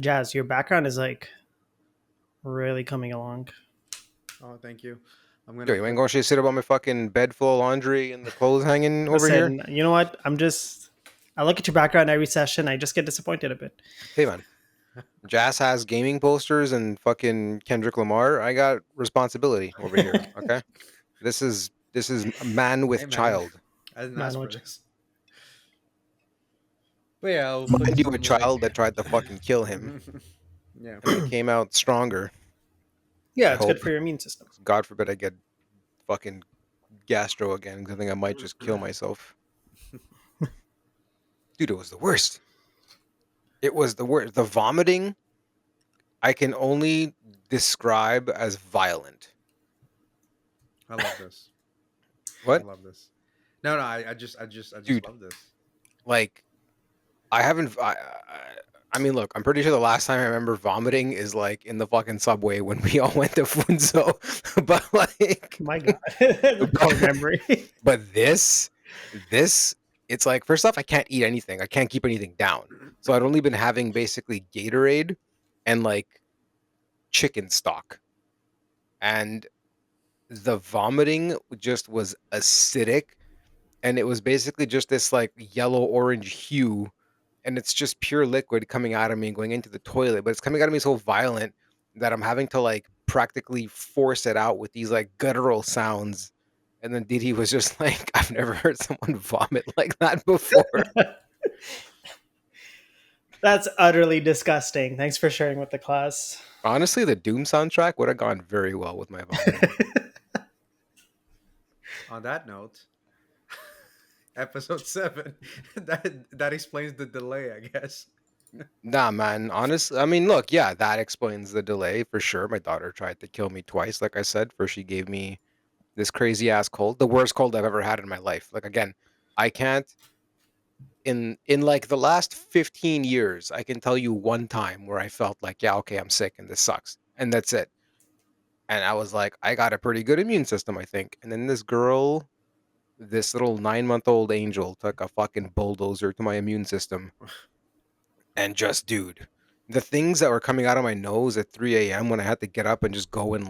Jazz, your background is like really coming along. Oh, thank you. I'm Yo, gonna you ain't put. gonna sit about my fucking bed full of laundry and the clothes hanging over here? Listen, you know what? I look at your background every session. I just get disappointed a bit. Hey, man. Jazz has gaming posters and fucking Kendrick Lamar. I got responsibility over here. Okay, this is a man with Hey, man. child. I didn't Man, ask for which this. But yeah, I'll put Mind you, a some child that tried to fucking kill him yeah. and I came out stronger. yeah, I it's good hope. for your immune system. God forbid I get fucking gastro again because I think I might just kill myself. Dude, it was the worst. It was the worst. The vomiting, I can only describe as violent. I love this. I What? love this. No, I just Dude. love this. Like, I haven't. I mean, look, I'm pretty sure the last time I remember vomiting is like in the fucking subway when we all went to Funzo. But like, My God, the core memory. but this, it's like, first off, I can't eat anything. I can't keep anything down. So I'd only been having basically Gatorade and like chicken stock. And the vomiting just was acidic. And it was basically just this like yellow orange hue. And it's just pure liquid coming out of me and going into the toilet. But it's coming out of me so violent that I'm having to like practically force it out with these like guttural sounds. And then Didi was just like, I've never heard someone vomit like that before. That's utterly disgusting. Thanks for sharing with the class. Honestly, the Doom soundtrack would have gone very well with my vomiting. On that note, episode 7. That explains the delay, I guess. Nah, man. Honestly, I mean, look, yeah, that explains the delay for sure. My daughter tried to kill me twice, like I said. First, she gave me this crazy ass cold, the worst cold I've ever had in my life. Like again, I can't in like the last 15 years, I can tell you one time where I felt like, yeah, okay, I'm sick and this sucks. And that's it. And I was like, I got a pretty good immune system, I think. And then this girl, this little 9-month-old angel took a fucking bulldozer to my immune system. And just, dude, the things that were coming out of my nose at 3 a.m. when I had to get up and just go and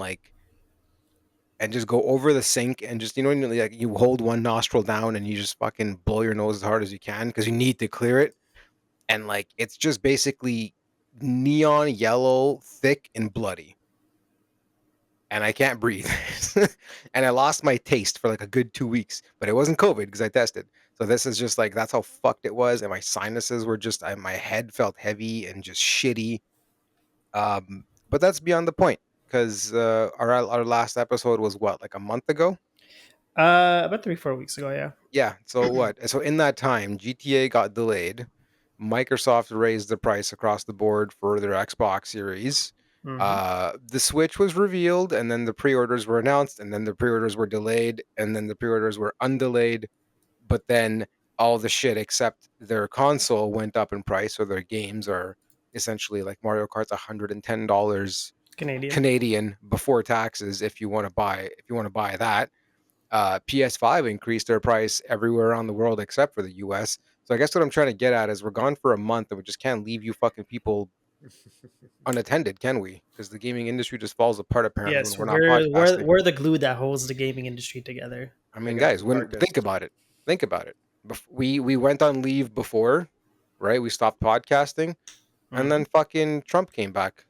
just go over the sink and just, when you like you hold one nostril down and you just fucking blow your nose as hard as you can because you need to clear it. And like it's just basically neon yellow, thick and bloody. And I can't breathe. And I lost my taste for like a good 2 weeks, but it wasn't COVID because I tested. So this is just like, that's how fucked it was. And my sinuses were just, my head felt heavy and just shitty. But that's beyond the point because our last episode was what, like a month ago? About 3-4 weeks ago, yeah. Yeah. So what? So in that time, GTA got delayed. Microsoft raised the price across the board for their Xbox Series. The Switch was revealed, and then the pre-orders were announced, and then the pre-orders were delayed, and then the pre-orders were undelayed. But then all the shit except their console went up in price, so their games are essentially like Mario Kart's $110 Canadian before taxes if you want to buy that. PS5 increased their price everywhere around the world except for the US. So I guess what I'm trying to get at is we're gone for a month and we just can't leave you fucking people unattended, can we? Because the gaming industry just falls apart apparently Yes, when we're not podcasting. we're the glue that holds the gaming industry together. I mean, guys, think about it. Think about it. We went on leave before, right? We stopped podcasting, and then fucking Trump came back.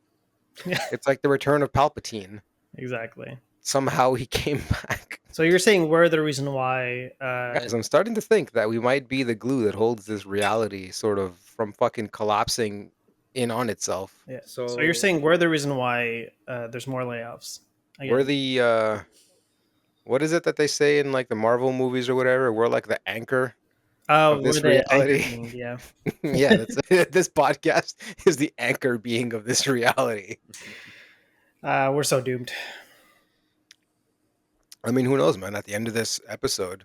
Yeah, It's like the return of Palpatine. exactly. Somehow he came back. So you're saying we're the reason why? Guys, I'm starting to think that we might be the glue that holds this reality sort of from fucking collapsing in on itself. Yeah. So you're saying we're the reason why there's more layoffs. We're the what is it that they say in like the Marvel movies or whatever? We're like the anchor of this reality. Being, yeah. Yeah, this podcast is the anchor being of this reality. We're so doomed. I mean, who knows, man? At the end of this episode,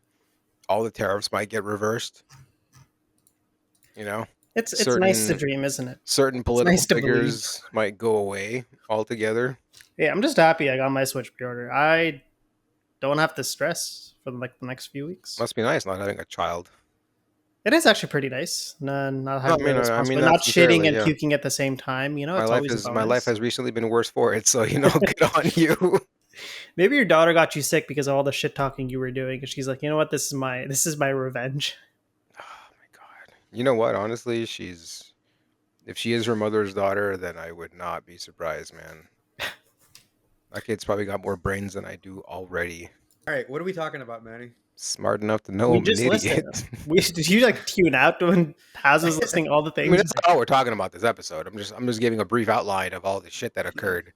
all the tariffs might get reversed. It's nice to dream, isn't it? Certain political figures might go away altogether. Yeah, I'm just happy I got my Switch pre-order. I don't have to stress for like the next few weeks. Must be nice not having a child. It is actually pretty nice. Not No, having the I mean responsibility, not that shitting sincerely, and yeah. puking at the same time. You know, My it's life always a is my life bonus. has recently been worse for it, so good on you. Maybe your daughter got you sick because of all the shit talking you were doing, and she's like, you know what, this is my revenge. Oh my god. You know what? Honestly, if she is her mother's daughter, then I would not be surprised, man. That kid's probably got more brains than I do already. All right, what are we talking about, Manny? Smart enough to know We I'm an just listed idiot. them. Did you like tune out when Taz was listing all the I mean, things? that's not all we're talking about this episode. I'm just giving a brief outline of all the shit that occurred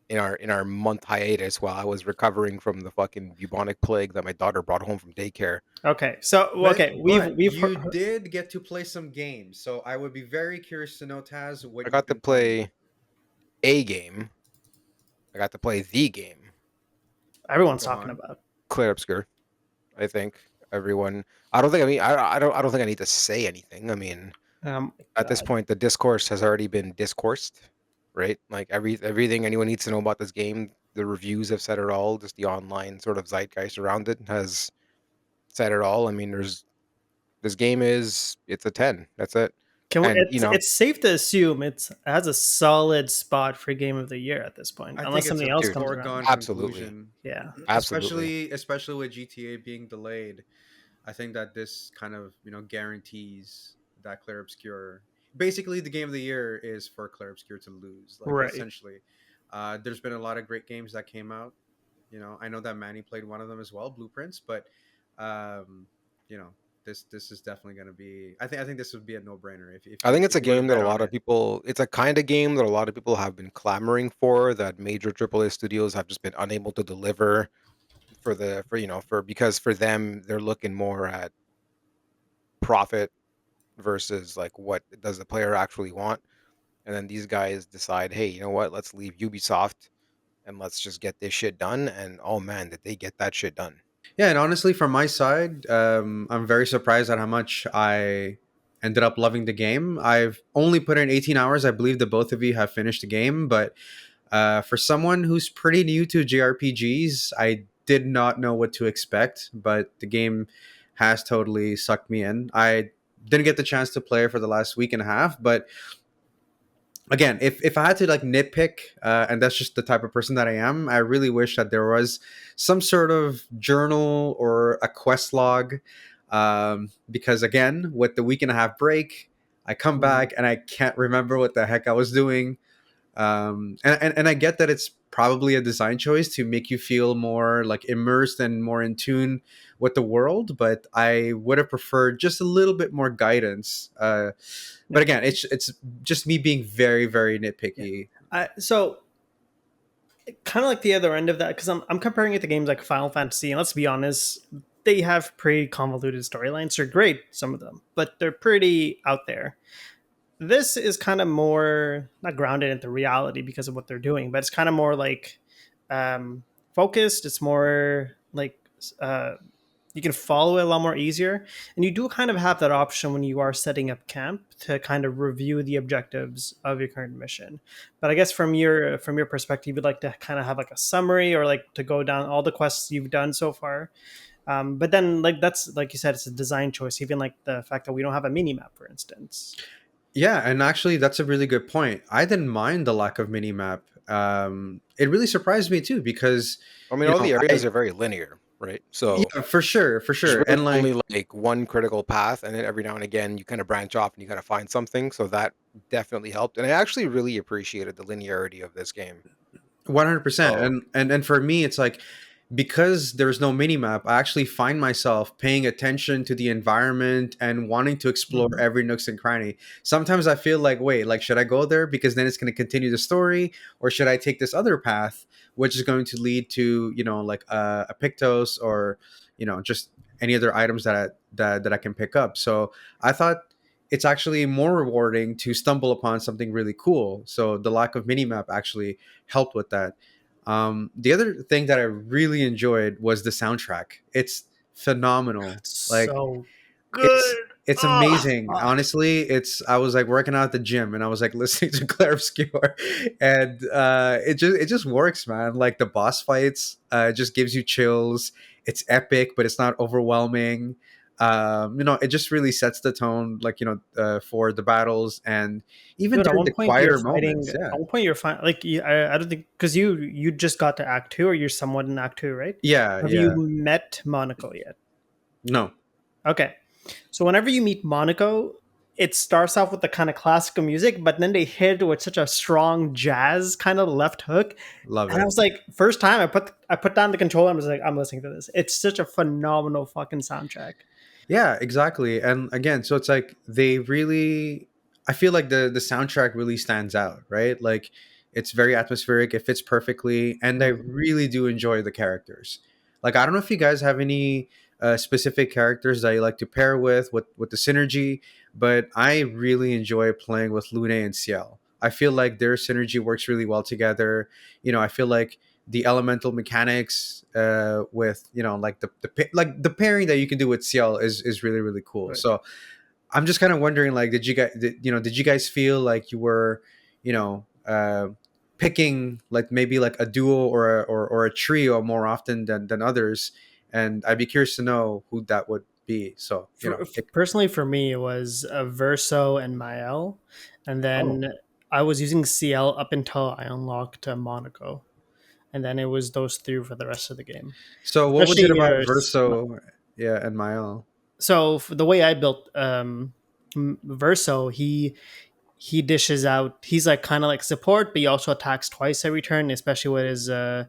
in our month hiatus while I was recovering from the fucking bubonic plague that my daughter brought home from daycare. Okay, so okay, But we've you did get to play some games, so I would be very curious to know, Taz, what I you've got to been playing. play a game. I got to play the game, everyone's Go talking on. about. Clair Obscur. I think everyone. I don't think. I mean, I don't think I need to say anything. I mean, at this God. point, the discourse has already been discoursed, right? Like everything anyone needs to know about this game, the reviews have said it all. Just the online sort of zeitgeist around it has said it all. I mean, it's a 10. That's it. And It's safe to assume it has a solid spot for Game of the Year at this point, I think unless it's something a else dude, comes around. foregone absolutely, conclusion, Yeah, absolutely. especially with GTA being delayed. I think that this kind of guarantees that Clair Obscur. Basically, the game of the year is for Clair Obscur to lose. Like right. essentially, there's been a lot of great games that came out. I know that Manny played one of them as well, Blueprints. But um, you know, this is definitely going to be. I think this would be a no brainer I think it's if a you were to game that bet a on lot of it. people. It's a kind of game that a lot of people have been clamoring for. That major AAA studios have just been unable to deliver because for them they're looking more at profit versus like what does the player actually want. And then these guys decide, hey, you know what? Let's leave Ubisoft and let's just get this shit done. And oh man, did they get that shit done? Yeah, and honestly, from my side, I'm very surprised at how much I ended up loving the game. I've only put in 18 hours. I believe the both of you have finished the game, but for someone who's pretty new to JRPGs, I did not know what to expect, but the game has totally sucked me in. I didn't get the chance to play for the last week and a half, but again, if I had to like nitpick, and that's just the type of person that I am, I really wish that there was some sort of journal or a quest log, because again, with the week and a half break, I come Mm. back and I can't remember what the heck I was doing. And I get that it's probably a design choice to make you feel more like immersed and more in tune with the world, but I would have preferred just a little bit more guidance. But again, it's just me being very very Yeah. nitpicky. So kind of like the other end of that, because I'm comparing it to games like Final Fantasy, and let's be honest, they have pretty convoluted storylines. They're great, some of them, but they're pretty out there. This is kind of more not grounded into reality because of what they're doing, but it's kind of more like focused. It's more like uh, you can follow it a lot more easier, and you do kind of have that option when you are setting up camp to kind of review the objectives of your current mission. But I guess from your perspective, you'd like to kind of have like a summary or like to go down all the quests you've done so far. But then like that's like you said, it's a design choice. Even like the fact that we don't have a mini map, for instance. Yeah, and actually, that's a really good point. I didn't mind the lack of minimap. It really surprised me too because I mean, all the areas I are very linear, right? So yeah, for there's sure, really and like only like one critical path, and then every now and again you kind of branch off and you got to find something. So that definitely helped, and I actually really appreciated the linearity of this game. 100%. So And for me, it's like because there's no mini map, I actually find myself paying attention to the environment and wanting to explore Mhm. every nooks and cranny. Sometimes I feel like, wait, like should I go there because then it's going to continue the story, or should I take this other path, which is going to lead to like a Pictos or just any other items that I can pick up. So I thought it's actually more rewarding to stumble upon something really cool. So the lack of minimap actually helped with that. The other thing that I really enjoyed was the soundtrack. It's phenomenal. Like So it's good. it's Oh, amazing. Honestly, it's I was like working out at the gym and I was like listening to Claire Obscur, and it just works, man. Like the boss fights, it just gives you chills. It's epic, but it's not overwhelming. It just really sets the tone, like, for the battles, and even Dude, at during one the point you're quieter fighting. moments. At Yeah, one point you're fine. Like I don't think because you just got to Act Two, or you're somewhat in Act Two, right? yeah, Have you yeah. met Monaco yet? No. Okay, so whenever you meet Monaco, it starts off with the kind of classical music, but then they hit with such a strong jazz kind of left hook, Love and I it. was like, first time I put down the controller, I was like, I'm listening to this. It's such a phenomenal fucking soundtrack. Yeah, exactly. And again, so it's like they really, I feel like the soundtrack really stands out, right? Like it's very atmospheric, it fits perfectly, and I Mhm. really do enjoy the characters. Like I don't know if you guys have any specific characters that you like to pair with the synergy, but I really enjoy playing with Lune and Ciel. I feel like their synergy works really well together. I feel like the elemental mechanics with like like the pairing that you can do with Ciel is really really cool. Right. So I'm just kind of wondering, like, did you guys feel like you were you know uh picking like maybe like a duo or a trio more often than others, and I'd be curious to know who that would be. So Personally, for me, it was Verso and Mael, and oh, then I was using CL up until I unlocked Monaco, and then it was those three for the rest of the game. so what was it Especially, about Verso, yeah, and Mael? so for the way I built Verso, he dishes out. He's like kind of like support, but he also attacks twice every turn, especially with his the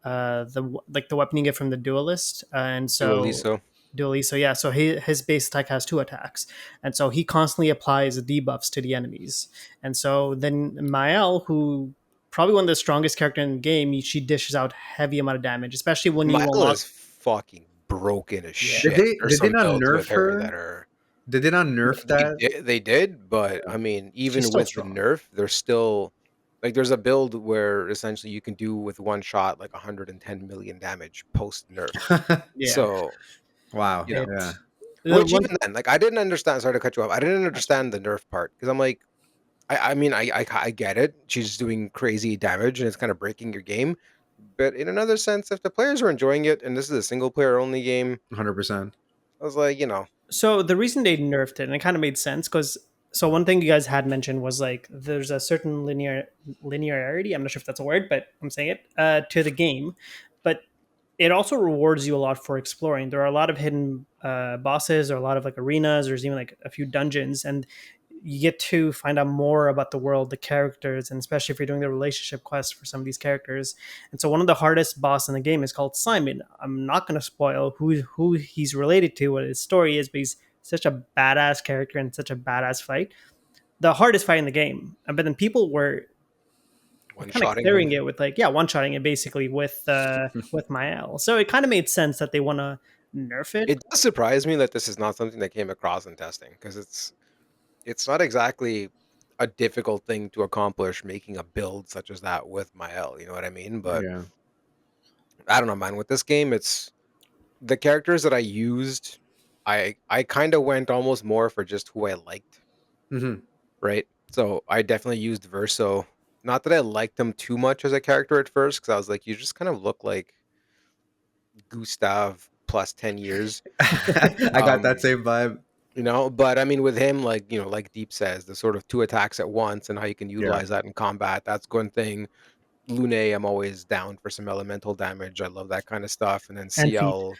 weapon you get from the duelist, and so Dualiso. dually. So yeah, so his base attack has two attacks, and so he constantly applies debuffs to the enemies. And so then Mael, who probably one of the strongest character in the game, she dishes out heavy amount of damage, especially when you Mile unlock. is fucking broken as Yeah, Did shit. they There's did they some not builds nerf with her her? that are Did they not nerf that? they did, but I mean, she's even still with the strong. nerf, there's still like there's a build where essentially you can do with one shot like 110 million damage post nerf. Yeah, So, Wow. you know, Yeah. it's the which one. even then, like I didn't understand. Sorry to cut you off. I didn't understand the nerf part because I'm like, I mean, I get it. She's doing crazy damage and it's kind of breaking your game. But in another sense, if the players are enjoying it and this is a single player only game, 100%. I was like, So the reason they nerfed it, and it kind of made sense, because so one thing you guys had mentioned was like there's a certain linearity. I'm not sure if that's a word, but I'm saying it to the game, but it also rewards you a lot for exploring. There are a lot of hidden bosses, or a lot of like arenas. There's even like a few dungeons, and you get to find out more about the world, the characters, and especially if you're doing the relationship quest for some of these characters. And so one of the hardest boss in the game is called Simon. I'm not going to spoil who he's related to, what his story is, but he's such a badass character and such a badass fight. The hardest fight in the game. But then people were one kind of shotting him. clearing it with like, yeah, one shotting it basically with Mael. So it kind of made sense that they want to nerf it. It does surprise me that this is not something that came across in testing because it's not exactly a difficult thing to accomplish making a build such as that with Mael, you know what I mean? But Yeah. I don't know, man. With this game, it's the characters that I used, I kind of went almost more for just who I liked, Hmm. right? So I definitely used Verso. Not that I liked him too much as a character at first, because I was like, you just kind of look like Gustav plus 10 years. I got that Um, same vibe. but I mean, with him, like, like Deep says, the sort of two attacks at once and how you can Yeah. utilize that in combat, that's one thing. Lune, I'm always down for some elemental damage. I love that kind of stuff. And then And feet. CL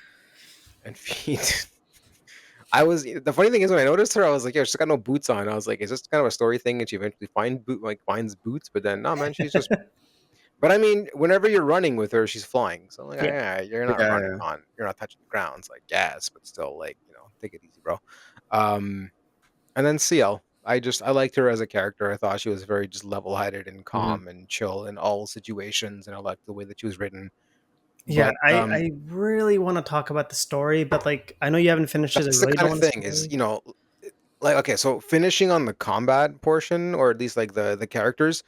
and feet. The funny thing is when I noticed her, I was like, yeah, she's got no boots on. I was like, is this kind of a story thing? And she eventually finds boots, but then no, man, she's just. But I mean, whenever you're running with her, she's flying. So I'm like, Yeah. yeah, you're not running Yeah. you're not touching the ground. It's like, yes, but still, like, take it easy, bro. Um, and then CL, I liked her as a character. I thought she was very just level-headed and Hmm. calm and chill in all situations, and I liked the way that she was written. Yeah, But I really want to talk about the story, but like I know you haven't finished it. I that's the really kind don't of want to thing spoil is, it. like, okay, so finishing on the combat portion, or at least like the characters,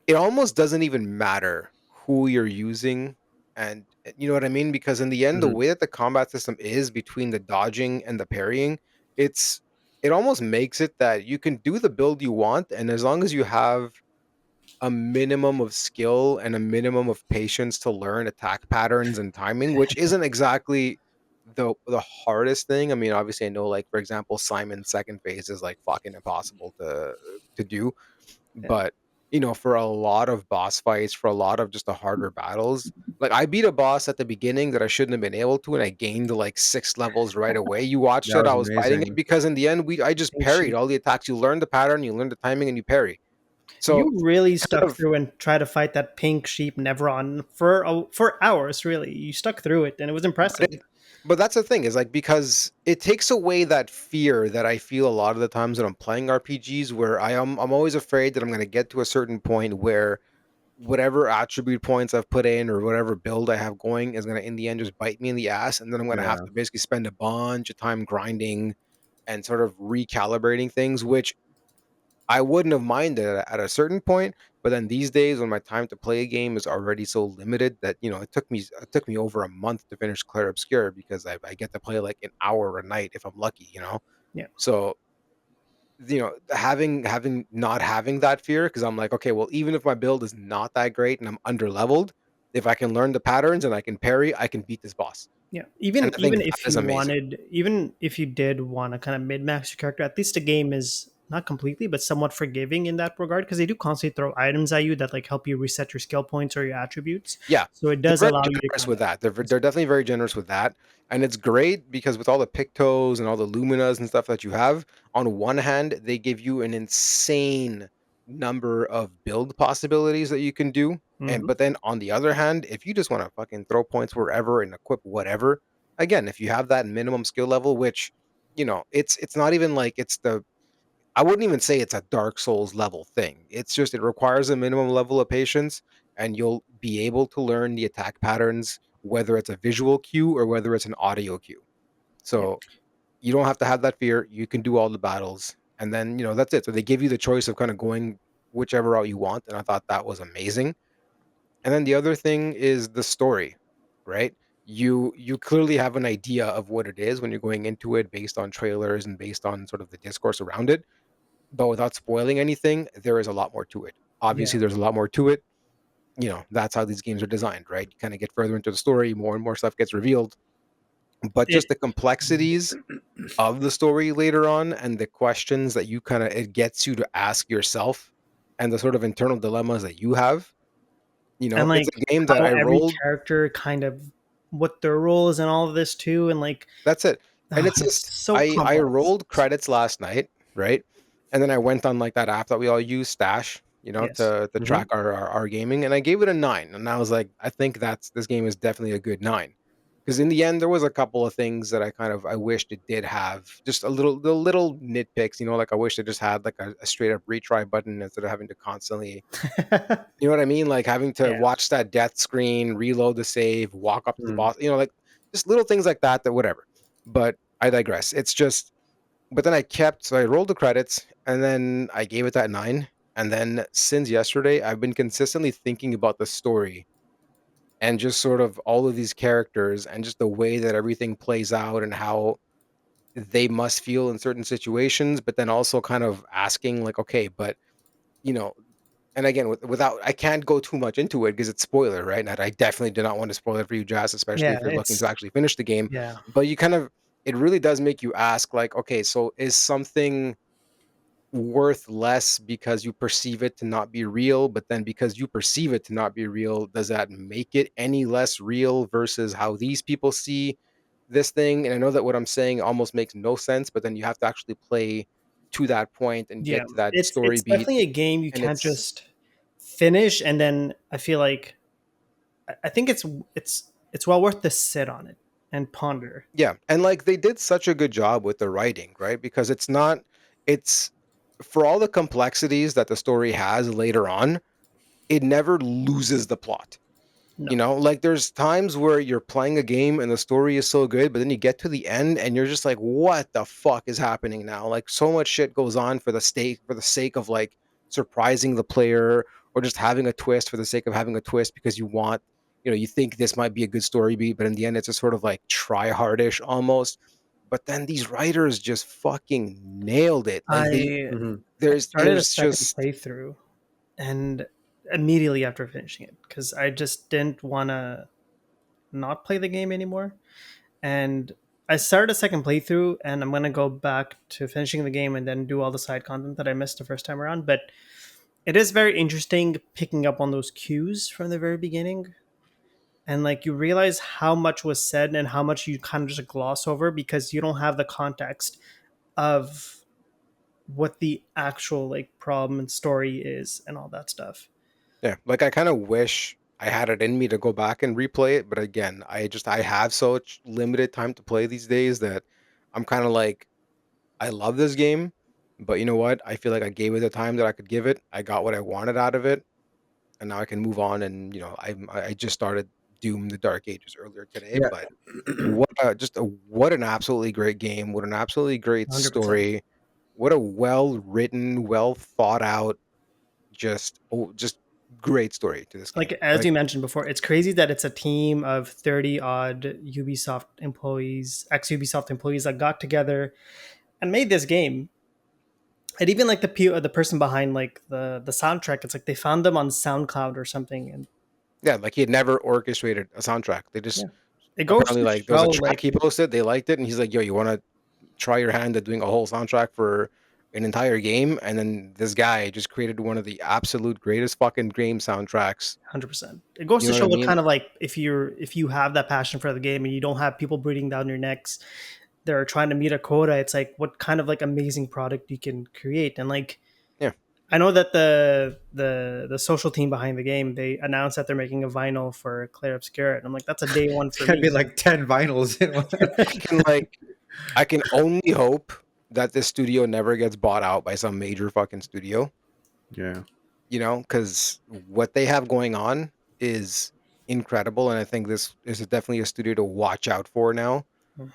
it almost doesn't even matter who you're using, and you know what I mean, because in the end, the Hmm. way that the combat system is between the dodging and the parrying, it's it almost makes it that you can do the build you want, and as long as you have a minimum of skill and a minimum of patience to learn attack patterns and timing, which isn't exactly the hardest thing, I mean, obviously I know, like, for example, Simon's second phase is like fucking impossible to do. Yeah. But for a lot of boss fights, for a lot of just the harder battles, like I beat a boss at the beginning that I shouldn't have been able to, and I gained like 6 levels right away. You watched That it, I was was fighting it amazing. because in the end I just Pink parried sheep. all the attacks. You learn the pattern, you learn the timing, and you parry. So You really kind stuck of through and tried to fight that pink sheep Nevron for hours. Really, you stuck through it, and it was but impressive. but that's the thing, is like, because it takes away that fear that I feel a lot of the times when I'm playing RPGs, where I'm always afraid that I'm going to get to a certain point where whatever attribute points I've put in or whatever build I have going is going to in the end just bite me in the ass, and then I'm going to have Yeah. to basically spend a bunch of time grinding and sort of recalibrating things, which I wouldn't have minded at a certain point. But then these days, when my time to play a game is already so limited that it took me over a month to finish Clair Obscur, because I get to play like an hour a night if I'm lucky. Yeah, So having not having that fear, because I'm like, okay, well, even if my build is not that great and I'm under leveled, if I can learn the patterns and I can parry, I can beat this boss. yeah. And Even I think even that if is you amazing. wanted, even if you did want to kind of mid max your character, at least the game is not completely, but somewhat forgiving in that regard because they do constantly throw items at you that like help you reset your skill points or your attributes. Yeah, So it they're does very allow you to generous kind with of. that. They're definitely very generous with that, and it's great because with all the Pictos and all the Luminas and stuff that you have, on one hand, they give you an insane number of build possibilities that you can do, and Mhm. but then on the other hand, if you just want to fucking throw points wherever and equip whatever, again, if you have that minimum skill level, which it's not even like it's the I wouldn't even say it's a Dark Souls level thing. It's just it requires a minimum level of patience, and you'll be able to learn the attack patterns, whether it's a visual cue or whether it's an audio cue. Yeah. So you don't have to have that fear. You can do all the battles, and then that's it. So they give you the choice of kind of going whichever route you want, and I thought that was amazing. And then the other thing is the story, right? You clearly have an idea of what it is when you're going into it based on trailers and based on sort of the discourse around it, but without spoiling anything, there is a lot more to it. Yeah. Obviously, there's a lot more to it. That's how these games are designed, right? You kind of get further into the story, more and more stuff gets revealed. But It just the complexities of the story later on and the questions that it gets you to ask yourself and the sort of internal dilemmas that you have. and It's like a game that how I every rolled. character kind of what their role is in all of this too, and like That's it. And it's it's just so I complex. rolled credits last night, right? And then I went on like that app that we all use, Stash, Yes. to track Hmm. our gaming, and I gave it a 9. And I was like, I think this game is definitely a good 9. Because in the end, there was a couple of things that I wished it did have, just the little nitpicks, like I wish it just had like a straight up retry button instead of having to constantly, you know what I mean? Like having to Yeah. watch that death screen, reload the save, walk up to the Mm. boss, like just little things like that, whatever. But I digress. It's just, but then so I rolled the credits and then I gave it that 9. And then since yesterday, I've been consistently thinking about the story and just sort of all of these characters and just the way that everything plays out and how they must feel in certain situations, but then also kind of asking like, okay, but you know, and again, without I can't go too much into it because it's spoiler, right? And I definitely do not want to spoil it for you, Jazz, especially Yeah, if you're looking to it's actually finish the game. yeah. But it really does make you ask, like, okay, so is something worth less because you perceive it to not be real? But then because you perceive it to not be real, does that make it any less real versus how these people see this thing? And I know that what I'm saying almost makes no sense, but then you have to actually play to that point and Yeah. get to that story It's beat. definitely a game you And can't it's just finish and then I feel like I think it's well worth to sit on it and ponder. Yeah, and, like, they did such a good job with the writing, right? Because it's for all the complexities that the story has later on, it never loses the plot. No. Like, there's times where you're playing a game and the story is so good, but then you get to the end and you're just like, "What the fuck is happening now?" Like, so much shit goes on for the sake of, like, surprising the player or just having a twist for the sake of having a twist because you think this might be a good story beat, but in the end, it's just sort of, like, try hardish almost. But then these writers just fucking nailed it. Like, I Hmm. I there's started a there's second just playthrough and immediately after finishing it because I just didn't want to not play the game anymore. and I started a second playthrough, and I'm gonna go back to finishing the game and then do all the side content that I missed the first time around. But it is very interesting picking up on those cues from the very beginning, and like you realize how much was said and how much you kind of just gloss over because you don't have the context of what the actual like problem and story is and all that stuff. Yeah, like I kind of wish I had it in me to go back and replay it, but again, I have such limited time to play these days that I'm kind of like I love this game, but you know what? I feel like I gave it the time that I could give it. I got what I wanted out of it, and now I can move on. And I just started Doom: The Dark Ages earlier today, Yeah. but what an absolutely great game! What an absolutely great 100%. story! What a well written, well thought out, just great story to this Like game. as Like you mentioned before, it's crazy that it's a team of 30 odd Ubisoft employees, ex Ubisoft employees that got together and made this game. And even like the person behind like the soundtrack, it's like they found them on SoundCloud or something. And yeah, like he had never orchestrated a soundtrack. They just yeah, it goes apparently to like there was a show track like he posted, they liked it, and he's like, "Yo, you want to try your hand at doing a whole soundtrack for an entire game?" And then this guy just created one of the absolute greatest fucking game soundtracks. 100%. It goes You to know what show I what mean? kind of like if you have that passion for the game and you don't have people breathing down your necks, they're trying to meet a quota. It's like what kind of like amazing product you can create. And like Yeah. I know that the social team behind the game, they announced that they're making a vinyl for Clair Obscur, and I'm like, that's a day one It's for gonna me. be like 10 vinyls in one. I can only hope that this studio never gets bought out by some major fucking studio, Yeah. because what they have going on is incredible, and I think this is definitely a studio to watch out for now.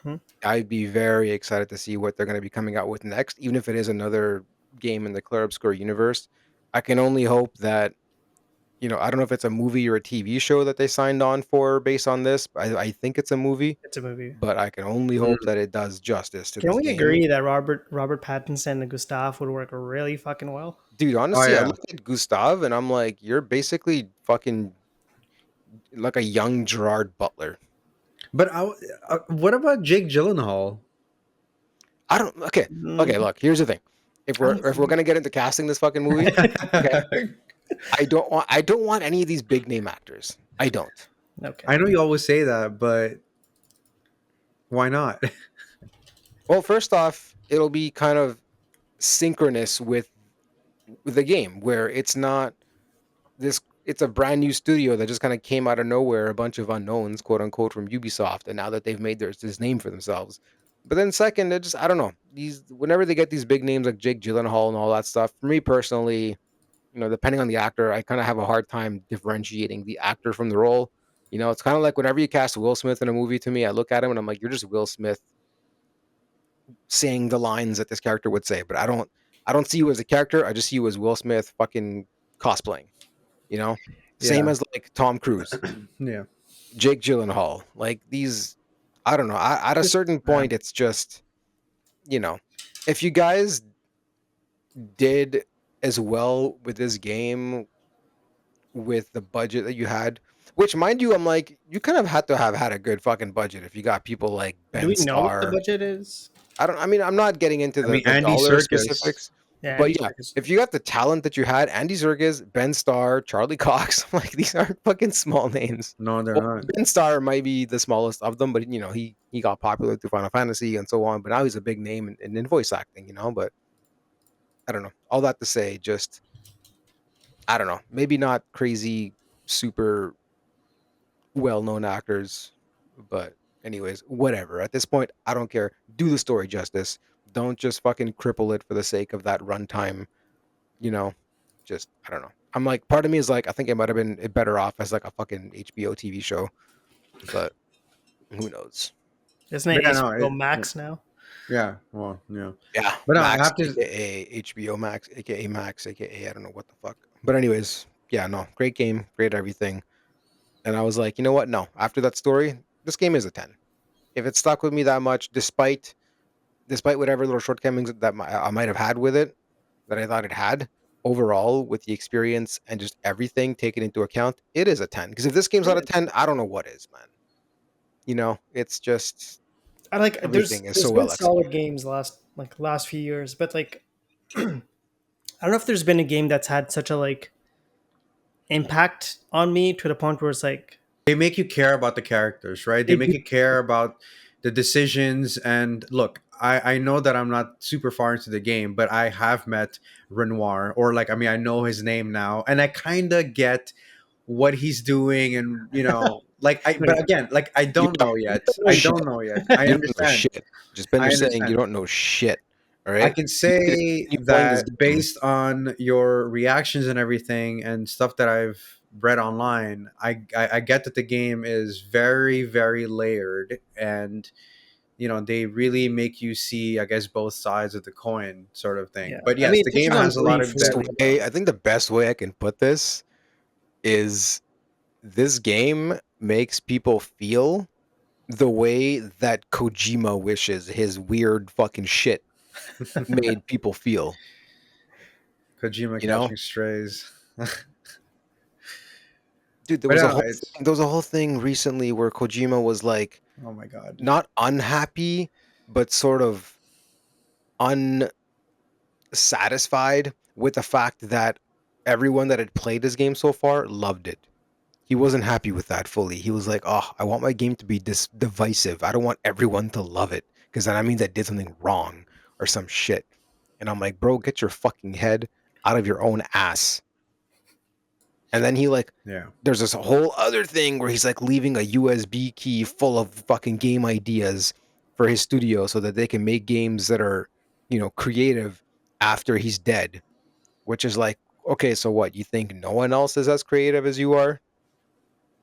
Hmm. I'd be very excited to see what they're going to be coming out with next, even if it is another game in the Clair Obscur universe. I can only hope that, I don't know if it's a movie or a TV show that they signed on for based on this. I think it's a movie, It's a movie. but I can only hope Mm. that it does justice to Can this we game. agree that Robert Pattinson and Gustav would work really fucking well? Dude, Oh honestly, I yeah. look at Gustav and I'm like, you're basically fucking like a young Gerard Butler. But what about Jake Gyllenhaal? I don't okay. Mm, Okay, look, here's the thing. If I we're don't if we're see. gonna get into casting this fucking movie, okay, I don't want any of these big name actors. I don't. Okay. I know you always say that, but why not? Well, first off, it'll be kind of synchronous with the game where it's a brand new studio that just kind of came out of nowhere, a bunch of unknowns, quote unquote, from Ubisoft, and now that they've made this name for themselves. But then second, it just I don't know. These whenever they get these big names like Jake Gyllenhaal and all that stuff, for me personally, depending on the actor, I kind of have a hard time differentiating the actor from the role. It's kind of like whenever you cast Will Smith in a movie to me, I look at him and I'm like, you're just Will Smith saying the lines that this character would say, but I don't see you as a character. I just see you as Will Smith fucking cosplaying, you know? Same Yeah. as like Tom Cruise, Yeah. Jake Gyllenhaal, like these I don't know. At a Just certain yeah. point it's just, you know, if you guys did as well with this game with the budget that you had, which mind you, I'm like, you kind of had to have had a good fucking budget if you got people like Do Ben we know what the Starr. budget is? I mean, I'm not getting into I the mean, the Andy dollar Serkis. specifics, Yeah, but Andy yeah, Serkis. if you got the talent that you had, Andy Serkis, Ben Starr, Charlie Cox, I'm like, these aren't fucking small names. No, they're Well, not. Ben Starr might be the smallest of them, but he got popular through Final Fantasy and so on. But now he's a big name in voice acting, But I don't know. All that to say, just I don't know. Maybe not crazy, super well-known actors, but anyways, whatever. At this point, I don't care. Do the story justice. Don't just fucking cripple it for the sake of that runtime. You know, just I don't know. I'm like, part of me is like, I think it might have been better off as like a fucking HBO TV show, but who knows? Isn't But it yeah, no, HBO Max now? yeah. Well, yeah. Yeah, But no, I Max, have to. aka HBO Max, aka Max, aka I don't know what the fuck. But anyways, yeah, no, great game, great everything. And I was like, you know what? No, after that story, this game is a 10. If it stuck with me that much, despite whatever little shortcomings that I might have had with it, that I thought it had, overall, with the experience and just everything taken into account, it is a 10. Because if this game's not a 10, I don't know what is, man. It's just I like Everything is there's so been well solid executed. games last few years, but like I don't know if there's been a game that's had such a like impact on me to the point where it's like They make you care about the characters, right? They they make do. you care about the decisions. And look, I know that I'm not super far into the game, but I have met Renoir, or like, I mean, I know his name now, and I kind of get what he's doing. And, like, but again, like, I You don't don't, know you yet. don't know I shit. don't know yet. I You don't know understand. shit. Just been I there saying you understand. don't know shit. All I right. can You need to say continue playing this that game. based on your reactions and everything and stuff that I've read online, I get that the game is very, very layered, and they really make you see, I guess, both sides of the coin, sort of thing. Yeah, But I yes, mean, the game touching on has a lot of briefly. depth. I think the best way I can put this is this game makes people feel the way that Kojima wishes his weird fucking shit made people feel. Kojima You know, catching strays. dude, But no, it's there was a whole thing recently where Kojima was like oh my god. not unhappy, but sort of unsatisfied with the fact that everyone that had played this game so far loved it. He wasn't happy with that fully. He was like, "Oh, I want my game to be divisive. I don't want everyone to love it because then I mean they did something wrong or some shit." And I'm like, "Bro, get your fucking head out of your own ass." And then he like, Yeah. there's this whole other thing where he's like leaving a USB key full of fucking game ideas for his studio so that they can make games that are, creative after he's dead. Which is like, okay, so what? You think no one else is as creative as you are?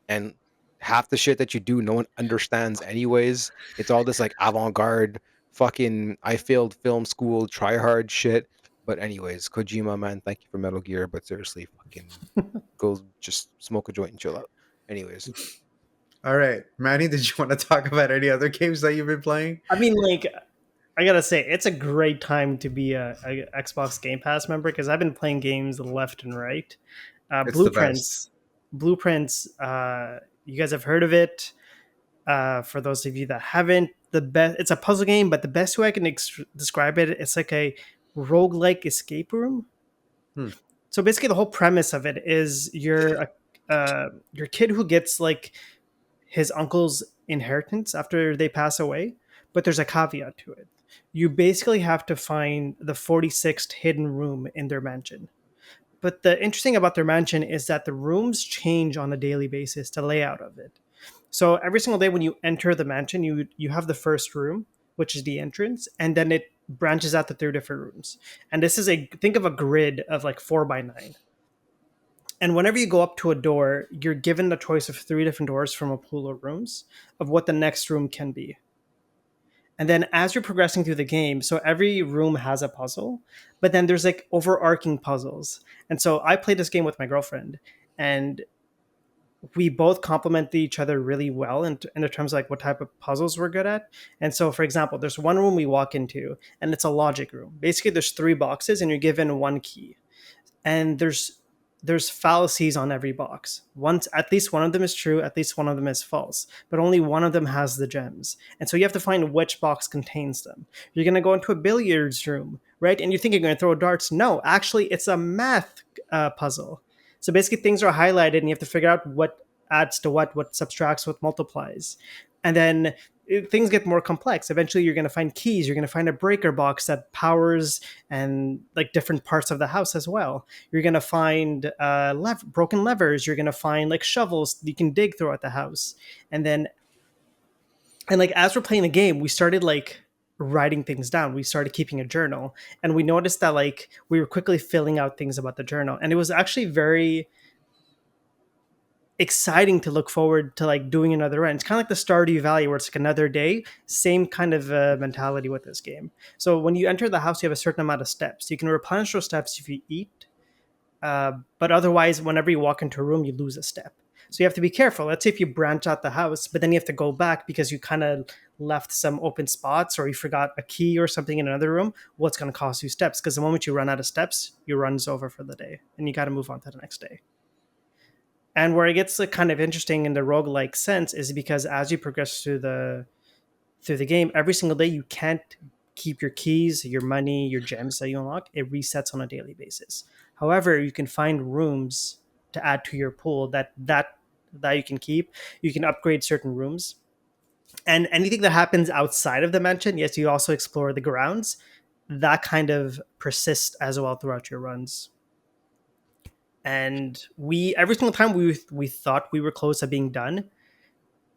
And half the shit that you do, no one understands anyways. It's all this like avant-garde fucking I failed film school, try hard shit. But anyways, Kojima, man, thank you for Metal Gear, but seriously, fucking go just smoke a joint and chill out. Anyways, All right, Manny, did you want to talk about any other games that you've been playing? I mean, like I gotta say, it's a great time to be a Xbox Game Pass member because I've been playing games left and right. It's the best. Blueprints. You guys have heard of it? For those of you that haven't, the best. It's a puzzle game, but the best way I can describe it, it's like a roguelike escape room. Hmm. So basically, the whole premise of it is your kid who gets like his uncle's inheritance after they pass away, but there's a caveat to it. You basically have to find the 46th hidden room in their mansion. But the interesting about their mansion is that the rooms change on a daily basis, the layout of it. So every single day when you enter the mansion, you have the first room, which is the entrance, and then it branches out to three different rooms. And this is think of a grid of like 4 by 9. And whenever you go up to a door, you're given the choice of three different doors from a pool of rooms of what the next room can be. And then as you're progressing through the game, so every room has a puzzle, but then there's like overarching puzzles. And so I played this game with my girlfriend, and we both complement each other really well in the terms of like what type of puzzles we're good at. And so, for example, there's one room we walk into, and it's a logic room. Basically, there's 3 boxes, and you're given one key. And there's fallacies on every box. Once at least one of them is true, at least one of them is false, but only one of them has the gems. And so you have to find which box contains them. You're going to go into a billiards room, right? And you think you're going to throw darts. No, actually, it's a math puzzle. So basically, things are highlighted, and you have to figure out what adds to what subtracts, what multiplies. And then things get more complex. Eventually, you're going to find keys. You're going to find a breaker box that powers and like different parts of the house as well. You're going to find broken levers. You're going to find like shovels you can dig throughout the house. And like as we're playing the game, we started like writing things down. We started keeping a journal, and we noticed that like we were quickly filling out things about the journal, and it was actually very exciting to look forward to like doing another run. It's kind of like the Stardew Valley where it's like another day. Same kind of mentality with this game. So when you enter the house, you have a certain amount of steps. You can replenish those steps if you eat, but otherwise, whenever you walk into a room, you lose a step. So you have to be careful. Let's say if you branch out the house, but then you have to go back because you kind of left some open spots or you forgot a key or something in another room. What's going to cost you steps? Because the moment you run out of steps, your run's over for the day, and you got to move on to the next day. And where it gets like kind of interesting in the roguelike sense is because as you progress through through the game. Every single day, you can't keep your keys, your money, your gems that you unlock. It resets on a daily basis. However, you can find rooms to add to your pool that you can keep. You can upgrade certain rooms, and anything that happens outside of the mansion. Yes, you also explore the grounds. That kind of persists as well throughout your runs. And we every single time we thought we were close to being done,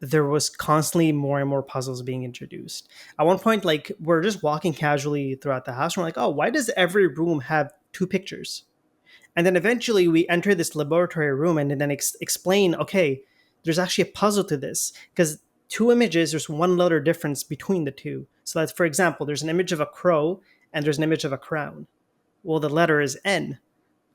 there was constantly more and more puzzles being introduced. At one point, like we're just walking casually throughout the house, and we're like, "Oh, why does every room have two pictures?" And then eventually, we enter this laboratory room, and then explain, "Okay, there's actually a puzzle to this because two images, there's one letter difference between the two. So that's, for example, there's an image of a crow and there's an image of a crown. Well, the letter is N.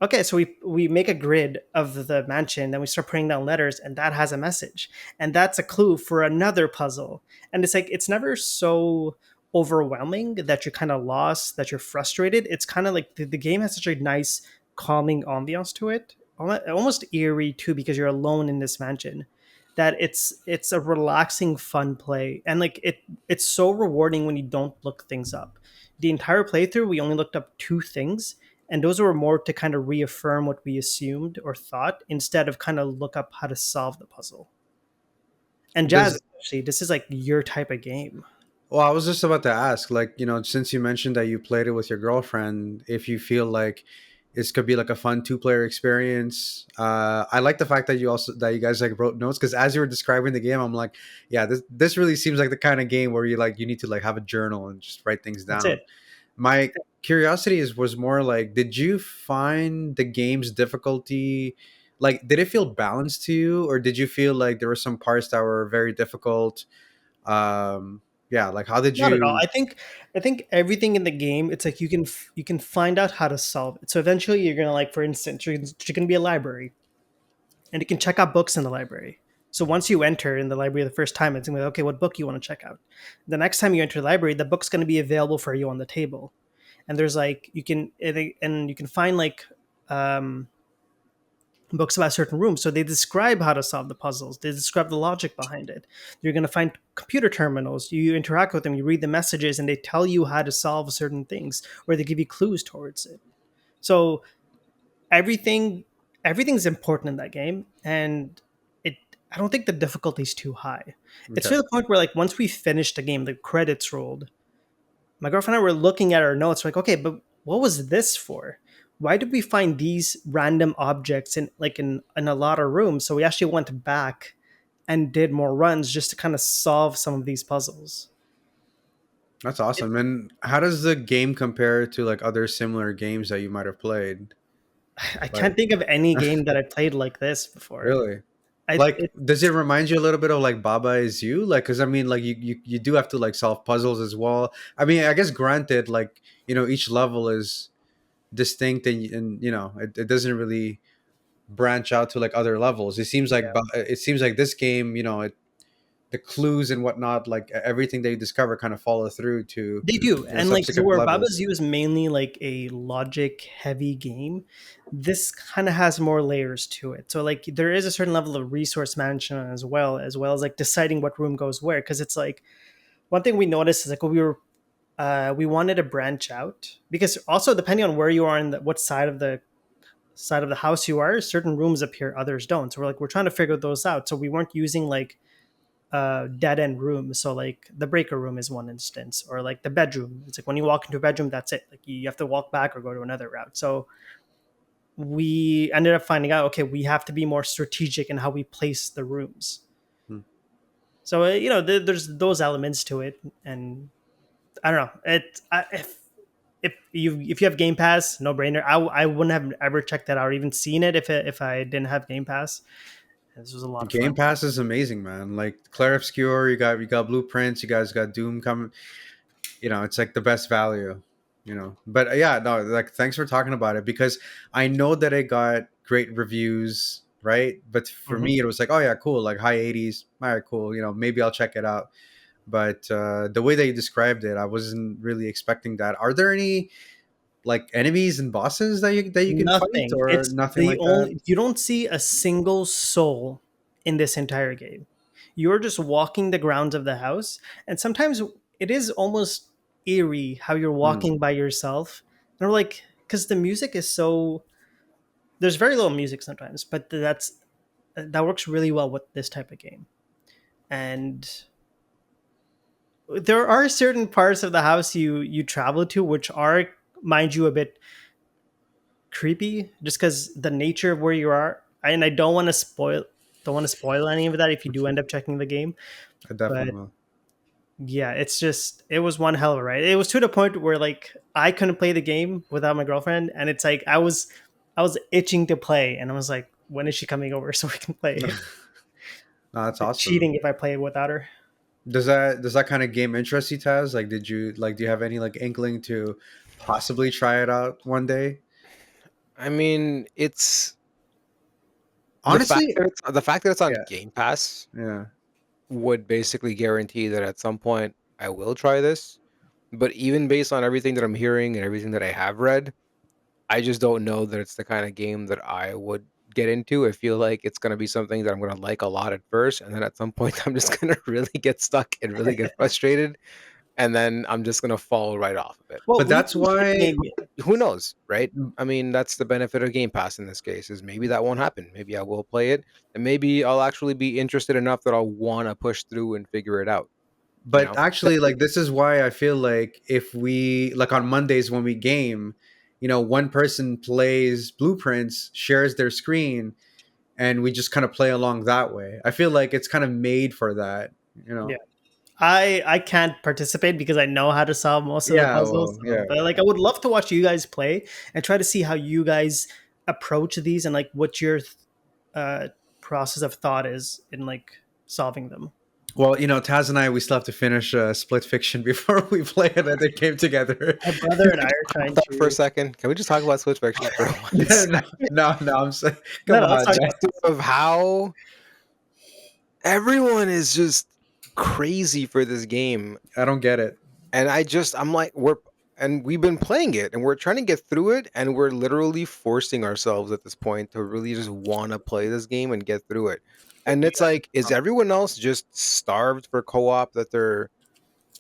Okay, so we make a grid of the mansion, then we start putting down letters, and that has a message, and that's a clue for another puzzle. And it's like it's never so overwhelming that you're kind of lost, that you're frustrated. It's kind of like the game has such a nice, calming ambiance to it, almost eerie too, because you're alone in this mansion. That it's a relaxing, fun play, and like it's so rewarding when you don't look things up. The entire playthrough, we only looked up two things, and those were more to kind of reaffirm what we assumed or thought instead of kind of look up how to solve the puzzle. And Does Jazz, actually, this is like your type of game. Well, I was just about to ask, like, since you mentioned that you played it with your girlfriend, if you feel like this could be like a fun two-player experience. I like the fact that you guys like wrote notes, because as you were describing the game, I'm like, yeah, this really seems like the kind of game where you need to like have a journal and just write things That's down. it. My curiosity was more like, did you find the game's difficulty, like, did it feel balanced to you, or did you feel like there were some parts that were very difficult? Yeah, like, how did Not at all. you? I think everything in the game, it's like you can find out how to solve it. So eventually, you're gonna like, for instance, you're gonna be a library, and you can check out books in the library. So once you enter in the library the first time, it's gonna be like, okay, what book you want to check out. The next time you enter the library, the book's gonna be available for you on the table, and there's like you can find like um, books about certain rooms. So they describe how to solve the puzzles. They describe the logic behind it. You're going to find computer terminals. You interact with them. You read the messages, and they tell you how to solve certain things, or they give you clues towards it. So everything everything's important in that game, and it I don't think the difficulty is too high. It's Okay. to the point where like once we finished the game, the credits rolled, my girlfriend and I were looking at our notes, like, okay, but what was this for? Why did we find these random objects in a lot of rooms? So we actually went back and did more runs just to kind of solve some of these puzzles. That's It, awesome. And how does the game compare to like other similar games that you might have played? I Like, can't think of any game that I played like this before. really? I Like, does it remind you a little bit of like Baba Is You? Like, because I mean, like, you do have to like solve puzzles as well. I mean, I guess granted, like, each level is distinct, and it doesn't really branch out to like other levels. It seems like this game, the clues and whatnot, like everything they discover kind of follow through to They do, and like so subsequent where Baba's levels. U is mainly like a logic heavy game, this kind of has more layers to it. So like there is a certain level of resource management as well as like deciding what room goes where. Because it's like one thing we noticed is like we wanted to branch out, because also depending on where you are in what side of the house you are, certain rooms appear, others don't. So we're trying to figure those out. So we weren't using like dead end room. So like the breaker room is one instance, or like the bedroom. It's like when you walk into a bedroom, that's it. Like you have to walk back or go to another route. So we ended up finding out, okay, we have to be more strategic in how we place the rooms. Hmm. So there's those elements to it, and I don't know. If you have Game Pass, no brainer. I wouldn't have ever checked that out or even seen it if I didn't have Game Pass. This was a lot of Game fun. Pass is amazing, man. Like Clair Obscur, you got Blueprints, you guys got Doom coming. It's like the best value. But yeah, no, like, thanks for talking about it, because I know that it got great reviews, right? But for Mhm. me, it was like, oh yeah, cool, like high 80s. All right, cool. Maybe I'll check it out. But the way that you described it, I wasn't really expecting that. Are there any like enemies and bosses that you can fight, Nothing. or It's nothing the like that? only You don't see a single soul in this entire game. you're just walking the grounds of the house, and sometimes it is almost eerie how you're Mm, walking by yourself. And we're like, because the music is so there's very little music sometimes, but that works really well with this type of game. And there are certain parts of the house you travel to which are, mind you, a bit creepy just because the nature of where you are. And I don't want to spoil any of that if you do end up checking the game. I definitely But will. yeah, it was one hell of a ride. It was to the point where like I couldn't play the game without my girlfriend, and it's like I was itching to play, and I was like, when is she coming over so we can play? No, that's Like awesome. cheating if I play without her. Does that kind of game interest you, Taz? Like, do you have any like inkling to possibly try it out one day? I mean, it's Honestly, the fact that it's on yeah, Game Pass yeah. would basically guarantee that at some point I will try this. But even based on everything that I'm hearing and everything that I have read, I just don't know that it's the kind of game that I would get into. I feel like it's going to be something that I'm going to like a lot at first, and then at some point I'm just going to really get stuck and really get frustrated, and then I'm just going to fall right off of it. Well, But we that's finished the why. game. Who knows, right? I mean, that's the benefit of Game Pass in this case, is maybe that won't happen. Maybe I will play it, and maybe I'll actually be interested enough that I'll want to push through and figure it out, you But know? actually, like this is why I feel like if we like on Mondays when we game, one person plays blueprints, shares their screen, and we just kind of play along that way. I feel like it's kind of made for that. You Yeah. know. I can't participate because I know how to solve most of the Yeah. puzzles. Well. So, Yeah. but like I would love to watch you guys play and try to see how you guys approach these and like what your uh, process of thought is in like solving them. Well, Taz and I, we still have to finish Split Fiction before we play another game together. My brother and I are Hold trying that for a to. second. Can we just talk about Switch Fiction for no, once? no, no, no. I'm saying, No, come no, let's on, talk man. about Just of how everyone is just crazy for this game. I don't get it. And I'm like, we've been playing it and we're trying to get through it. And we're literally forcing ourselves at this point to really just want to play this game and get through it. And it's like, is everyone else just starved for co-op that they're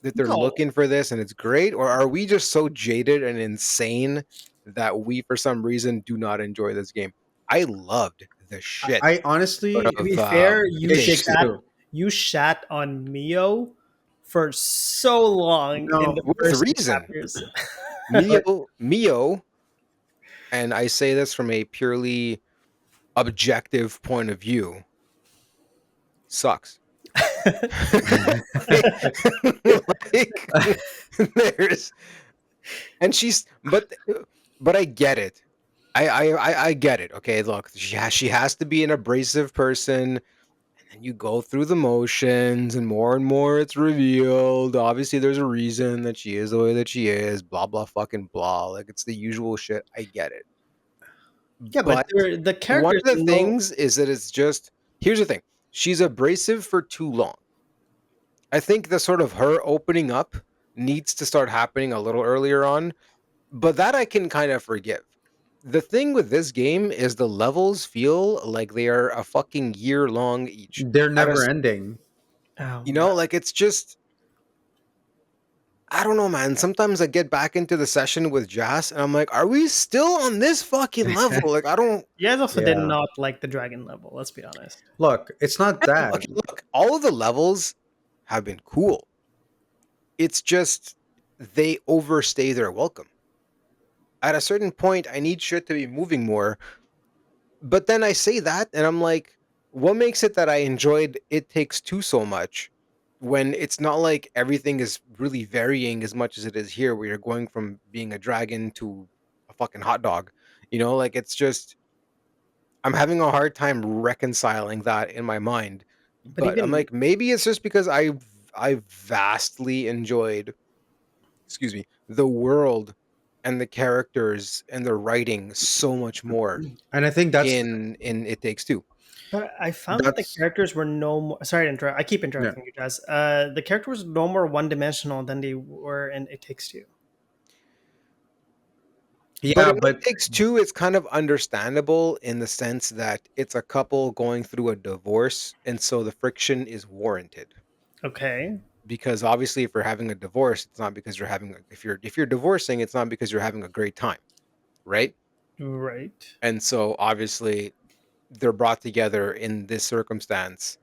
no. looking for this and it's great? Or are we just so jaded and insane that we, for some reason, do not enjoy this game? I loved the shit I honestly, To be of fair, It it takes two. you shat on Mio for so long in the No, with first two reason. chapters. but Mio, and I say this from a purely objective point of view, sucks. Like, there's and she's but I get it. I get it. Okay, look, she has to be an abrasive person, and you go through the motions, and more it's revealed. Obviously, there's a reason that she is the way that she is. Blah blah fucking blah. Like it's the usual shit. I get it. Yeah, but But the one characters of the know. things is that it's just here's the thing. She's abrasive for too long. I think the sort of her opening up needs to start happening a little earlier on, but that I can kind of forgive. The thing with this game is the levels feel like they are a fucking year long each. they're At never ending. Oh, like it's just I don't know, man. Sometimes I get back into the session with Jas and I'm like, are we still on this fucking level? Like I don't you guys also did Yeah. not like the dragon level. Let's be honest. Look, it's not that. okay, look, all of the levels have been cool. It's just they overstay their welcome. At a certain point, I need shit to be moving more. But then I say that, and I'm like, what makes it that I enjoyed It Takes Two so much when it's not like everything is really varying as much as it is here, where you're going from being a dragon to a fucking hot dog? Like it's just, I'm having a hard time reconciling that in my mind. But But I'm even like, maybe it's just because I vastly enjoyed, excuse me, the world and the characters and the writing so much more And I think that's in It Takes Two. but I found that the that's characters were no more. Sorry to interrupt. I keep yeah. interrupting you guys. The characters were no more one dimensional than they were in It Takes Two. But Yeah, in It but Takes Two, it's kind of understandable in the sense that it's a couple going through a divorce, and so the friction is warranted. Okay. Because obviously, if you're having a divorce, it's not because you're having if you're divorcing, it's not because you're having a great time, right? Right. And so obviously, they're brought together in this circumstance.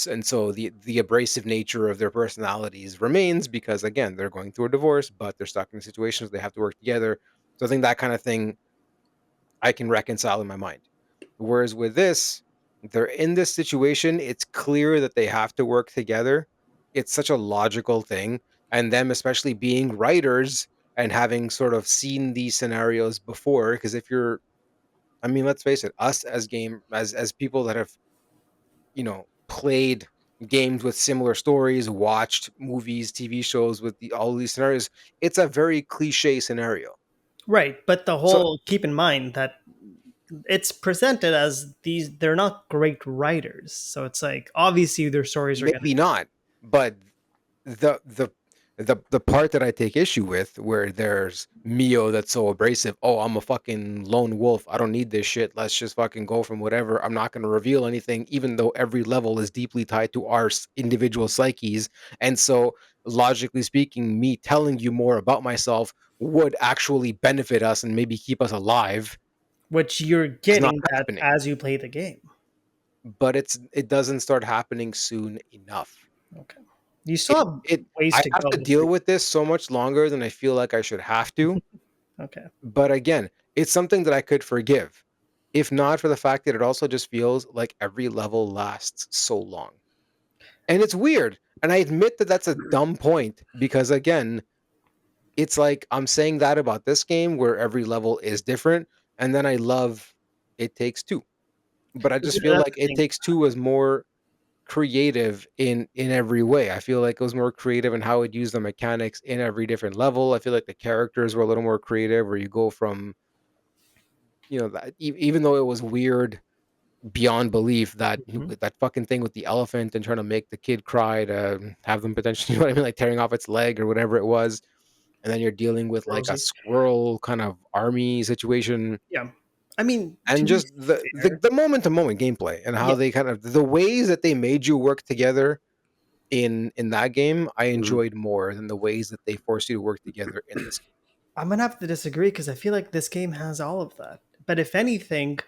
And so the abrasive nature of their personalities remains because again, they're going through a divorce, but they're stuck in situations they have to work together. So I think that kind of thing I can reconcile in my mind. Whereas with this, they're in this situation, it's clear that they have to work together. It's such a logical thing. And them, especially being writers and having sort of seen these scenarios before, because if you're, I mean, let's face it, us as people that have, played games with similar stories, watched movies, TV shows with all these scenarios, it's a very cliche scenario. Right. But the So whole keep in mind that it's presented as they're not great writers. So it's like obviously their stories are gonna maybe not, but the the the part that I take issue with, where there's Mio that's so abrasive. Oh, I'm a fucking lone wolf. I don't need this shit. Let's just fucking go from whatever. I'm not going to reveal anything, even though every level is deeply tied to our individual psyches. And so, logically speaking, me telling you more about myself would actually benefit us and maybe keep us alive. which you're It's not getting that happening, as you play the game. but it doesn't start happening soon enough. Okay. You It still have it ways I to have go to before deal with this so much longer than I feel like I should have to, okay. but again, it's something that I could forgive, if not for the fact that it also just feels like every level lasts so long. And it's weird, and I admit that that's a dumb point because, again, it's like I'm saying that about this game where every level is different, and then I love It Takes Two. But I just feel That's like the It thing. Takes Two was more creative in every way. I feel like it was more creative in how it used the mechanics in every different level. I feel like the characters were a little more creative, where you go from, that even though it was weird beyond belief, that Mhm. that fucking thing with the elephant and trying to make the kid cry to have them potentially, you know what I mean, like tearing off its leg or whatever it was, and then you're dealing with like a Rosie. squirrel kind of army situation. Yeah. I mean, to And be just the fair, the moment to moment gameplay and yeah. how they kind of the ways that they made you work together in that game, I Mhm. enjoyed more than the ways that they force you to work together in this game. I'm gonna have to disagree because I feel like this game has all of that. But if anything,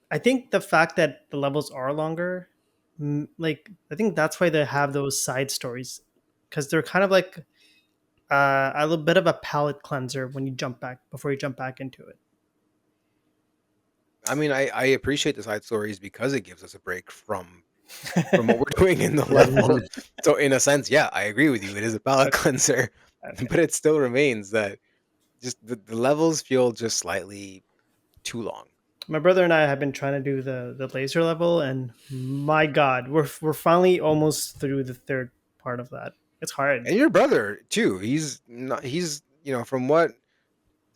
I think the fact that the levels are longer, like I think that's why they have those side stories because they're kind of like a little bit of a palate cleanser when you jump back before you jump back into it. I mean, I appreciate the side stories because it gives us a break from what we're doing in the level. So in a sense, yeah, I agree with you. It is a palate cleanser, Okay. but it still remains that just the levels feel just slightly too long. My brother and I have been trying to do the laser level, and my God, we're finally almost through the third part of that. It's hard. And your brother too. He's not. He's from what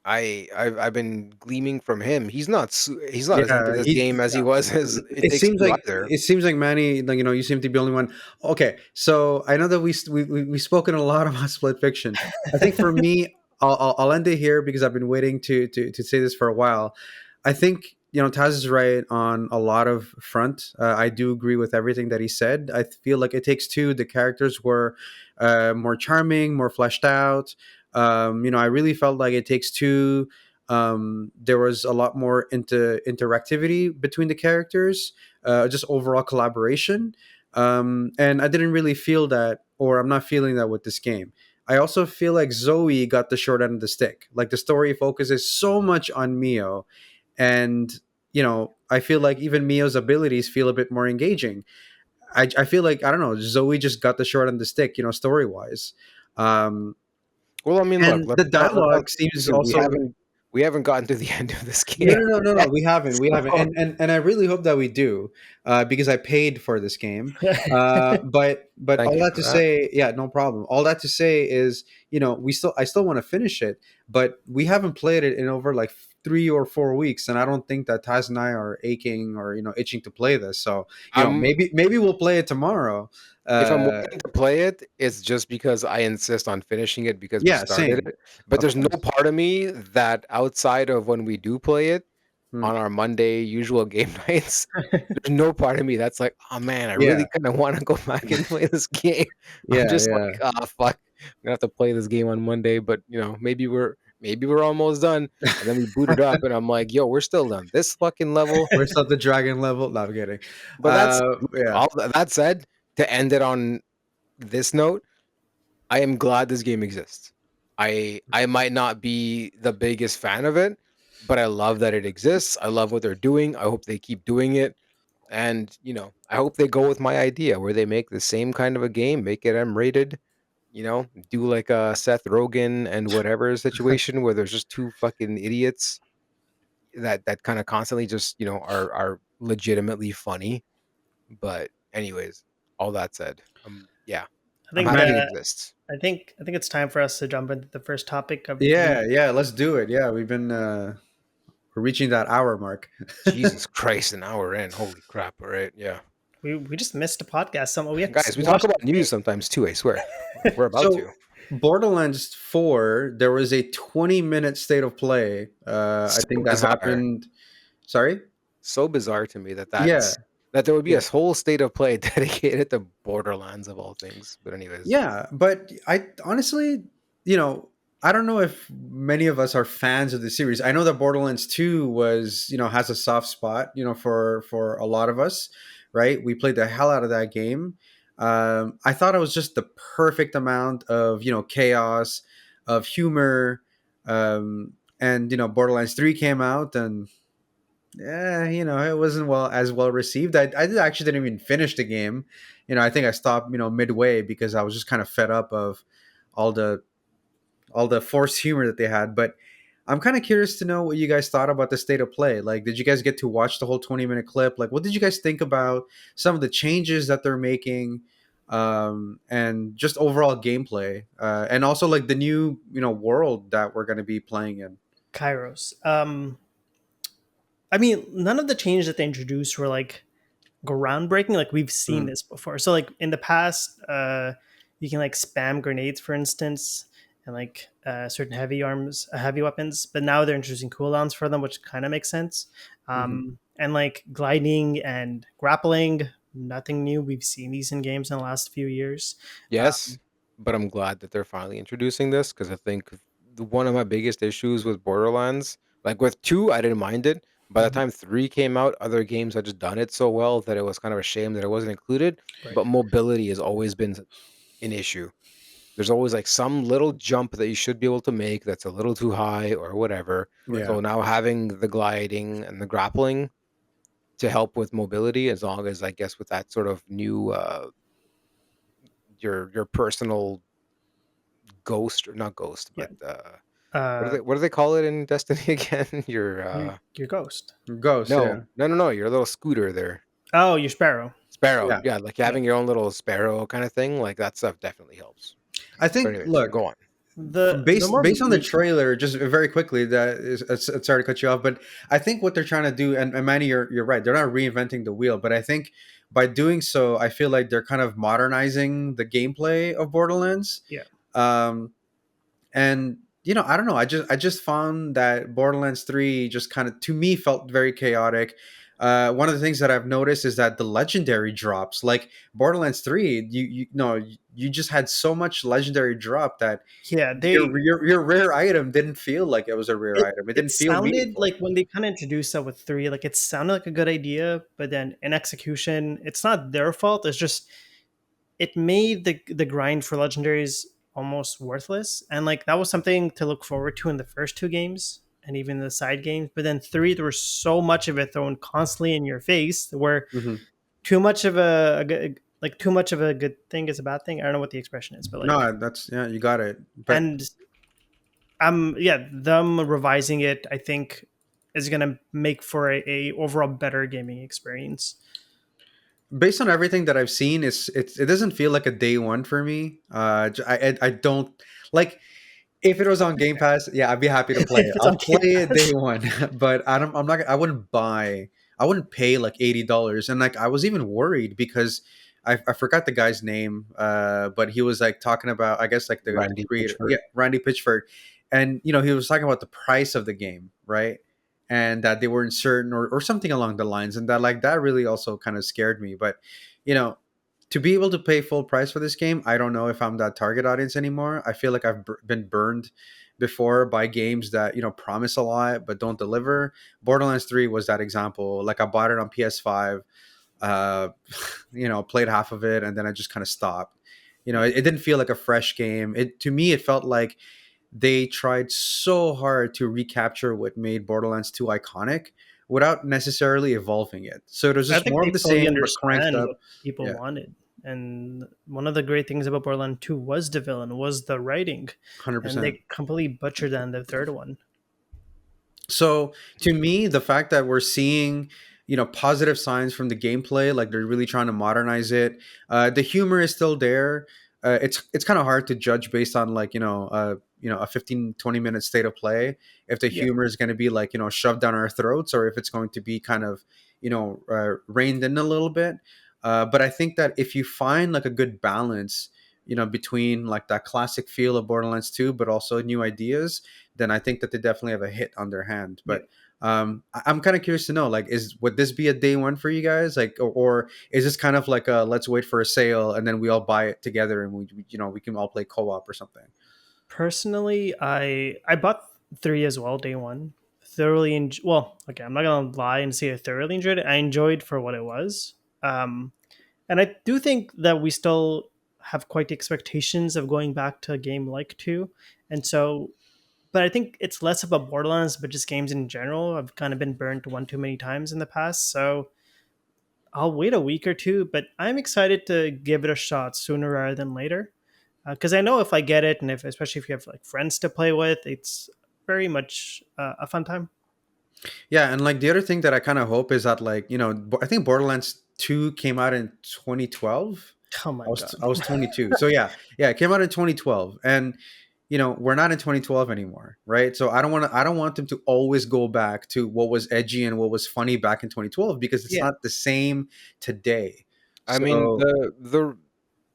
I've been gleaming from him. He's not as into yeah, this he. game as he was as It It Takes seems Two like either. Manny, like you seem to be the only one. Okay, so I know that we've spoken a lot about Split Fiction. I think for me, I'll end it here because I've been waiting to say this for a while. I think Taz is right on a lot of front. I do agree with everything that he said. I feel like It Takes Two. The characters were more charming, more fleshed out. I really felt like It Takes Two. There was a lot more interactivity between the characters, just overall collaboration. And I didn't really feel that, or I'm not feeling that with this game. I also feel like Zoe got the short end of the stick. Like the story focuses so much on Mio, and I feel like even Mio's abilities feel a bit more engaging. I feel like, I don't know, Zoe just got the short end of the stick, story wise. Um, Well, I mean, look, and the let's not dialogue get seems twisted. We also. haven't gotten to the end of this No, game. no, no, no, no. We haven't. We haven't. So, And I really hope that we do, because I paid for this game. But thank all you that for to that. say, yeah, no problem. All that to say is, I still want to finish it, but we haven't played it in over like 3 or 4 weeks, and I don't think that Taz and I are aching or itching to play this. So I'm maybe we'll play it tomorrow. If I'm Uh, willing to play it, it's just because I insist on finishing it because we yeah, started same, it. But of there's no course. part of me that outside of when we do play it Hmm. on our Monday usual game nights, there's no part of me that's like, oh man, I Yeah, really kind of want to go back and play this game. I'm yeah, just yeah. like, oh fuck, I'm gonna have to play this game on Monday. But maybe we're almost done. And then we boot it up, and I'm like, yo, we're still on this fucking level. We're still at the dragon level. No, I'm kidding. But that's Yeah. all that said, to end it on this note, I am glad this game exists. I might not be the biggest fan of it, but I love that it exists. I love what they're doing. I hope they keep doing it. And, I hope they go with my idea where they make the same kind of a game, make it M rated, do like a Seth Rogen and whatever situation where there's just two fucking idiots that kind of constantly just, are legitimately funny. But anyways, all that said, yeah, I I'm think happy it Manny. exists. I think it's time for us to jump into the first topic of the. Yeah, let's do it. Yeah, we're reaching that hour mark. Jesus Christ, an hour in. Holy crap. All right. Yeah. We just missed a podcast. Some we have to Guys, we talk watch about the game. news sometimes too, I swear. We're about So to. Borderlands 4, there was a 20-minute state of play. I So think that bizarre. happened. Sorry? So bizarre to me that Yeah, that there would be yeah. a whole state of play dedicated to Borderlands of all things. But anyways. Yeah, but I honestly, you know, I don't know if many of us are fans of the series. I know that Borderlands 2 was, has a soft spot, for a lot of us, right? We played the hell out of that game. I thought it was just the perfect amount of, chaos, of humor. And Borderlands 3 came out, and yeah, it wasn't as well received. Actually didn't even finish the game. I think I stopped, midway because I was just kind of fed up of all the forced humor that they had. But I'm kind of curious to know what you guys thought about the state of play. Like, did you guys get to watch the whole 20-minute clip? Like, what did you guys think about some of the changes that they're making, and just overall gameplay, and also like the new, world that we're going to be playing in? Kairos. I mean, none of the changes that they introduced were like groundbreaking. Like we've seen Mm, this before. So like in the past, you can like spam grenades, for instance, and like certain heavy weapons. But now they're introducing cooldowns for them, which kind of makes sense. mhm. And like gliding and grappling, nothing new. We've seen these in games in the last few years. Yes. But I'm glad that they're finally introducing this because I think one of my biggest issues with Borderlands, like with 2, I didn't mind it. By the Mhm. time 3 came out, other games had just done it so well that it was kind of a shame that it wasn't included. Right. But mobility has always been an issue. There's always like some little jump that you should be able to make that's a little too high or whatever. Right. Yeah. So now having the gliding and the grappling to help with mobility, as long as I guess with that sort of new your personal ghost, or not ghost, Yeah. but Uh, what do they call it in Destiny again? Your your ghost. Ghost, no, yeah. no, no, no, your little scooter there. Oh, your sparrow. Sparrow. Yeah. Yeah, like Yeah. having your own little sparrow kind of thing, like that stuff definitely helps. I But think, anyways, look, go on. The more based on the trailer, just very quickly, that is, sorry to cut you off, but I think what they're trying to do, and Manny, you're right, they're not reinventing the wheel, but I think by doing so, I feel like they're kind of modernizing the gameplay of Borderlands. yeah. Um, and I don't know, I just found that Borderlands 3 just kind of, to me, felt very chaotic. One of the things that I've noticed is that the legendary drops, like Borderlands 3, you know, you just had so much legendary drop that Yeah, your rare item didn't feel like it was a rare it item. It it didn't feel sounded meaningful. like when they kind of introduced that with 3, like it sounded like a good idea, but then in execution, it's not their fault. It's just it made the grind for legendaries almost worthless, and like that was something to look forward to in the first 2 games and even the side games. But then 3, there was so much of it thrown constantly in your face, where Hmm. too much of too much of a good thing is a bad thing. I don't know what the expression is, but like, No, that's, yeah, you got it. But and yeah, them revising it, I think, is gonna make for a overall better gaming experience. based on everything that I've seen, it doesn't feel like a day one for me. I don't like. If it was on Game Pass, yeah, I'd be happy to play If it. it's I'll on Game play it day Pass. one, but I'm not. I wouldn't buy. I wouldn't pay like $80, and like I was even worried because I forgot the guy's name, but he was like talking about, I guess, like the Randy creator, Pitchford. yeah, Randy Pitchford, and he was talking about the price of the game, right? And that they weren't certain, or something along the lines, and that really also kind of scared me. But you know, to be able to pay full price for this game, I don't know if I'm that target audience anymore. I feel like I've been burned before by games that promise a lot but don't deliver. Borderlands 3 was that example. Like I bought it on PS5, uh, played half of it, and then I just kind of stopped. It didn't feel like a fresh game. It to me, it felt like they tried so hard to recapture what made Borderlands 2 iconic without necessarily evolving it. So it was I just think more they of the fully same but cranked understand up. what people Yeah, wanted. And one of the great things about Borderlands 2 was the villain, was the writing. And 100%. they completely butchered that in the third one. So to me, the fact that we're seeing, positive signs from the gameplay, like they're really trying to modernize it. The humor is still there. It's kind of hard to judge based on like a 15-20 minute state of play if the Yeah. humor is going to be like shoved down our throats, or if it's going to be kind of reined in a little bit. But I think that if you find like a good balance, between like that classic feel of Borderlands 2, but also new ideas, then I think that they definitely have a hit on their hand. Yeah. But I'm kind of curious to know, like, would this be a day one for you guys, like, or is this kind of like a let's wait for a sale and then we all buy it together and we can all play co-op or something? Personally, I bought 3 as well, day one. Thoroughly well, okay, I'm not gonna lie and say I thoroughly enjoyed it. I enjoyed for what it was. Um and I do think that we still have quite the expectations of going back to a game like 2. And so, but I think it's less about Borderlands, but just games in general. I've kind of been burned one too many times in the past. So I'll wait a week or two, but I'm excited to give it a shot sooner rather than later. Because I know if I get it, and if especially if you have like friends to play with, it's very much a fun time. Yeah, and like the other thing that I kind of hope is that, like, I think Borderlands 2 came out in 2012. Oh I my was god! I was 22. So yeah, it came out in 2012, and we're not in 2012 anymore, right? So I don't want them to always go back to what was edgy and what was funny back in 2012, because it's Yeah, not the same today. I mean, So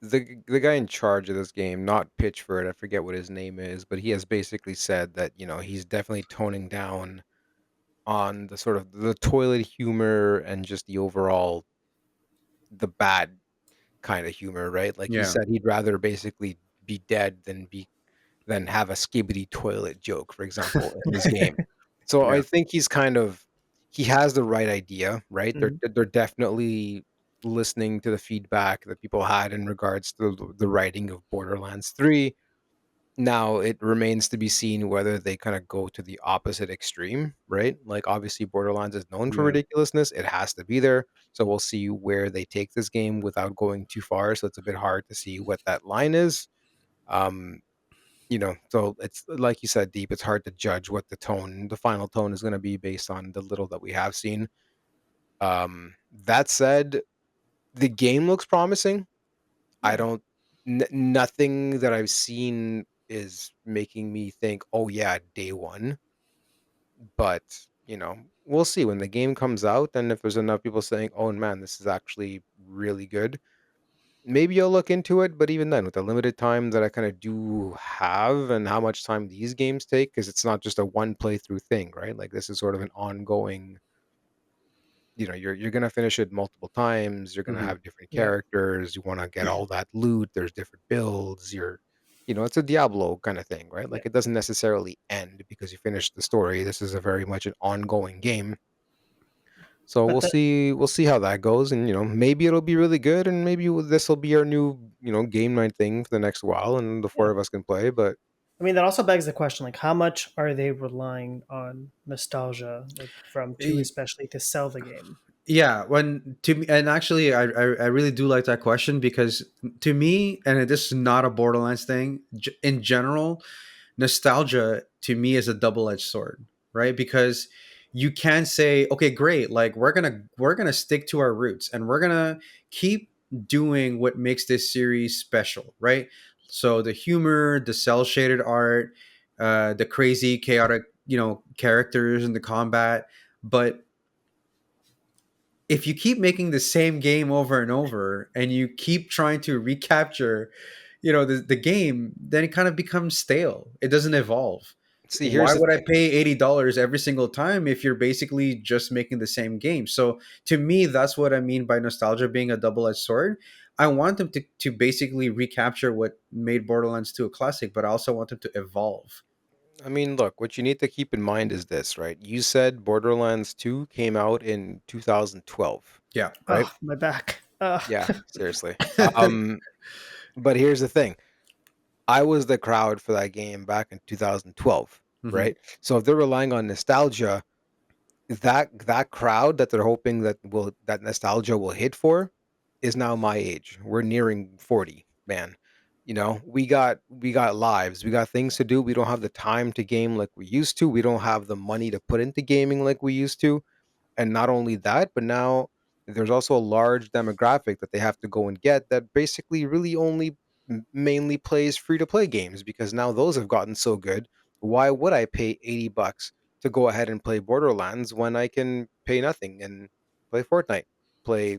the guy in charge of this game, not Pitchford, I forget what his name is, but he has basically said that, he's definitely toning down on the sort of the toilet humor and just the overall the bad kind of humor, right? Like he yeah, said he'd rather basically be dead than have a skibbity toilet joke, for example, in his game. So yeah, I think he has the right idea, right? They're mhm. they're definitely listening to the feedback that people had in regards to the writing of Borderlands 3. Now it remains to be seen whether they kind of go to the opposite extreme, right? Like obviously Borderlands is known for yeah. ridiculousness. It has to be there. So we'll see where they take this game without going too far. So it's a bit hard to see what that line is. Um, so it's like you said, Deep, it's hard to judge what the final tone is going to be based on the little that we have seen. That said, the game looks promising. I Yeah. don't, nothing that I've seen is making me think, oh yeah, day one. But, we'll see when the game comes out. And if there's enough people saying, oh man, this is actually really good, maybe I'll look into it, but even then, with the limited time that I kinda do have and how much time these games take, because it's not just a one playthrough thing, right? Like, this is sort of an ongoing, you're gonna finish it multiple times, you're gonna Hmm. have different Yeah. characters, you wanna get all that loot, there's different builds, it's a Diablo kinda thing, right? Yeah. Like, it doesn't necessarily end because you finish the story. This is a very much an ongoing game. So But we'll see how that goes, and maybe it'll be really good, and maybe this will be our new game night thing for the next while, and the four yeah, of us can play. But I mean that also begs the question: like, how much are they relying on nostalgia, like from 2 especially, to sell the game? Yeah, when to me, and actually, I really do like that question, because to me, and this is not a Borderlands thing, in general, nostalgia to me is a double-edged sword, right? Because you can say, okay, great, like we're gonna stick to our roots and we're gonna keep doing what makes this series special, right? So the humor, the cell shaded art, the crazy, chaotic, characters in the combat. But if you keep making the same game over and over, and you keep trying to recapture, the game, then it kind of becomes stale. It doesn't evolve. See, here's Why the would I thing. pay $80 every single time if you're basically just making the same game? So to me, that's what I mean by nostalgia being a double-edged sword. I want them to basically recapture what made Borderlands 2 a classic, but I also want them to evolve. I mean, look, what you need to keep in mind is this, right? You said Borderlands 2 came out in 2012, Yeah. right? Oh, my back. Yeah, seriously. Um, but here's the thing. I was the crowd for that game back in 2012, Hmm. right? So if they're relying on nostalgia, that crowd that they're hoping that nostalgia will hit for is now my age. We're nearing 40, man. We got lives, we got things to do. We don't have the time to game like we used to. We don't have the money to put into gaming like we used to. And not only that, but now there's also a large demographic that they have to go and get that basically really only mainly plays free to play games, because now those have gotten so good. Why would I pay $80 to go ahead and play Borderlands when I can pay nothing and play Fortnite, play,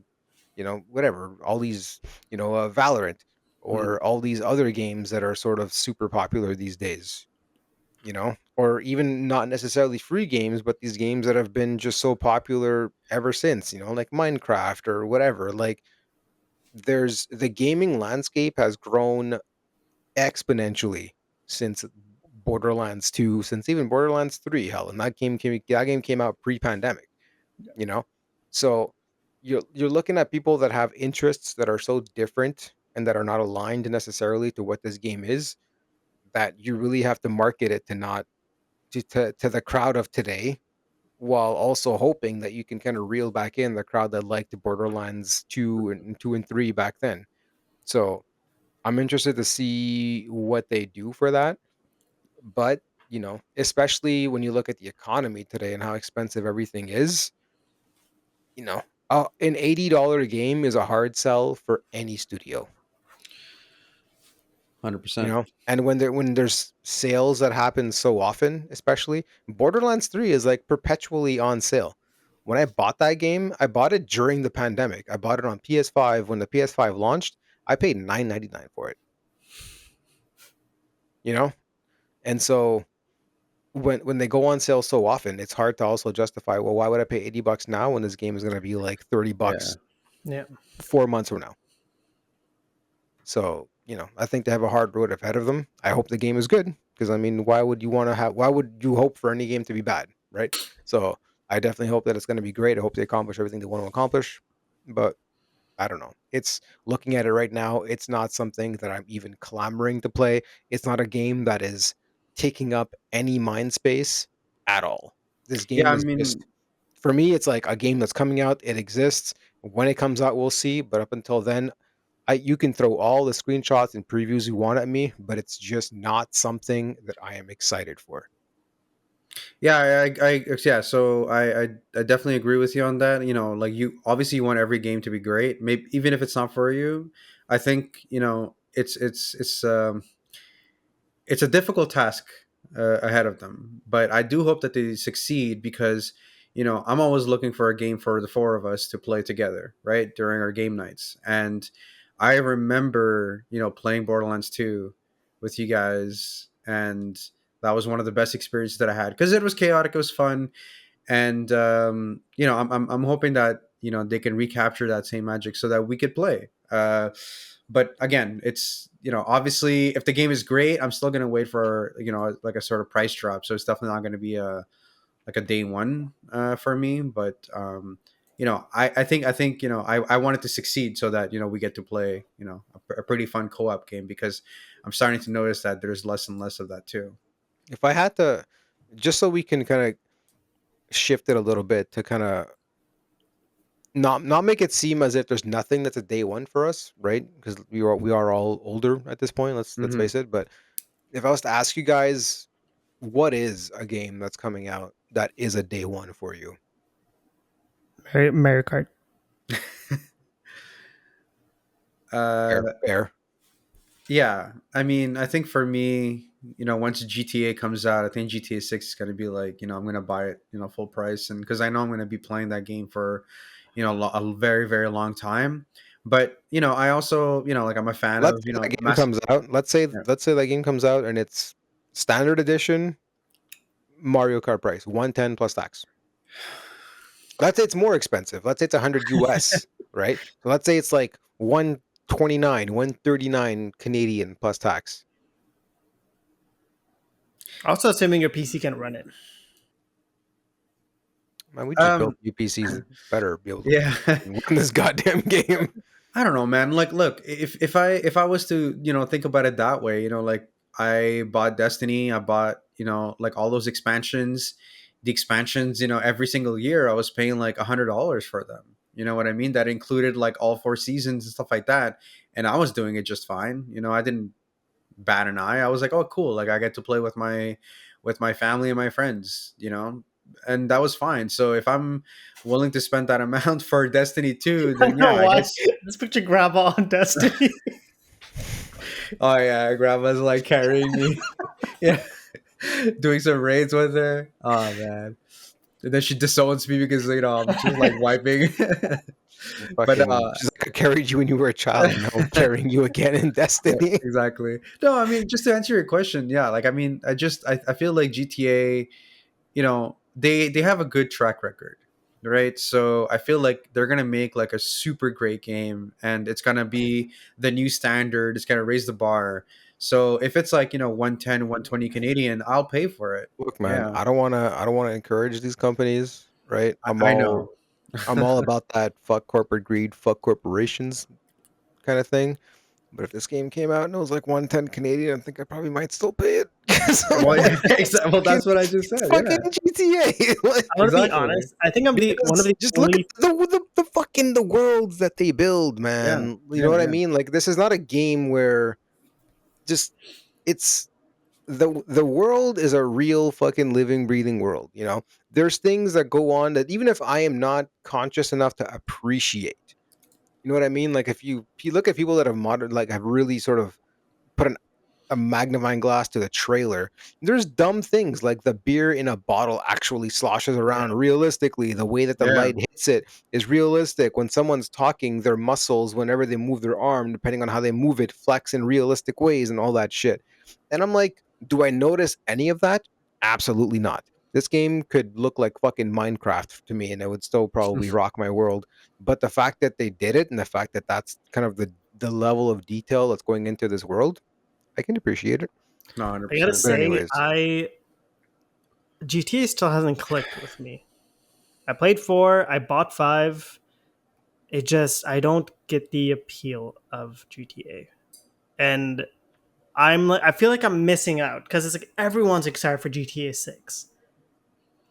whatever, all these, Valorant, Hmm. or all these other games that are sort of super popular these days, or even not necessarily free games, but these games that have been just so popular ever since, like Minecraft or whatever. Like, there's the gaming landscape has grown exponentially since Borderlands 2, since even Borderlands 3, hell, and that game came out pre-pandemic, you know? So you're looking at people that have interests that are so different and that are not aligned necessarily to what this game is, that you really have to market it to not to the crowd of today, while also hoping that you can kind of reel back in the crowd that liked Borderlands 2 and 3 back then. So I'm interested to see what they do for that. But, especially when you look at the economy today and how expensive everything is, you know, an $80 game is a hard sell for any studio. 100%. And when there's sales that happen so often, especially Borderlands 3 is like perpetually on sale. When I bought that game, I bought it during the pandemic. I bought it on PS5 when the PS5 launched. I paid $9.99 for it, you know? And so when they go on sale so often, it's hard to also justify, well, why would I pay $80 now when this game is going to be like 30 Yeah. bucks Yeah. 4 months from now? So, I think they have a hard road ahead of them. I hope the game is good, because I mean, why would you hope for any game to be bad, right? So, I definitely hope that it's going to be great. I hope they accomplish everything they want to accomplish. But I don't know. It's looking at it right now, it's not something that I'm even clamoring to play. It's not a game that is taking up any mind space at all. This Yeah, game I is mean, just, for me, it's like a game that's coming out. It exists. When it comes out, we'll see. But up until then, you can throw all the screenshots and previews you want at me, but it's just not something that I am excited for. yeah, yeah. So I definitely agree with you on that. Like, you obviously you want every game to be great, maybe even if it's not for you. I think it's a difficult task ahead of them, but I do hope that they succeed, because I'm always looking for a game for the four of us to play together, right, during our game nights. And I remember playing Borderlands 2 with you guys, and that was one of the best experiences that I had, because it was chaotic, it was fun. And I'm hoping that they can recapture that same magic so that we could play. But again, it's obviously, if the game is great, I'm still gonna wait for like a sort of price drop. So it's definitely not gonna be a like a day one for me. But I think I want it to succeed, so that we get to play a pretty fun co-op game, because I'm starting to notice that there's less and less of that too. If I had to, just so we can kind of shift it a little bit to kind of not make it seem as if there's nothing that's a day one for us, right? Because we are all older at this point. Let's Hmm. face it. But if I was to ask you guys, what is a game that's coming out that is a day one for you? Mario Kart. uh, Fair. Yeah, I mean, I think for me, once GTA comes out, I think GTA 6 is going to be like, I'm going to buy it, full price. And because I know I'm going to be playing that game for, a very, very long time. But, I also, like I'm a fan Let's of, say that game comes out. Yeah. Let's say that game comes out and it's standard edition Mario Kart price 110 plus tax. Let's say it's more expensive. Let's say it's 100 US, right? So let's say it's like 129, 139 Canadian plus tax. Also, assuming your PC can run it. Man, we just built new PCs that better be able to Yeah. run this goddamn game. I don't know, man. Like, look, if I was to, think about it that way, like I bought Destiny, I bought, like all those expansions, the expansions, every single year I was paying like $100 for them. You know what I mean? That included like all 4 seasons and stuff like that, and I was doing it just fine. I didn't bat an eye. I was like, oh, cool. Like I get to play with my family and my friends. And that was fine. So if I'm willing to spend that amount for Destiny 2, I then yeah, know I why. guess. This picture grandma on Destiny. Oh yeah, grandma's like carrying me. Yeah. Doing some raids with her. Oh man. And then she disowns me because I'm just like wiping. But She's like, I carried you when you were a child. Now I'm carrying you again in yeah, Destiny. exactly. No, I mean, just to answer your question, yeah, like I mean, I feel like GTA, they have a good track record, right? So I feel like they're gonna make like a super great game, and it's gonna be the new standard. It's gonna raise the bar. So if it's like 110, 120 Canadian, I'll pay for it. Look, man, Yeah, I don't wanna encourage these companies, right? I know. I'm all about that fuck corporate greed, fuck corporations kind of thing. But if this game came out and it was like 110 Canadian, I think I probably might still pay it. 'Cause I'm Well, like, well, that's what I just it's said. fucking Yeah, GTA. Like, I'm gonna be exactly. honest. I think I'm the one of because the just look at only. the fucking the worlds that they build, Yeah, man. You know yeah, what I yeah. mean? Like this is not a game where just it's the world is a real fucking living breathing world, there's things that go on that even if I am not conscious enough to appreciate, you know what I mean, like if you look at people that have modern, like have really sort of put a magnifying glass to the trailer, there's dumb things like the beer in a bottle actually sloshes Yeah. around realistically, the way that the Yeah. light hits it is realistic, when someone's talking their muscles whenever they move their arm, depending on how they move it, flex in realistic ways and all that shit. And I'm like, do I notice any of that? Absolutely not. This game could look like fucking Minecraft to me and it would still probably rock my world. But the fact that they did it and the fact that that's kind of the level of detail that's going into this world, I can appreciate it. No, I gotta 100%. But say, anyways, GTA still hasn't clicked with me. I played 4. I bought 5. I don't get the appeal of GTA, and I feel like I'm missing out because it's like everyone's excited for GTA 6.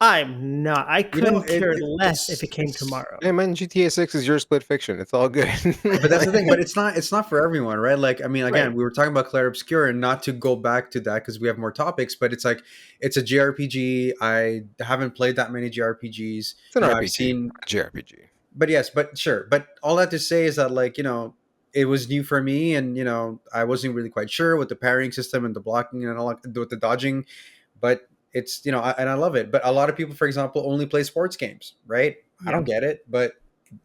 I'm not. I couldn't care less if it came it's tomorrow. hey man, GTA 6 is your split fiction. It's all good. but that's the thing. But it's not for everyone, right? Like I mean, again, Right. we were talking about Clair Obscur, and not to go back to that because we have more topics. But it's like it's a JRPG. I haven't played that many JRPGs. It's an I've RPG, seen, a JRPG. but yes, but sure. But all that to say is that like it was new for me, and I wasn't really quite sure with the parrying system and the blocking and all with the dodging. But it's and I love it. But a lot of people, for example, only play sports games, right? I Yeah. don't get it, but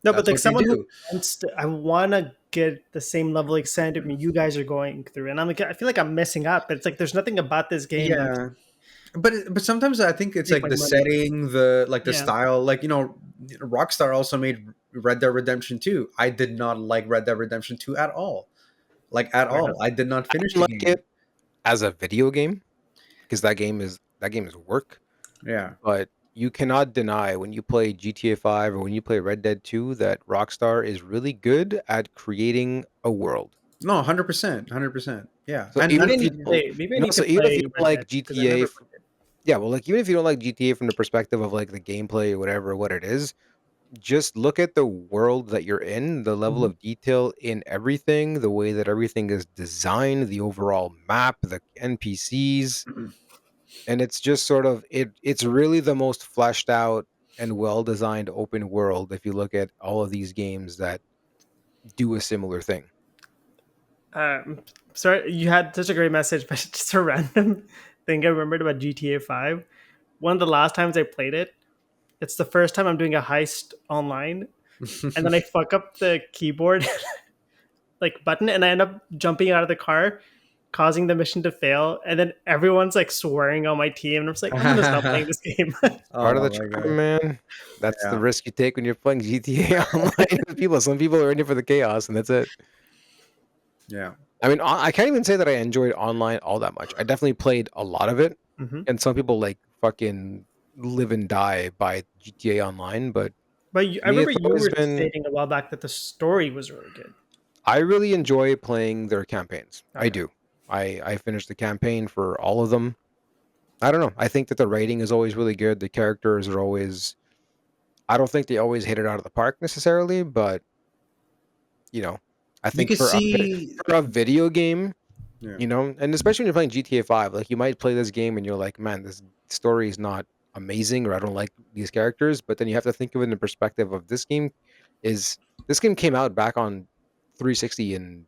No, but that's like what they someone who do. wants to, I want to get the same level of excitement you guys are going through, and I'm like, I feel like I'm missing out. But it's like there's nothing about this game that Yeah, but sometimes I think it's make like my the money. setting, the Yeah. style. Like Rockstar also made Red Dead Redemption 2. I did not like Red Dead Redemption 2 at all. Like at Fair enough. all. I did not I finish don't the like game. it as a video game because that game is work. Yeah. But you cannot deny when you play GTA 5 or when you play Red Dead 2 that Rockstar is really good at creating a world. No, 100%, 100%. Yeah, So and even Maybe I if need you to don't, play. Maybe I you know, need to so even if you play don't Red like Dead because I GTA, never played it. yeah, well, like even if you don't like GTA from the perspective of like the gameplay or whatever, what it is, just look at the world that you're in, the level Mhm. of detail in everything, the way that everything is designed, the overall map, the NPCs, and it's just sort of it's really the most fleshed out and well designed open world if you look at all of these games that do a similar thing. Sorry, you had such a great message, but just a random thing I remembered about GTA 5. One of the last times I played it, it's the first time I'm doing a heist online, and then I fuck up the keyboard like button, and I end up jumping out of the car, causing the mission to fail, and then everyone's like swearing on my team, and I'm just like, I'm gonna stop playing this game. Part of Oh the my charm, god. man. That's the Yeah. risk you take when you're playing GTA online with people. Some people are in it for the chaos, and that's it. Yeah. I mean, I can't even say that I enjoyed online all that much. I definitely played a lot of it, Hmm. and some people like fucking live and die by GTA Online. But But to I me, remember it's you always were been. stating a while back that the story was really good. I really enjoy playing their campaigns. I Okay. do. I finished the campaign for all of them. I don't know. I think that the writing is always really good. The characters are always. I don't think they always hit it out of the park necessarily, but you know, I You think could see. for a video game, Yeah. and especially when you're playing GTA 5, like you might play this game and you're like, man, this story is not amazing, or I don't like these characters. But then you have to think of it in the perspective of is this game came out back on 360 and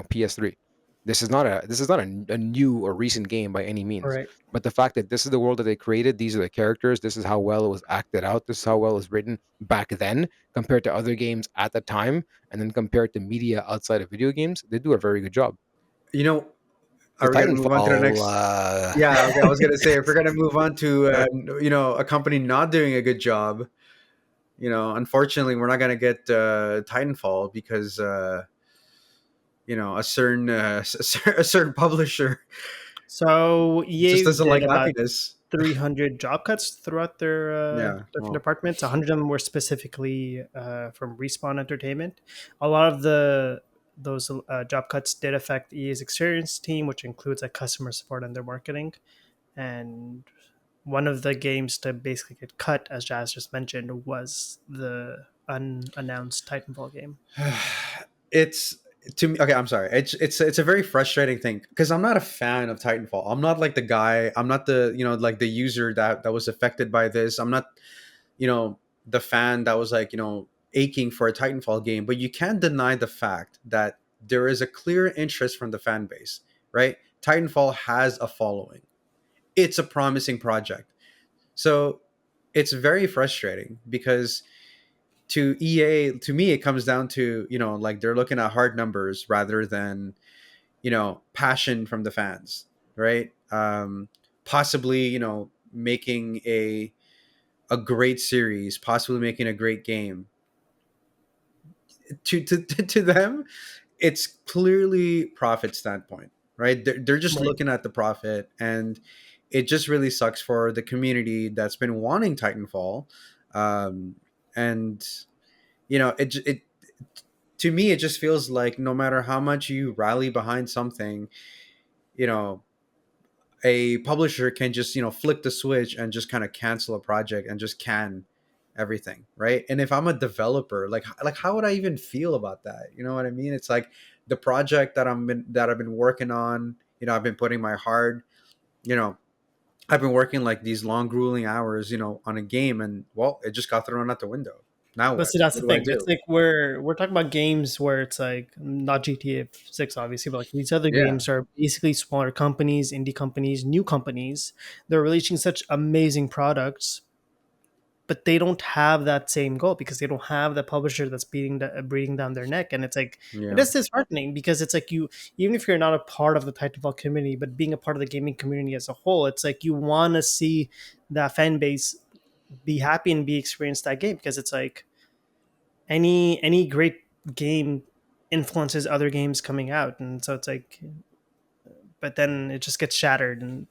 PS3. This is not a new or recent game by any All means. right. But the fact that this is the world that they created, these are the characters, this is how well it was acted out, this is how well it was written back then compared to other games at the time, and then compared to media outside of video games, they do a very good job. You know, are Because we gonna move on to the Titanfall, next? Yeah. Okay. I was gonna say if we're gonna move on to a company not doing a good job, unfortunately, we're not gonna get Titanfall because a certain a certain publisher So just EA doesn't did like about happiness. 300 job cuts throughout their Yeah. different Well, departments. 100 of them were specifically from Respawn Entertainment. A lot of those job cuts did affect EA's experience team, which includes like customer support and their marketing. And one of the games to basically get cut, as Jazz just mentioned, was the unannounced Titanfall game. it's to me. Okay, I'm sorry. It's a very frustrating thing because I'm not a fan of Titanfall. I'm not like the guy. I'm not the like the user that was affected by this. I'm not you know the fan that was like aching for a Titanfall game. But you can't deny the fact that there is a clear interest from the fan base. Right? Titanfall has a following. It's a promising project. So it's very frustrating because to EA, to me, it comes down to, like they're looking at hard numbers rather than, passion from the fans, right? Possibly, making a great series, possibly making a great game. To them, it's clearly profit standpoint, right? They're just Right. looking at the profit, and it just really sucks for the community that's been wanting Titanfall. And it to me it just feels like no matter how much you rally behind something, you know a publisher can just flick the switch and just kind of cancel a project and just can everything, right? And if I'm a developer, like how would I even feel about that? You know what I mean? It's like the project that I've been working on, I've been putting my heart, you know I've been working like these long grueling hours, on a game, and well, it just got thrown out the window. Now But what see, that's what the do I thing. It's do? like we're talking about games where it's like not GTA 6, obviously, but like these other Yeah. games are basically smaller companies, indie companies, new companies. They're releasing such amazing products, but they don't have that same goal because they don't have the publisher that's breathing down their neck. And it's like it Yeah. is disheartening because it's like you, even if you're not a part of the Titanfall community, but being a part of the gaming community as a whole, it's like you want to see that fan base be happy and be experienced that game because it's like any great game influences other games coming out, and so it's like, but then it just gets shattered, and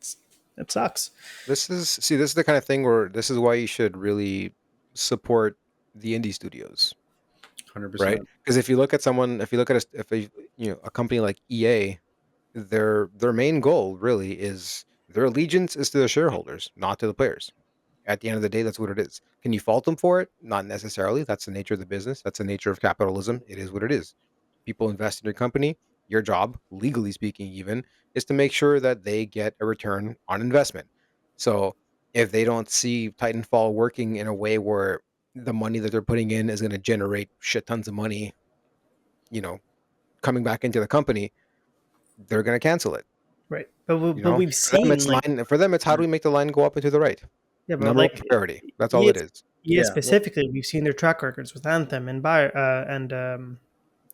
it sucks. this is the kind of thing where this is why you should really support the indie studios, right? 100%. Because if you look at a company like EA, their main goal really is their allegiance is to the shareholders, not to the players. At the end of the day, that's what it is. Can you fault them for it? Not necessarily. That's the nature of the business. That's the nature of capitalism. It is what it is. People invest in your company. Your job, legally speaking, even, is to make sure that they get a return on investment. So if they don't see Titanfall working in a way where the money that they're putting in is going to generate shit tons of money, you know, coming back into the company, they're going to cancel it. Right. But You know, we've for them, seen it's like for them, it's how do we make the line go up and to the right? yeah, but Number one like priority. That's all EA, it is. EA Yeah. specifically, we've seen their track records with Anthem and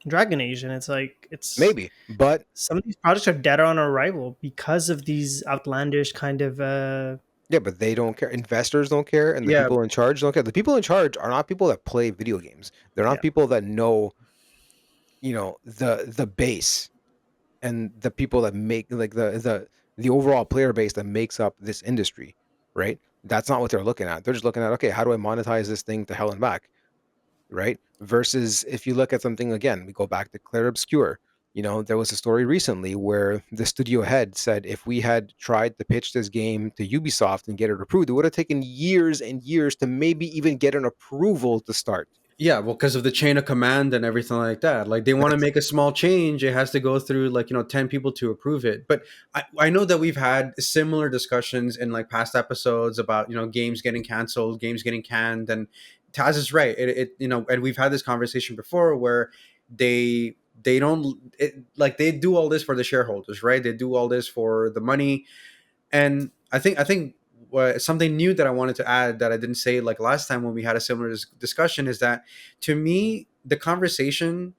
Dragon Age, and it's like it's Maybe, but some of these projects are dead on arrival because of these outlandish kind of yeah, but they don't care. Investors don't care, and the Yeah. people in charge don't care. The people in charge are not people that play video games. They're not Yeah. people that know, the base and the people that make like the overall player base that makes up this industry, right? That's not what they're looking at. They're just looking at, okay, how do I monetize this thing to hell and back, right? Versus if you look at something again, we go back to Clair Obscur. There was a story recently where the studio head said if we had tried to pitch this game to Ubisoft and get it approved, it would have taken years and years to maybe even get an approval to start. Yeah, well, because of the chain of command and everything like that. Like they want to make a small change, it has to go through like 10 people to approve it. But I know that we've had similar discussions in like past episodes about games getting canceled, games getting canned, and Taz is right. And we've had this conversation before where they don't like they do all this for the shareholders, right? They do all this for the money, and I think something new that I wanted to add that I didn't say like last time when we had a similar discussion is that to me the conversation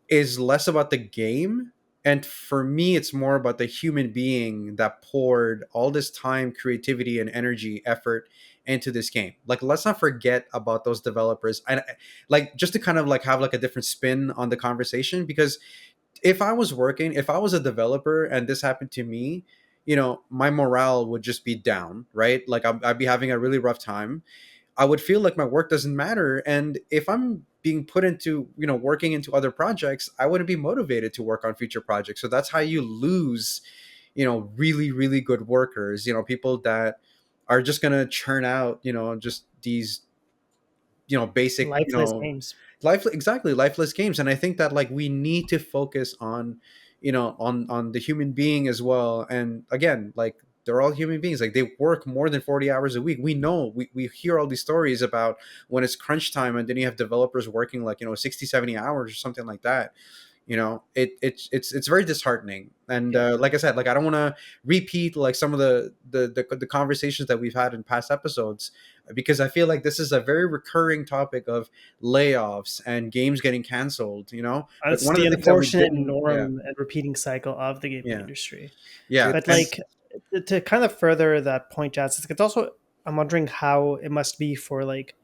is less about the game, and for me it's more about the human being that poured all this time, creativity, and energy, effort into this game. Like let's not forget about those developers. And like just to kind of like have like a different spin on the conversation, because if I was a developer and this happened to me, my morale would just be down, right? Like I'd be having a really rough time. I would feel like my work doesn't matter. And if I'm being put into, working into other projects, I wouldn't be motivated to work on future projects. So that's how you lose, really, really good workers, people that are just going to churn out, just these, basic, lifeless games. lifeless games. And I think that like we need to focus on on the human being as well. And again, like they're all human beings, like they work more than 40 hours a week. We know, we hear all these stories about when it's crunch time and then you have developers working like 60, 70 hours or something like that. It's very disheartening. And like I said, like I don't want to repeat like some of the conversations that we've had in past episodes, because I feel like this is a very recurring topic of layoffs and games getting canceled. But That's one of the the things that we unfortunate didn't, yeah, norm and repeating cycle of the gaming yeah, industry. yeah, But and like to kind of further that point, Jazz, it's also I'm wondering how it must be for like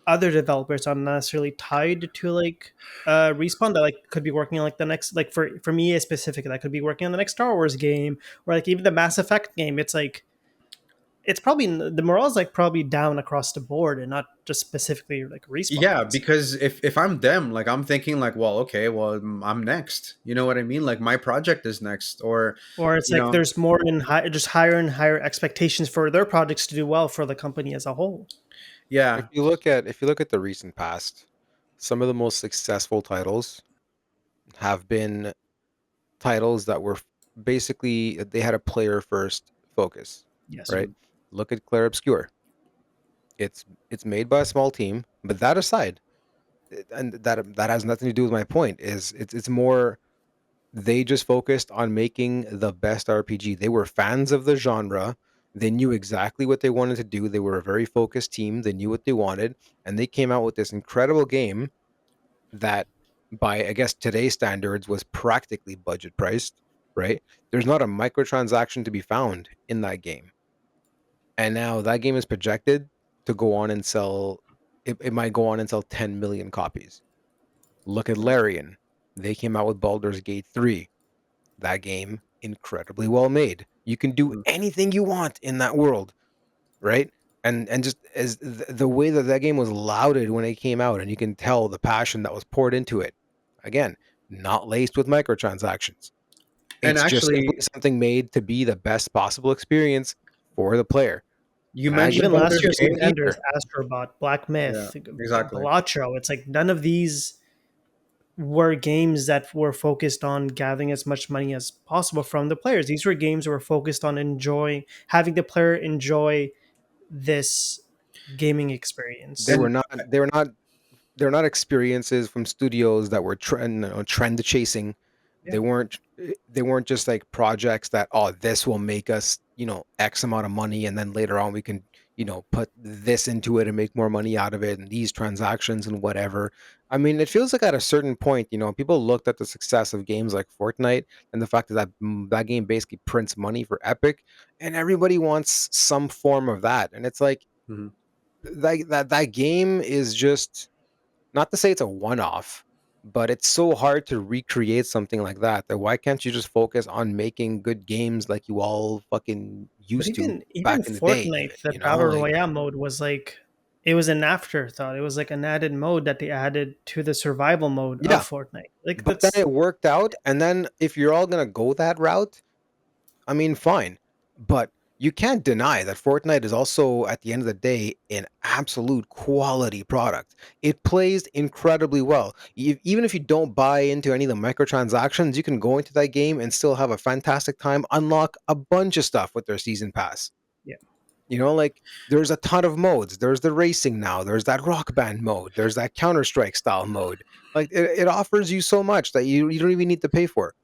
other developers not necessarily tied to like Respawn that like could be working on like the next, like for me specifically, that could be working on the next Star Wars game or like even the Mass Effect game. It's like it's probably the morale is like probably down across the board and not just specifically like Respawn yeah, games. because if I'm them, like I'm thinking like, well, okay, well, I'm next. You know what I mean? Like my project is next, or Or it's you like know, there's more and just higher and higher expectations for their projects to do well for the company as a whole. If yeah, you look at the recent past, some of the most successful titles have been titles that were basically they had a player first focus, Yes. right? Look at Clair Obscur. It's made by a small team, but that aside, and that has nothing to do with my point. Is it's more they just focused on making the best RPG. They were fans of the genre. They knew exactly what they wanted to do. They were a very focused team. They knew what they wanted, and they came out with this incredible game that, by I guess today's standards, was practically budget priced. Right? There's not a microtransaction to be found in that game, and now that game is projected to go on and sell. It might go on and sell 10 million copies. Look at Larian. They came out with Baldur's Gate 3. That game, incredibly well made. You can do anything you want in that world, right? And just as the way that that game was lauded when it came out, and you can tell the passion that was poured into it. Again, not laced with microtransactions. and It's just simply actually, something made to be the best possible experience for the player. you And I mentioned Even give last Baldur's year's Gate. contenders, either. Astrobot, Black Yeah, Myth, exactly. Balatro, it's like none of these were games that were focused on gathering as much money as possible from the players. These were games that were focused on enjoying, having the player enjoy this gaming They experience. were And not. They were not. They're not experiences from studios that were trend chasing. They weren't just like projects that, oh, this will make us, X amount of money, and then later on we can, put this into it and make more money out of it, and these transactions and whatever. I mean, it feels like at a certain point, people looked at the success of games like Fortnite and the fact that game basically prints money for Epic, and everybody wants some form of that. And it's like Mhm. that game is just, not to say it's a one-off, but it's so hard to recreate something like that why can't you just focus on making good games like you all fucking But used to even back in the day even, Fortnite, the battle like, royale mode was like it was an afterthought. It was like an added mode that they added to the survival mode of yeah, Fortnite. Like but then that's it worked out. And then if you're all gonna go that route, I mean, fine, but you can't deny that Fortnite is also, at the end of the day, an absolute quality product. It plays incredibly well. Even if you don't buy into any of the microtransactions, you can go into that game and still have a fantastic time, unlock a bunch of stuff with their season pass. yeah. Like, there's a ton of modes. There's the racing now. There's that rock band mode. There's that Counter-Strike style mode. Like, it offers you so much that you don't even need to pay for.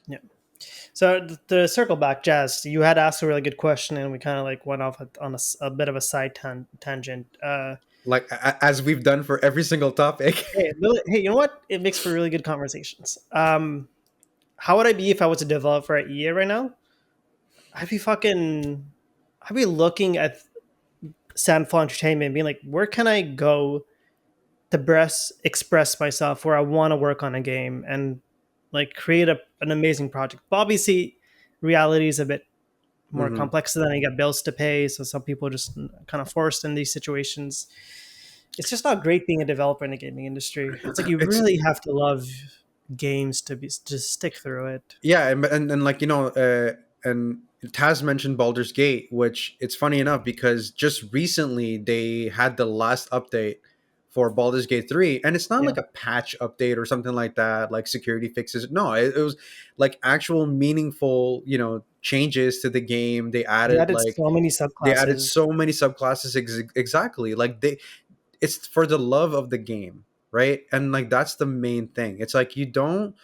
Yeah. So to circle back, Jazz, you had asked a really good question, and we kind of like went off on a bit of a side tangent. Like as we've done for every single topic. Hey, you know what? It makes for really good conversations. How would I be if I was a developer at EA right now? I'd be fucking. I'd be looking at Sandfall Entertainment, and being like, where can I go to express myself where I want to work on a game and like create an amazing project. But obviously, reality is a bit more Hmm. complex than you got bills to pay. So some people are just kind of forced in these situations. It's just not great being a developer in the gaming industry. It's like you It's really have to love games to stick through it. yeah, and like and Taz mentioned Baldur's Gate, which it's funny enough because just recently they had the last update for Baldur's Gate 3, and it's not Yeah, like a patch update or something like that, like security fixes. No, it was like actual meaningful, changes to the game. they added so many They added subclasses. so many subclasses exactly. Like it's for the love of the game, right? And like that's the main thing. It's like you don't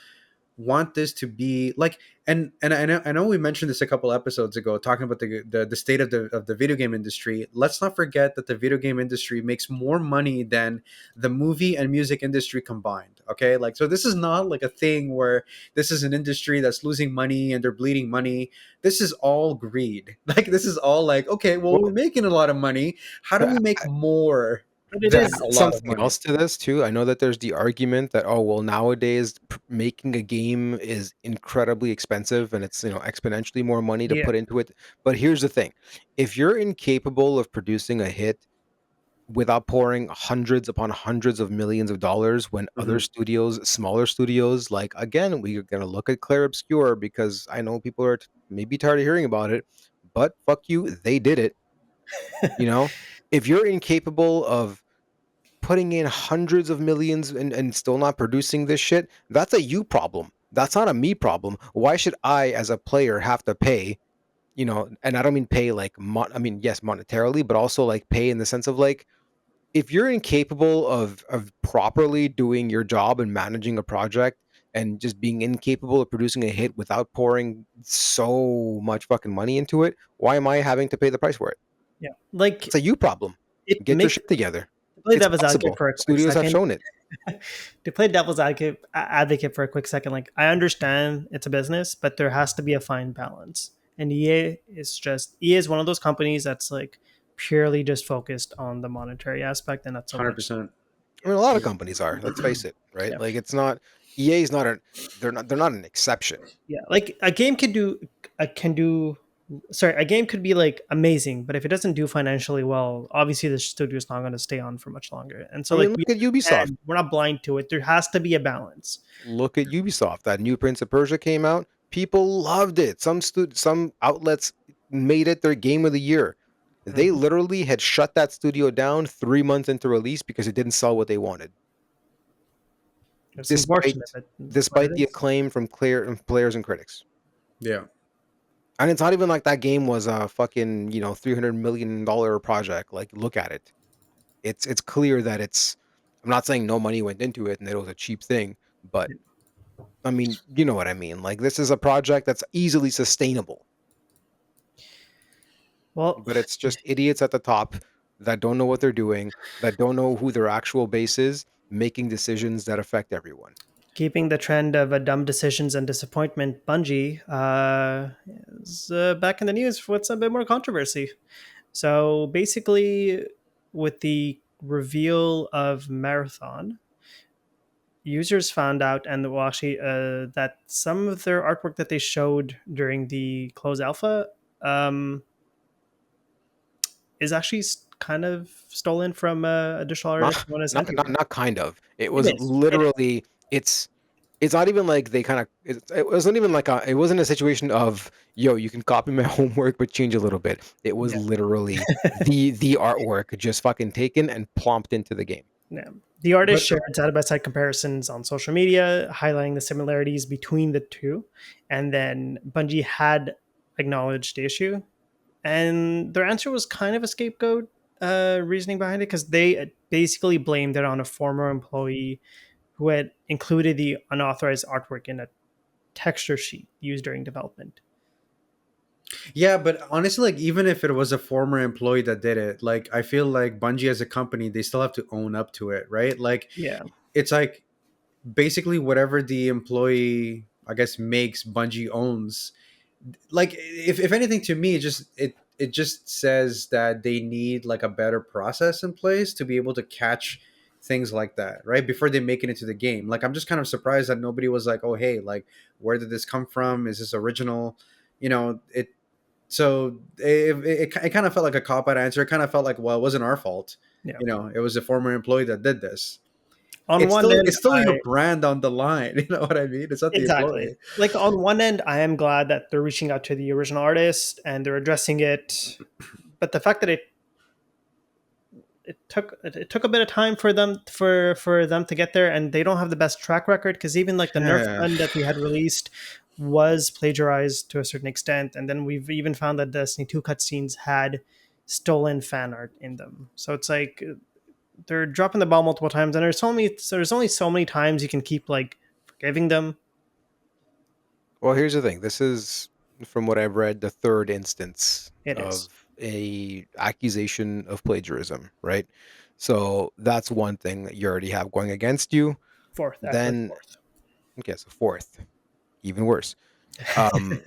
want this to be like, and I know we mentioned this a couple episodes ago talking about the state of the video game industry. Let's not forget that the video game industry makes more money than the movie and music industry combined. Okay, like, so this is not like a thing where this is an industry that's losing money and they're bleeding money. This is all greed. Like, this is all like, okay, well, we're Well, making a lot of money, how do we make more But it than is a lot of something money? else to this too. I know that there's the argument that, oh, well, nowadays making a game is incredibly expensive and it's, exponentially more money to yeah. put into it. But here's the thing: if you're incapable of producing a hit without pouring hundreds upon hundreds of millions of dollars, when other Mhm. studios, smaller studios, like, again, we're gonna look at Clair Obscur because I know people are maybe tired of hearing about it, but fuck you, they did it. You know, if you're incapable of putting in hundreds of millions and still not producing this shit, that's a you problem. That's not a me problem. Why should I, as a player, have to pay? And I don't mean pay like, I mean, yes, monetarily, but also like pay in the sense of like, if you're incapable of properly doing your job and managing a project and just being incapable of producing a hit without pouring so much fucking money into it, why am I having to pay the price for it? Yeah. Like It's a you problem. it Get your makes shit together. to play It's devil's advocate possible. for a quick Studios have second. shown it. To play devil's advocate for a quick second, like I understand it's a business, but there has to be a fine balance. And EA is one of those companies that's like purely just focused on the monetary aspect and not so much. 100%. I mean, a lot of companies are. Let's face it, right? Yeah, Like, it's not, EA is not a, they're not an exception. yeah. Like a game can do. Sorry, a game could be like amazing, but if it doesn't do financially well, obviously the studio is not going to stay on for much longer. And so, I mean, like look at Ubisoft. we're not blind to it. There has to be a balance. Look at Ubisoft. That new Prince of Persia came out. People loved it. Some outlets made it their game of the year. They Mhm. literally had shut that studio down 3 months into release because it didn't sell what they wanted, It's despite unfortunate, but what it despite the is. acclaim from players and critics. Yeah. And it's not even like that game was a fucking, $300 million project. Like, look at it. It's clear that it's, I'm not saying no money went into it and that it was a cheap thing, but I mean, you know what I mean. Like, this is a project that's easily sustainable, Well, but it's just idiots at the top that don't know what they're doing, that don't know who their actual base is, making decisions that affect everyone. keeping the trend of dumb decisions and disappointment, Bungie is back in the news with a bit more controversy. So basically, with the reveal of Marathon, users found out, and well, actually, that some of their artwork that they showed during the closed alpha um, is actually kind of stolen from additional artist Not known as not not Handiwork. not kind of. It It was is. It is. literally it's not even like they kind of it wasn't even like it wasn't a situation of, yo, you can copy my homework but change a little bit. It was Yeah. literally the artwork just fucking taken and plomped into the game. Yeah. The artist But shared side by side comparisons on social media, highlighting the similarities between the two. And then Bungie had acknowledged the issue. And their answer was kind of a scapegoat reasoning behind it because they basically blamed it on a former employee who had included the unauthorized artwork in a texture sheet used during development. yeah, but honestly, like even if it was a former employee that did it, like I feel like Bungie as a company, they still have to own up to it, right? Like Yeah. it's like basically whatever the employee, I guess, makes, Bungie owns. Like if anything, to me, it just says that they need like a better process in place to be able to catch things like that, right, before they make it into the game. Like I'm just kind of surprised that nobody was like, oh hey, like where did this come from, is this original, it. So it kind of felt like a cop out answer. It kind of felt like, well, it wasn't our fault, Yeah. it was a former employee that did this. On it's one still end, it's still your I brand on the line. You know what I mean? It's not the exactly, employee. like on one end, I am glad that they're reaching out to the original artist and they're addressing it. But the fact that it took a bit of time for them to get there, and they don't have the best track record because even like the Nerf Yeah. gun that they had released was plagiarized to a certain extent, and then we've even found that Destiny 2 cutscenes had stolen fan art in them. So it's like they're dropping the ball multiple times, and there's only so many times you can keep like forgiving them. Well, here's the thing. This is, from what I've read, the third instance It is of a accusation of plagiarism, right? So that's one thing that you already have going against you. fourth, actually Then, fourth. okay, so fourth, even worse. Um,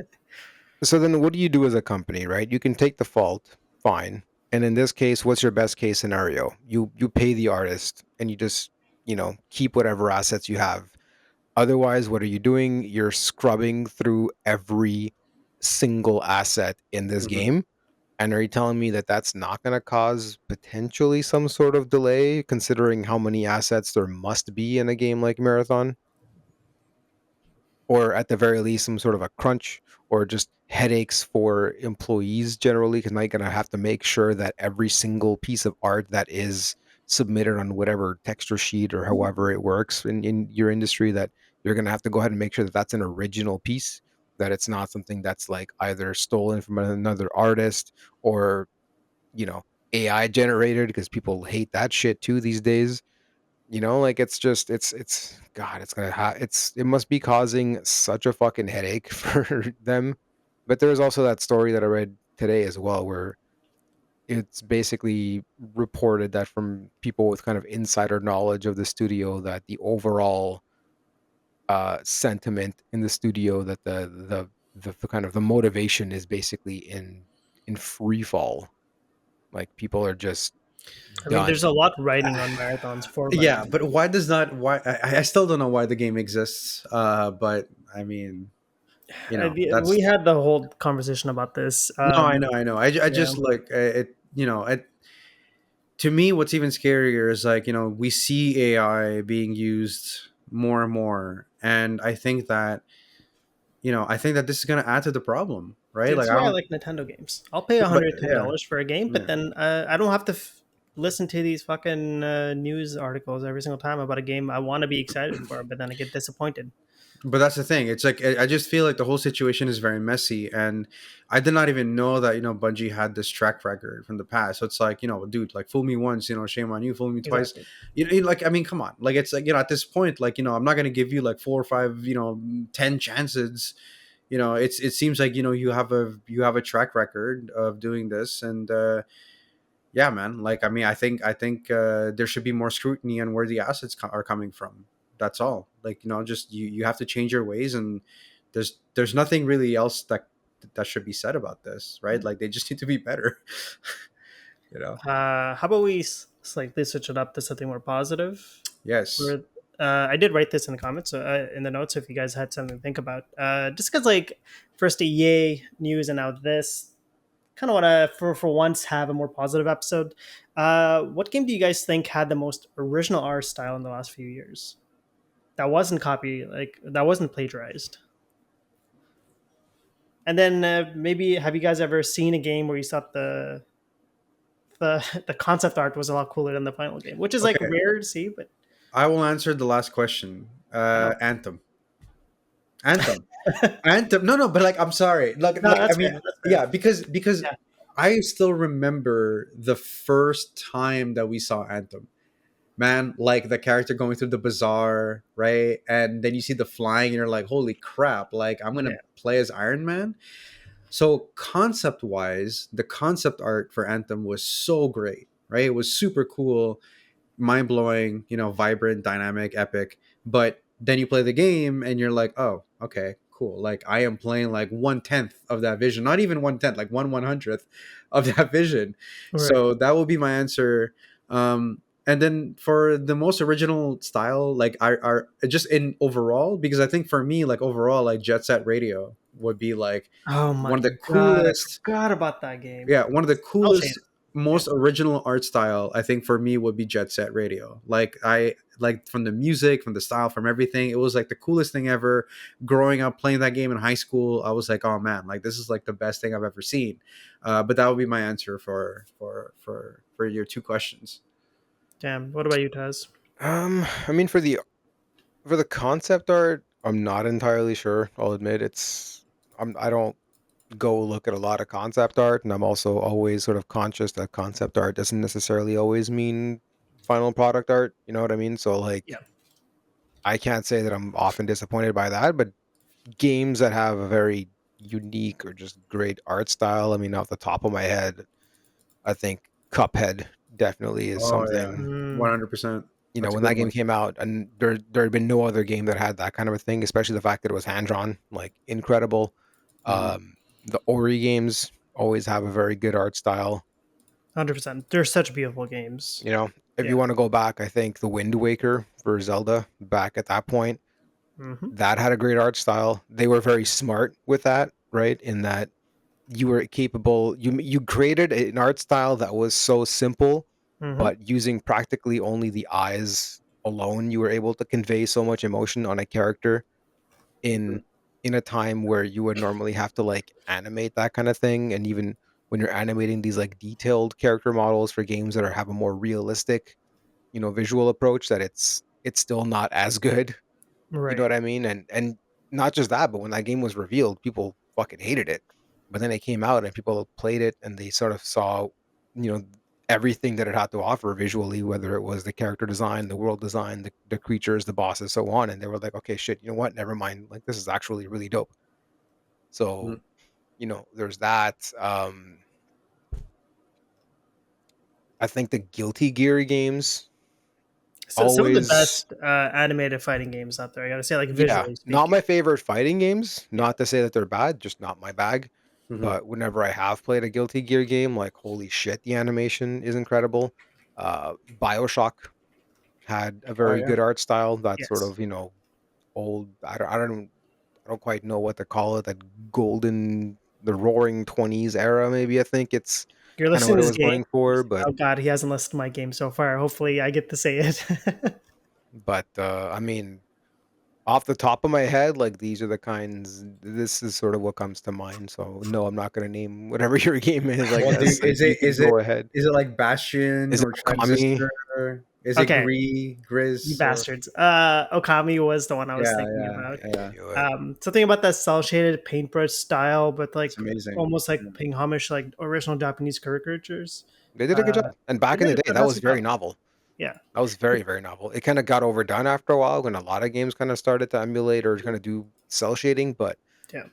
so then what do you do as a company, right? You can take the fault, fine. And in this case, what's your best case scenario? You pay the artist and you just, keep whatever assets you have. Otherwise, what are you doing? You're scrubbing through every single asset in this Mhm. game. And are you telling me that that's not going to cause potentially some sort of delay, considering how many assets there must be in a game like Marathon? Or at the very least, some sort of a crunch or just headaches for employees generally, because now you're going to have to make sure that every single piece of art that is submitted on whatever texture sheet or however it works in your industry, that you're going to have to go ahead and make sure that that's an original piece, that it's not something that's like either stolen from another artist or, you know, AI generated, because people hate that shit too these days. Like it's God, it must be causing such a fucking headache for them. But there's also that story that I read today as well, where it's basically reported that from people with kind of insider knowledge of the studio, that the overall sentiment in the studio, that the kind of the motivation is basically in free fall. Like people are just I mean, there's done. a lot riding on marathons for Yeah, Bungie. but why does not why I still don't know why the game exists. But I mean, We that's had the whole conversation about this. no, I know. I Yeah, just like it. To me, what's even scarier is like we see AI being used more and more, and I think that this is going to add to the problem, right? this Like is I why I don't. like Nintendo games. I'll pay But $110 yeah, for a game, but yeah. then I don't have to listen to these fucking news articles every single time about a game I want to be excited for, but then I get disappointed. But that's the thing. It's like I just feel like the whole situation is very messy, and I did not even know that Bungie had this track record from the past. So it's like dude, like fool me once, shame on you. Fool me twice. Exactly. Like I mean, come on. Like it's like at this point, like I'm not gonna give you like 4 or 5, 10 chances. It seems like you have a track record of doing this, and yeah, man. Like I mean, I think there should be more scrutiny on where the assets are coming from. That's all. Like just you have to change your ways, and there's nothing really else that should be said about this, right? Like they just need to be better. you know. How about we slightly switch it up to something more positive? Yes. Or, I did write this in the comments, in the notes, if you guys had something to think about. Just because, like, first EA news and now this, kind of want to, for once, have a more positive episode. What game do you guys think had the most original art style in the last few years? That wasn't that wasn't plagiarized. And then maybe have you guys ever seen a game where you thought the concept art was a lot cooler than the final game, which is like Okay. rare to see, but I will answer the last question. oh. Anthem. Anthem. Anthem. No, but like I'm sorry. Like No, like I that's mean, fair. That's fair. yeah, because Yeah. I still remember the first time that we saw Anthem. Man, like the character going through the bazaar, right? And then you see the flying and you're like, "Holy crap, like I'm going to Yeah. play as Iron Man." So, concept-wise, the concept art for Anthem was so great, right? It was super cool, mind-blowing, vibrant, dynamic, epic. But then you play the game and you're like, oh, okay, cool. Like I am playing like 1/10 of that vision, not even 1/10, like 1/100th of that vision. Right. So that will be my answer. And then for the most original style, like are just in overall, because I think for me, like overall, like Jet Set Radio would be like Oh one my of the god, I coolest, forgot about that game. yeah, one of the Cell shaded. coolest, most original art style I think for me would be Jet Set Radio. Like I like from the music, from the style, from everything. It was like the coolest thing ever. Growing up playing that game in high school, I was like, oh man, like this is like the best thing I've ever seen. But that would be my answer for your two questions. Damn. What about you, Taz? I mean, for the concept art, I'm not entirely sure. I'll admit I don't go look at a lot of concept art, and I'm also always sort of conscious that concept art doesn't necessarily always mean final product art. You know what I mean? So like, Yeah. I can't say that I'm often disappointed by that, but games that have a very unique or just great art style. I mean, off the top of my head, I think Cuphead definitely is Oh yeah, something. Mm, 100%. That's a When good that game one. came out, and there had been no other game that had that kind of a thing, especially the fact that it was hand drawn, like incredible. Mhm. The Ori games always have a very good art style. 100%. They're such beautiful games. If Yeah. you want to go back, I think the Wind Waker for Zelda back at that point, Hmm. that had a great art style. They were very smart with that, right? In that you were capable, you created an art style that was so simple, Hmm. but using practically only the eyes alone, you were able to convey so much emotion on a character in Mhm. in a time where you would normally have to like animate that kind of thing. And even when you're animating these like detailed character models for games that have a more realistic, visual approach, that it's still not as good. You know Right. what I mean? And not just that, but when that game was revealed, people fucking hated it. But then it came out and people played it and they sort of saw, you know, everything that it had to offer visually, whether it was the character design, the world design, the creatures, the bosses, so on. And they were like, okay, shit, you know what? Never mind. Like this is actually really dope. So, Mhm. there's that. I think the Guilty Gear games So some of the always. best animated fighting games out there, I gotta say, like Yeah, visually not speaking. my favorite fighting games. Yeah. Not to say that they're bad, just not my bag. Mhm. But whenever I have played a Guilty Gear game, like holy shit, the animation is incredible. BioShock had a Oh very yeah. good art style. That sort Yes. of old. I don't quite know what to call it. That the Roaring 20s era, maybe. I think it's You're kind of listening what to it this was game. going for. But Oh god, he hasn't listened to my game so far. Hopefully, I get to say it. I mean, off the top of my head, like these are the kinds. This is sort of what comes to mind. So no, I'm not gonna name whatever your game is. I Well, guess like, you can go ahead. is it like Bastion Is it or Okami? Transistor? Is it Okay, you Grizz? Or bastards. Okami was the one I was yeah, thinking yeah, about. I yeah. knew it. Something about that cell shaded paintbrush style, but It's like amazing. almost Yeah. like paying homage to like original Japanese caricatures. They did a good Uh, job. And they back in did the a day, that was fantastic very job. novel. Yeah, That was very, very novel. It kind of got overdone after a while when a lot of games kind of started to emulate or kind of do cell shading, but yeah.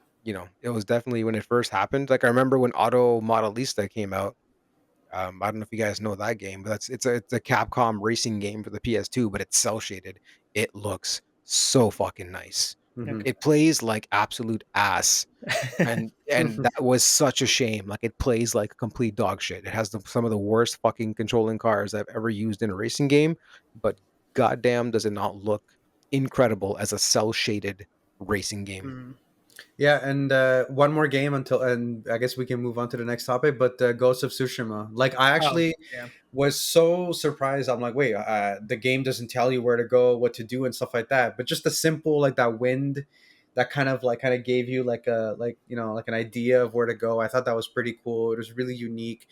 it was definitely when it first happened. Like I remember when Auto Modelista came out. I don't know if you guys know that game, but it's a Capcom racing game for the PS2, but it's cell shaded. It looks so fucking nice. Mhm. Okay. It plays like absolute ass, and that was such a shame. Like it plays like complete dog shit. It has some of the worst fucking controlling cars I've ever used in a racing game, but goddamn, does it not look incredible as a cell shaded racing game? Mm. Yeah, and one more game and I guess we can move on to the next topic. But Ghost of Tsushima, like I Oh, actually yeah. was so surprised. I'm like, wait, the game doesn't tell you where to go, what to do, and stuff like that. But just the simple like that wind, that kind of gave you like a like an idea of where to go. I thought that was pretty cool. It was really unique.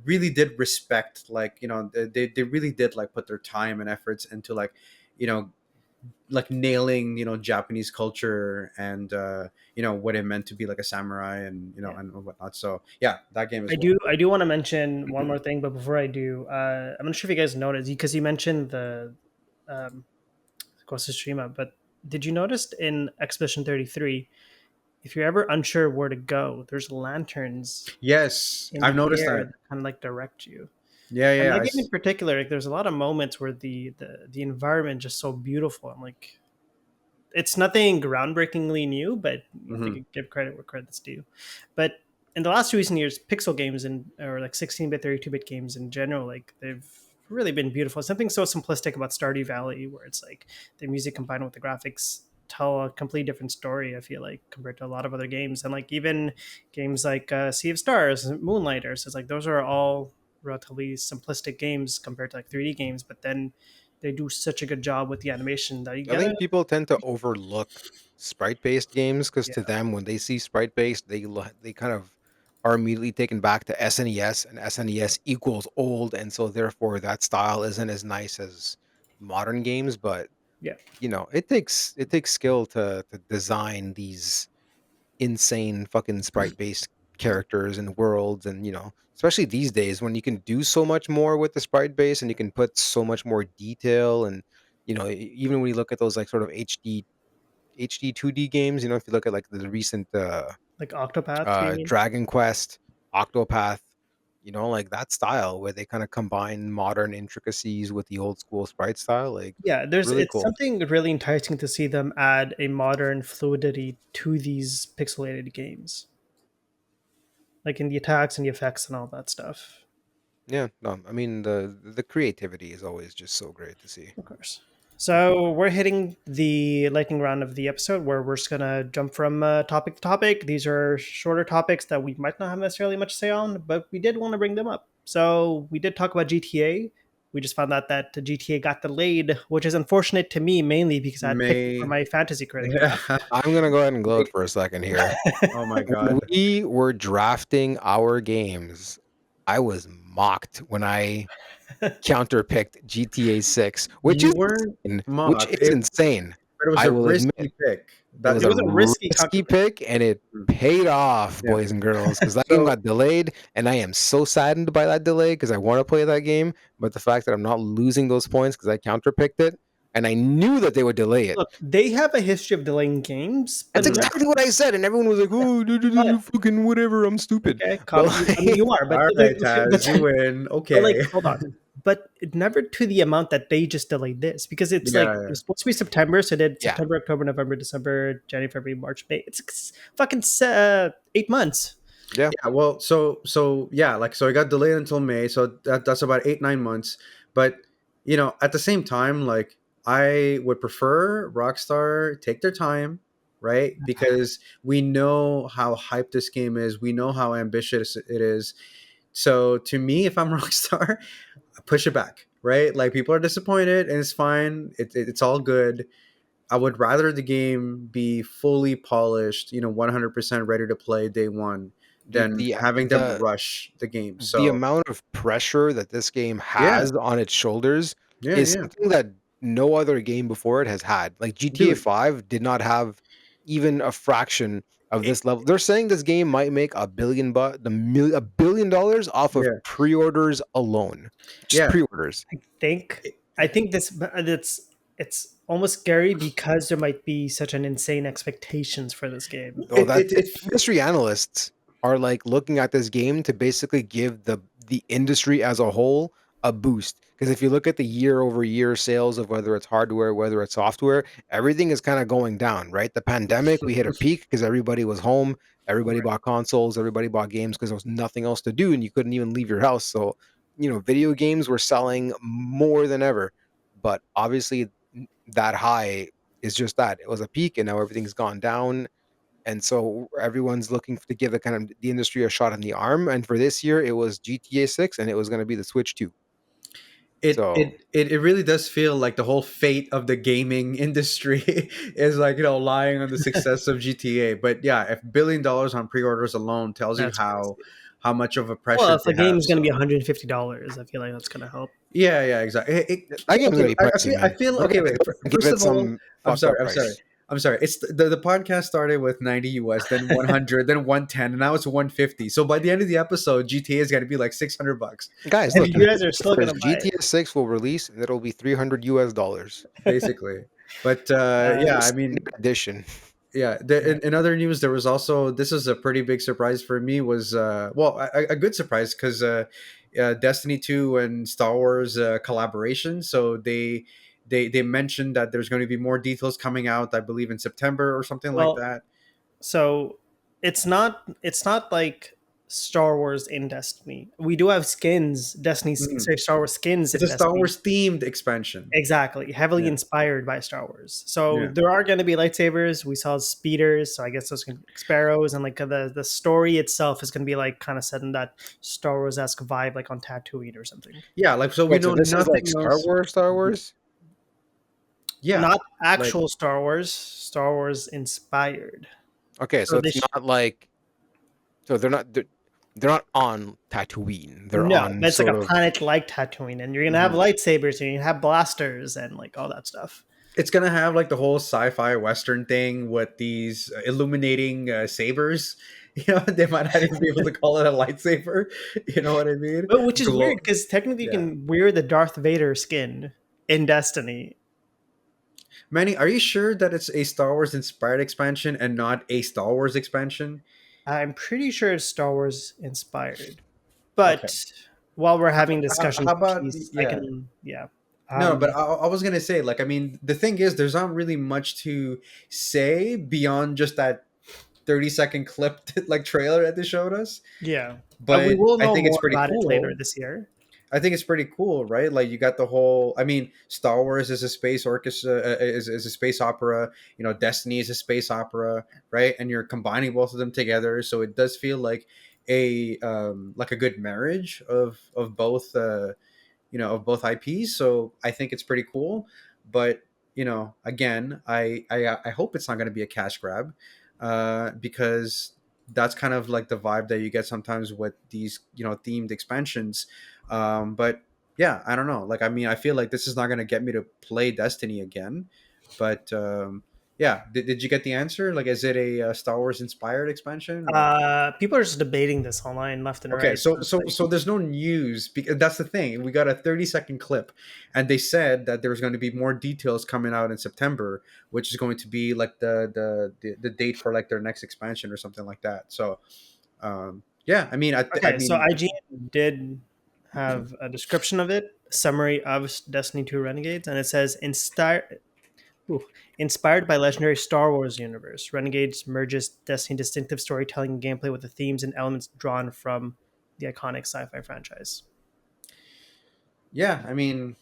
Really did respect they really did like put their time and efforts into you know like nailing Japanese culture and what it meant to be like a samurai and Yeah. and whatnot. So yeah, that game as I well. do want to mention one more thing, but before I do, I'm not sure if you guys noticed because you mentioned the um, Ghost of Tsushima, but did you notice in Expedition 33, if you're ever unsure where to go, there's lanterns Yes, in I've the noticed air that. that kind of like direct you. Yeah, And yeah, that game in particular, like, there's a lot of moments where the environment just so beautiful. I'm like, it's nothing groundbreakingly new, but they Mhm. could give credit where credit's due. But in the last recent years, pixel games or like 16-bit, 32-bit games in general, like they've really been beautiful. Something so simplistic about Stardew Valley, where it's like the music combined with the graphics tell a completely different story. I feel like compared to a lot of other games, and like even games like Sea of Stars, Moonlighters, it's like those are all relatively simplistic games compared to like 3D games, but then they do such a good job with the animation that you I gotta think people tend to overlook sprite-based games because yeah. to them, when they see sprite-based, they kind of are immediately taken back to SNES, and SNES equals old, and so therefore that style isn't as nice as modern games. But Yeah. it takes skill to design these insane fucking sprite-based characters and worlds, and especially these days when you can do so much more with the sprite base and you can put so much more detail and even when you look at those like sort of HD 2D games, if you look at like the recent Like Octopath, you mean? Dragon Quest, Octopath, like that style where they kind of combine modern intricacies with the old school sprite style, like Yeah, really it's cool. something really enticing to see them add a modern fluidity to these pixelated games, like in the attacks and the effects and all that stuff. Yeah, no, I mean the creativity is always just so great to see. Of course. So we're hitting the lightning round of the episode where we're just gonna jump from topic to topic. These are shorter topics that we might not have necessarily much to say on, but we did want to bring them up. So we did talk about GTA. We just found out that the GTA got delayed, which is unfortunate to me mainly because I had picked it for May my fantasy critic yeah. draft. I'm gonna go ahead and gloat for a second here. Oh my When god. we were drafting our games, I was mocked when I counterpicked GTA 6, which You is weren't insane, which mocked. is insane. But it was I a will admit risky pick. it That was It a was a risky risky counterpick. pick and it paid off, yeah. boys and girls, because that game So got delayed and I am so saddened by that delay because I want to play that game. But the fact that I'm not losing those points because I counterpicked it and I knew that they would delay it. Look, they have a history of delaying games, That's but exactly what I said, and everyone was like, "Oh, fucking whatever, I'm stupid." okay, But I mean, like, you are, all right, Taz, you win. but like, Okay. hold on. But it never to the amount that they just delayed this because it's like Yeah. it's supposed to be September, so they did yeah, September, October, November, December, January, February, March, May. It's fucking 8 months. yeah, Yeah, well, so yeah, like so it got delayed until May, so that's about 8 9 months. But at the same time, like I would prefer Rockstar take their time, right? Because we know how hyped this game is, we know how ambitious it is. So to me, if I'm Rockstar, push it back, right? Like people are disappointed, and it's fine. It's all good. I would rather the game be fully polished, 100% ready to play day one, Dude, than the having them the rush the game. the So amount of pressure that this game yeah, has on its shoulders yeah, is yeah, something that no other game before it has had. Like GTA dude. 5 did not have even a fraction of this level. They're saying this game might make $1 billion off of Yeah, pre-orders alone. Just yeah. pre-orders. think I think this it's almost scary because there might be such an insane expectations for this game. Oh, It that it, it industry analysts are like looking at this game to basically give the industry as a whole a boost. Because if you look at the year over year sales of whether it's hardware, whether it's software, everything is kind of going down, right? The pandemic, we hit a peak because everybody was home, everybody Right. bought consoles, everybody bought games because there was nothing else to do and you couldn't even leave your house. So, video games were selling more than ever. But obviously, that high is just that. It was a peak and now everything's gone down, and so everyone's looking to give the industry a shot in the arm. And for this year, it was GTA 6, and it was going to be the Switch 2. it So it it it really does feel like the whole fate of the gaming industry is like lying on the success of GTA. But yeah, if $1 billion on pre-orders alone tells you That's how crazy. Much of a Well, pressure if they the game have. is going to be So $150, I feel like that's going to help. yeah, yeah, exactly. that game's Okay, going to be I pricey, feel. I man. feel They're okay. going Wait. to give First it of all, some I'm fucked sorry. up I'm sorry. price. I'm sorry. It's the podcast started with 90 US, then 100, then 110, and now it's 150. So by the end of the episode, GTA is going to be like $600, Guys, And look, you guys are still going first to buy it. GTA 6 will release, and it'll be $300 US. basically. But Uh, yeah, I Standard mean, edition. yeah. yeah. In other news, there was also, this is a pretty big surprise for me. Was a good surprise because Destiny 2 and Star Wars collaboration. So they mentioned that there's going to be more details coming out, I believe, in September or something like Well, that. so it's not like Star Wars in Destiny. We do have skins, Mhm. Star Wars skins It's in a Star Destiny. Wars themed expansion. Exactly, heavily Yeah, inspired by Star Wars. So yeah. there are going to be lightsabers. We saw speeders, so I guess those can be sparrows, and like the story itself is going to be like kind of set in that Star Wars esque vibe, like on Tatooine or something. Yeah, like so we Wait, so know this is like nothing Star else. Wars, Star Wars? Yeah, Not like actual Star Wars, Star Wars inspired. Okay, so So it's not like, so they're not on Tatooine. They're no, on but it's like sort a of. planet like Tatooine, and you're gonna have mhm. lightsabers, and you have blasters, and like all that stuff. It's gonna have like the whole sci-fi western thing with these illuminating sabers. They might not even be able to call it a lightsaber. You know what I mean? But which is weird Glow. because technically you Yeah. can wear the Darth Vader skin in Destiny. Manny, are you sure that it's a Star Wars inspired expansion and not a Star Wars expansion? I'm pretty sure it's Star Wars inspired. Okay. But while we're How, having discussions, how about please, I yeah? can, yeah. No, but Um, I was gonna say, like, I mean, the thing is, there's not really much to say beyond just that 30-second clip, like trailer that they showed us. yeah. We But will I know think it's more pretty about it later cool. this year. I think it's pretty cool, right? Like you got the whole. I mean, Star Wars is a space orchestra, is a space opera. Destiny is a space opera, right? And you're combining both of them together, so it does feel like a good marriage of both, of both IPs. So I think it's pretty cool. But again, I hope it's not going to be a cash grab, because that's kind of like the vibe that you get sometimes with these themed expansions. But yeah, I don't know. Like, I mean, I feel like this is not going to get me to play Destiny again. But yeah, did you get the answer? Like, is it a Star Wars inspired expansion or? People are just debating this online left and Okay, right. so It's so like, so there's no news because that's the thing. We got a 30-second clip, and they said that there's going to be more details coming out in September, which is going to be like the date for like their next expansion or something like that. So, yeah, I mean, I okay, so mean, IGN did have a description of it, summary of Destiny 2 Renegades, and it says inspired by legendary Star Wars universe, Renegades merges Destiny distinctive storytelling and gameplay with the themes and elements drawn from the iconic sci-fi franchise. yeah, I mean,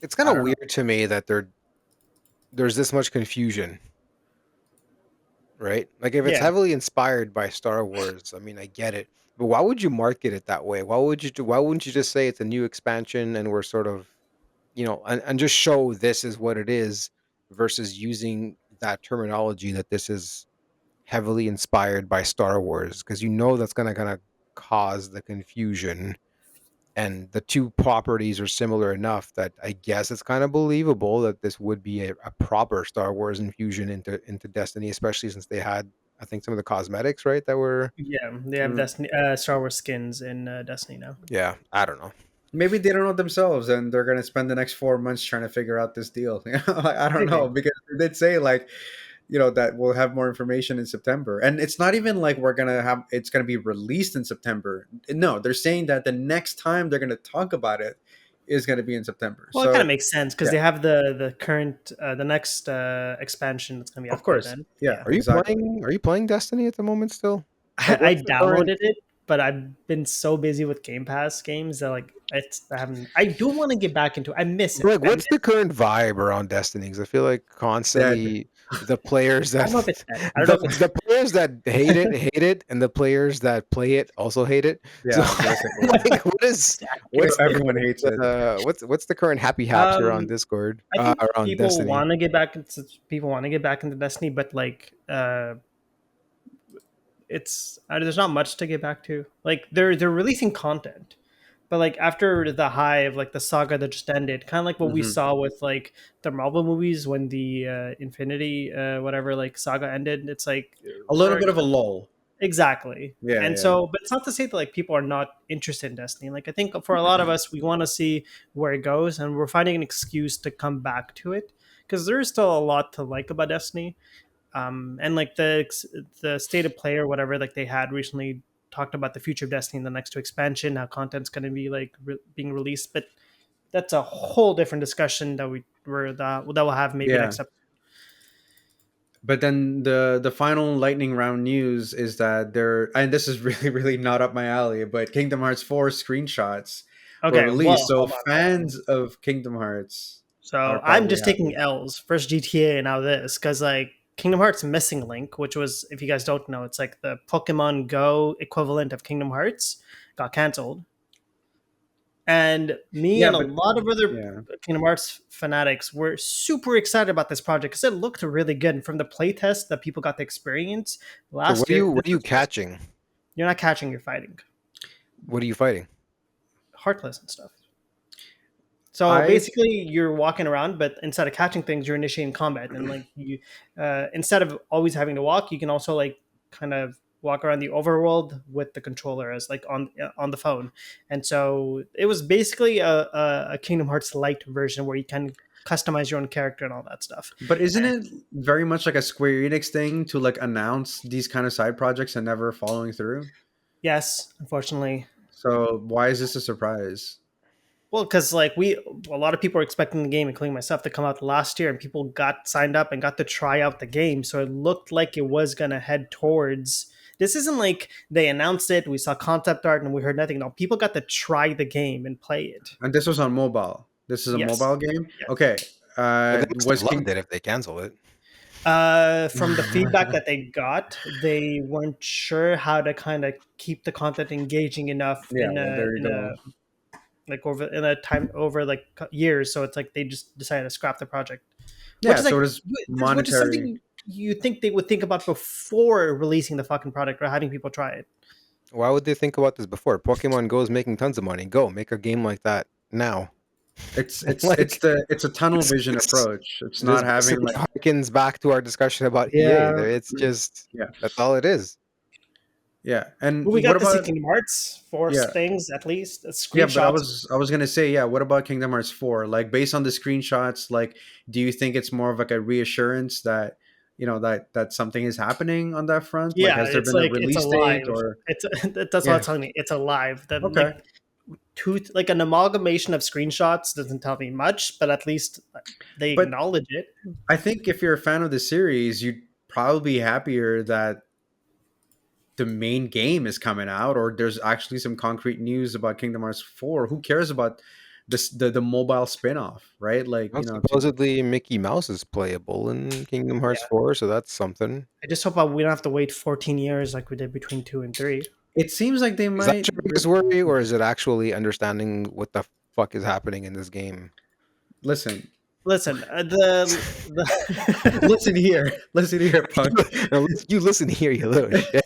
It's kind I of don't know. weird to me that there's this much confusion, right? Like if it's Yeah, heavily inspired by Star Wars, I mean, I get it. But why would you market it that way? Why wouldn't you just say it's a new expansion and we're sort of, and just show this is what it is versus using that terminology that this is heavily inspired by Star Wars, because that's going to kind of cause the confusion. And the two properties are similar enough that I guess it's kind of believable that this would be a proper Star Wars infusion into Destiny, especially since they had, I think, some of the cosmetics, right? That were, Yeah, they have Destiny, Star Wars skins in Destiny now. yeah, I don't know. Maybe they don't know themselves, and they're gonna spend the next 4 months trying to figure out this deal. I don't know, because they did say like, that we'll have more information in September, and it's not even like it's gonna be released in September. No, they're saying that the next time they're gonna talk about it is gonna be in September. Well, So it kind of makes sense because yeah. they have the current the next expansion that's going to be out Of course, by then. yeah. Are you Exactly. playing Destiny at the moment still? Like, I what's the current- downloaded it, but I've been so busy with Game Pass games that like I do want to get back into it. I miss it. Like, what's the current vibe around Destiny? Because I feel like Dead. constantly the players I that don't know if it's dead. I don't know if it's the players that hate it, and the players that play it also hate it. Yeah, So, basically. like, what's Everyone hates it. what's the current happy haps here on Discord I think around people Destiny? want to get back into Destiny, but like it's there's not much to get back to. Like they're releasing content, but like after the high of like the saga that just ended, kind of like what we Mhm. saw with like the Marvel movies when the Infinity whatever like saga ended. It's like A little bit of a lull. exactly. Yeah, And yeah. so, but it's not to say that like people are not interested in Destiny. Like I think for a lot of us, we want to see where it goes, and we're finding an excuse to come back to it because there is still a lot to like about Destiny. And like the state of play or whatever like they had recently talked about the future of Destiny in the next two expansion, how content's going to be like being released, but that's a whole different discussion that we'll have maybe Yeah. next episode. But then the final lightning round news is that and this is really really not up my alley, but Kingdom Hearts 4 screenshots were Okay, released. well, So fans of Kingdom Hearts so are I'm probably just taking happy. L's. First GTA and now this because like Kingdom Hearts Missing Link, which was, if you guys don't know, it's like the Pokemon Go equivalent of Kingdom Hearts, got canceled. And me Yeah, and a but lot of other yeah. Kingdom Hearts fanatics were super excited about this project because it looked really good. And from the playtest that people got to experience So last year, what are you catching? you're not catching, you're fighting. What are you fighting? Heartless and stuff. So I basically, you're walking around, but instead of catching things, you're initiating combat, and like you, instead of always having to walk, you can also like kind of walk around the overworld with the controller as like on the phone. And so it was basically a Kingdom Hearts light version where you can customize your own character and all that stuff. But isn't it very much like a Square Enix thing to like announce these kind of side projects and never following through? Yes, unfortunately. So why is this a surprise? Well, because like a lot of people were expecting the game, including myself, to come out last year, and people got signed up and got to try out the game. So it looked like it was gonna head towards. This isn't like they announced it, we saw concept art, and we heard nothing. No, people got to try the game and play it. And this was on mobile. This is a Yes. mobile game? Yes. Okay. Well, they must Was have loved it if they cancel it. From the feedback that they got, they weren't sure how to kind of keep the content engaging enough Yeah, well, there you go. like over like years. So it's like they just decided to scrap the project. Yeah, Which is like, so it is which is monetary. something you think they would think about before releasing the fucking product or having people try it. Why would they think about this before? Pokemon Go is making tons of money. Go make a game like that now. It's Like, it's a tunnel vision this- approach. It's This not having basically like harkens back to our discussion about Yeah. EA. It's just Yeah. that's all it is. yeah. And Well, we what got to see about Kingdom Hearts for Yeah. things at least. yeah, Screenshots. but I was gonna say, yeah, what about Kingdom Hearts 4? Like based on the screenshots, like do you think it's more of like a reassurance that that something is happening on that front? Like Yeah, has there it's been a like release it's date alive. or That's what Yeah. it's telling me. It's alive. That Okay. like an amalgamation of screenshots doesn't tell me much, but at least they But- acknowledge it. I think if you're a fan of the series, you'd probably be happier that the main game is coming out, or there's actually some concrete news about Kingdom Hearts 4. Who cares about the mobile spin-off, right? Like, Well, supposedly Mickey Mouse is playable in Kingdom Hearts Yeah. 4, so that's something. I just hope we don't have to wait 14 years like we did between 2 and 3. it seems like they Is might that your biggest worry, or is it actually understanding what the fuck is happening in this game? listen. Listen, Listen here, punk. No, you listen here, you little shit.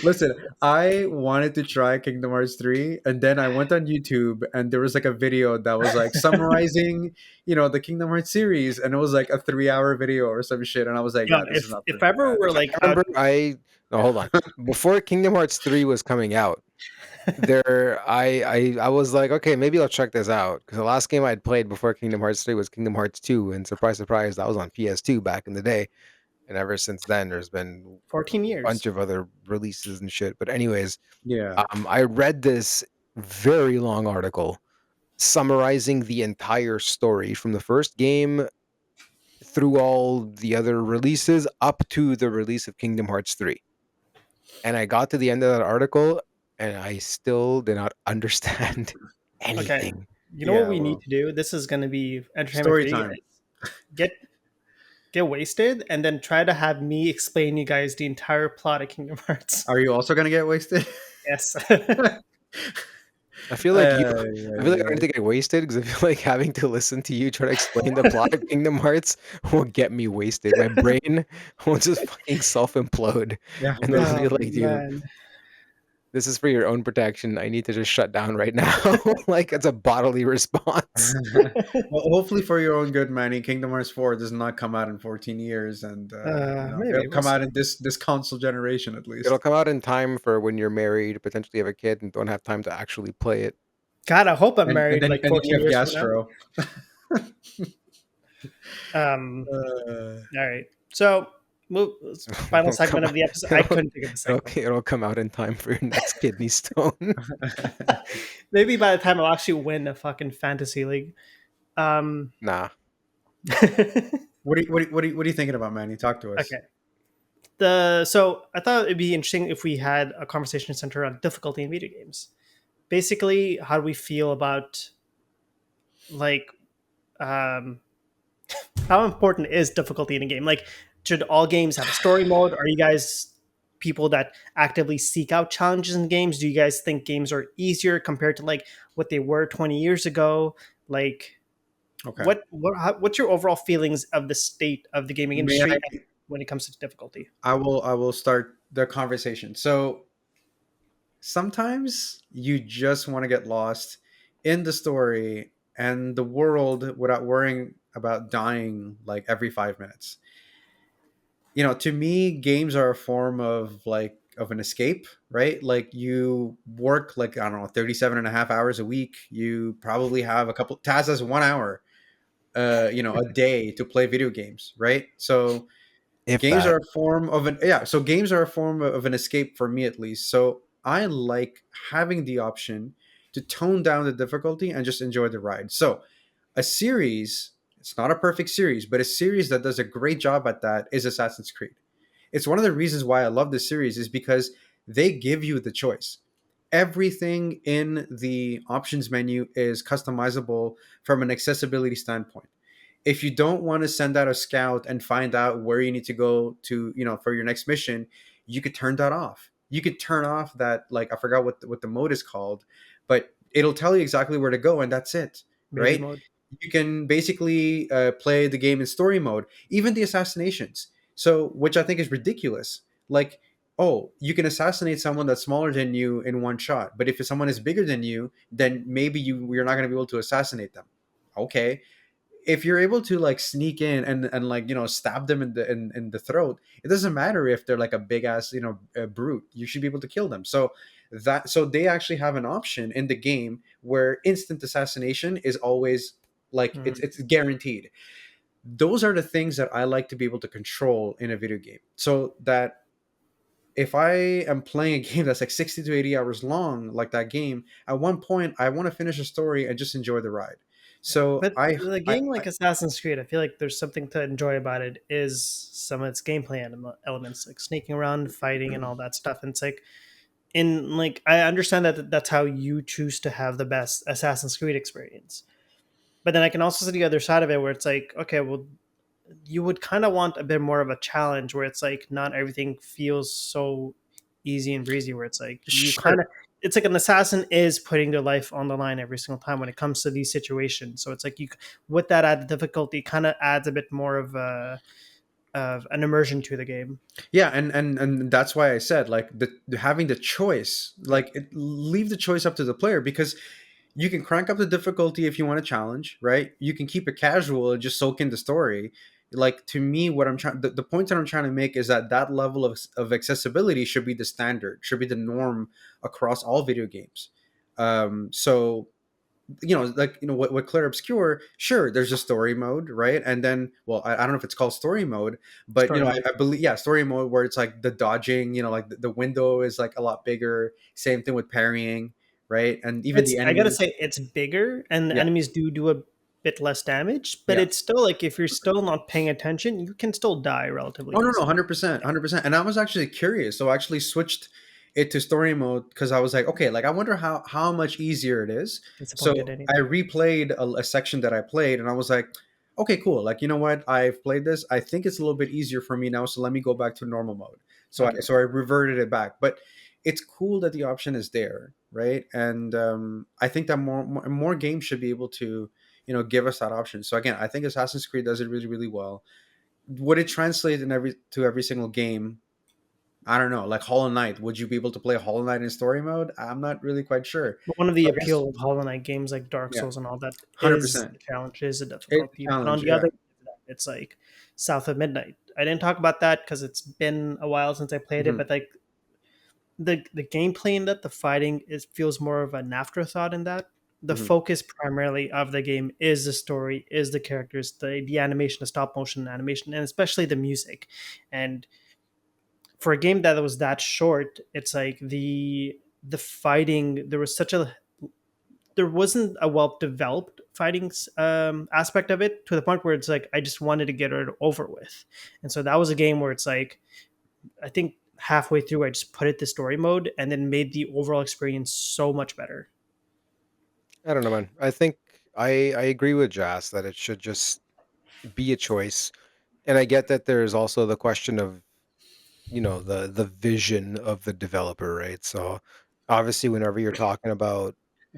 Listen, I wanted to try Kingdom Hearts 3, and then I went on YouTube, and there was like a video that was like summarizing, the Kingdom Hearts series, and it was like a 3-hour video or some shit, and I was like, Yo, yeah, this is not for if me, ever man. we're like I remember no, hold on. Before Kingdom Hearts 3 was coming out, I was like, okay, maybe I'll check this out. Because the last game I'd played before Kingdom Hearts 3 was Kingdom Hearts 2, and surprise, surprise, that was on PS2 back in the day. And ever since then, there's been 14 a years. bunch of other releases and shit. But anyways, Yeah. I read this very long article summarizing the entire story from the first game through all the other releases up to the release of Kingdom Hearts 3. And I got to the end of that article and I still did not understand anything. You know what we need to do? This is going to be entertainment Story for you time. guys. Get wasted and then try to have me explain you guys the entire plot of Kingdom Hearts. Are you also gonna get wasted? Yes. I feel like I don't think I wasted because I feel like having to listen to you try to explain the plot of Kingdom Hearts will get me wasted. My brain will just fucking self implode. Yeah. And then be Oh, like, dude, man. this is for your own protection. I need to just shut down right now. Like it's a bodily response. Well, hopefully for your own good, Manny, Kingdom Hearts 4 does not come out in 14 years, and maybe it'll come out in this console generation at least. It'll come out in time for when you're married, potentially have a kid, and don't have time to actually play it. God, I hope I'm married and like then 14 you have years from Gastro. now. All right. So, final segment of the episode. I couldn't think of the segment. Okay, it'll come out in time for your next kidney stone. Maybe by the time I'll actually win a fucking fantasy league. Nah. What are you thinking about, Manny? Talk to us. Okay. So I thought it'd be interesting if we had a conversation centered on difficulty in video games. Basically, how do we feel about like how important is difficulty in a game? Like, should all games have a story mode? Are you guys people that actively seek out challenges in games? Do you guys think games are easier compared to like what they were 20 years ago? Like, Okay. What's your overall feelings of the state of the gaming industry when it comes to difficulty? I will start the conversation. So sometimes you just want to get lost in the story and the world without worrying about dying like every 5 minutes. To me, games are a form of an escape, right? Like you work like, I don't know, 37 and a half hours a week. You probably have a couple Taz has 1 hour a day to play video games, right? So games are a form of games are a form of an escape for me at least. So I like having the option to tone down the difficulty and just enjoy the ride. So a series, it's not a perfect series, but a series that does a great job at that is Assassin's Creed. It's one of the reasons why I love this series is because they give you the choice. Everything in the options menu is customizable from an accessibility standpoint. If you don't want to send out a scout and find out where you need to go to, for your next mission, you could turn that off. You could turn off that, like, I forgot what the mode is called, but it'll tell you exactly where to go, and that's it, right? Mode. You can basically play the game in story mode, even the assassinations. So, which I think is ridiculous. Like, oh, you can assassinate someone that's smaller than you in one shot, but if someone is bigger than you, then maybe you're not going to be able to assassinate them. Okay, if you're able to like sneak in and like stab them in the throat, it doesn't matter if they're like a big ass a brute. You should be able to kill them. So they actually have an option in the game where instant assassination is always like it's guaranteed. Those are the things that I like to be able to control in a video game, so that if I am playing a game that's like 60 to 80 hours long, like that game, at one point I want to finish a story and just enjoy the ride. So but the game like Assassin's Creed, I feel like there's something to enjoy about it is some of its gameplay elements, like sneaking around, fighting, and all that stuff. And it's like, I understand that that's how you choose to have the best Assassin's Creed experience. But then I can also see the other side of it where it's like, okay, well, you would kind of want a bit more of a challenge where it's like not everything feels so easy and breezy, where it's like you it's like an assassin is putting their life on the line every single time when it comes to these situations. So it's like you, with that added difficulty, kind of adds a bit more of an immersion to the game. Yeah, and that's why I said like having the choice, like leave the choice up to the player, because you can crank up the difficulty if you want to challenge, right? You can keep it casual and just soak in the story. Like, to me, what I'm trying, the point that I'm trying to make is that that level of accessibility should be the standard, should be the norm across all video games. So, like, what Clair Obscur, sure, there's a story mode, right? And then, well, I don't know if it's called story mode, but Story I mode. believe, yeah, story mode, where it's like the dodging, like the window is like a lot bigger. Same thing with parrying, right? And even It's, the I gotta enemies. say, it's bigger, and the Yeah, enemies do a bit less damage, but yeah. it's still like if you're still not paying attention, you can still die relatively Oh, no, easily. 100%, 100%. And I was actually curious, so I actually switched it to story mode because I was like, okay, like I wonder how much easier it is. Disappointed So I anything. replayed a section that I played, and I was like, okay, cool. Like, you know what? I've played this. I think it's a little bit easier for me now. So let me go back to normal mode. So Okay. I reverted it back. But it's cool that the option is there, right? And I think that more games should be able to give us that option. So again, I think Assassin's Creed does it really, really well. Would it translate in every single game? I don't know. Like Hollow Knight, would you be able to play Hollow Knight in story mode? I'm not really quite sure. But one of the So I guess, appeal of Hollow Knight games like Dark yeah, Souls and all that hundred is percent. the challenge, is the It's difficulty. a But on challenge. the Yeah. other, it's like South of Midnight. I didn't talk about that because it's been a while since I played it, Hmm. but like the gameplay in that, the fighting, is feels more of an afterthought in that. The Hmm. focus primarily of the game is the story, is the characters, the animation, the stop motion animation, and especially the music. And for a game that was that short, it's like the fighting, there wasn't a well developed fighting aspect of it, to the point where it's like I just wanted to get it over with. And so that was a game where it's like, I think halfway through I just put it to story mode and then made the overall experience so much better. I don't know, man. I think I agree with Jazz that it should just be a choice, and I get that there's also the question of the vision of the developer, right? So obviously whenever you're talking about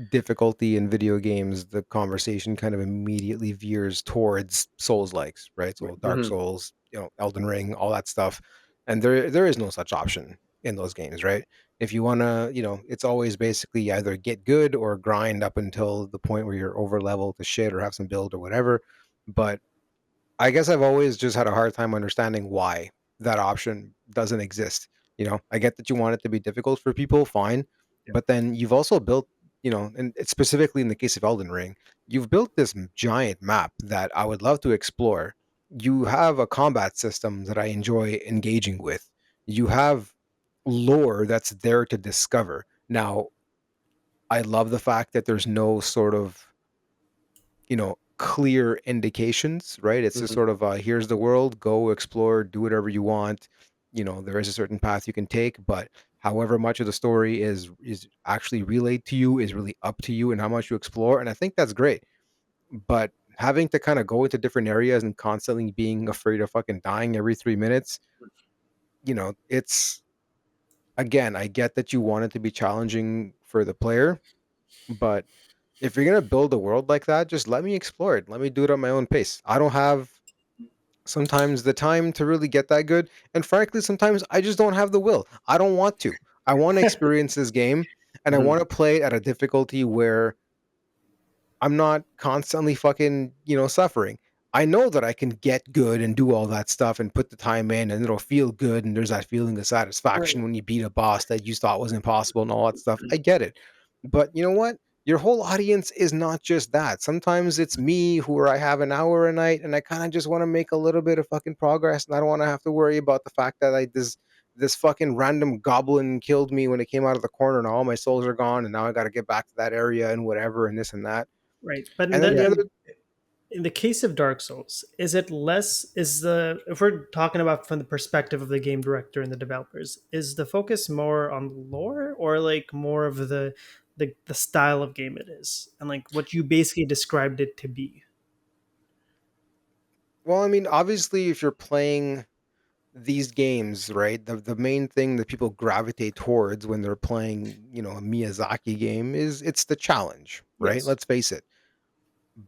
difficulty in video games, the conversation kind of immediately veers towards souls likes, right? So Dark Hmm. Souls, Elden Ring, all that stuff, and there is no such option in those games, right? If you want to, it's always basically either get good or grind up until the point where you're over level to shit or have some build or whatever. But I guess I've always just had a hard time understanding why that option doesn't exist. I get that you want it to be difficult for people, fine, Yeah. but then you've also built, and it's specifically in the case of Elden Ring, you've built this giant map that I would love to explore. You have a combat system that I enjoy engaging with. You have lore that's there to discover. Now, I love the fact that there's no sort of clear indications, right? It's just Hmm. sort of here's the world, go explore, do whatever you want. There is a certain path you can take, but however much of the story is actually relayed to you is really up to you and how much you explore. And I think that's great. But having to kind of go into different areas and constantly being afraid of fucking dying every 3 minutes, it's again, I get that you want it to be challenging for the player, but if you're gonna build a world like that, just let me explore it. Let me do it at my own pace. I don't have sometimes the time to really get that good, and frankly, sometimes I just don't have the will. I don't want to. I want to experience this game, and I Hmm. want to play it at a difficulty where I'm not constantly fucking, suffering. I know that I can get good and do all that stuff and put the time in and it'll feel good and there's that feeling of Right. satisfaction when you beat a boss that you thought was impossible and all that stuff. I get it. But you know what? Your whole audience is not just that. Sometimes it's me who I have an hour a night and I kind of just want to make a little bit of fucking progress and I don't want to have to worry about the fact that this fucking random goblin killed me when it came out of the corner and all my souls are gone and now I got to get back to that area and whatever and this and that. Right. But And then the other in the case of Dark Souls, is it less, is the, if we're talking about from the perspective of the game director and the developers, is the focus more on lore or like more of the style of game it is and like what you basically described it to be? Well, I mean, obviously, if you're playing these games, right? The main thing that people gravitate towards when they're playing, a Miyazaki game is it's the challenge, right? Yes. Let's face it.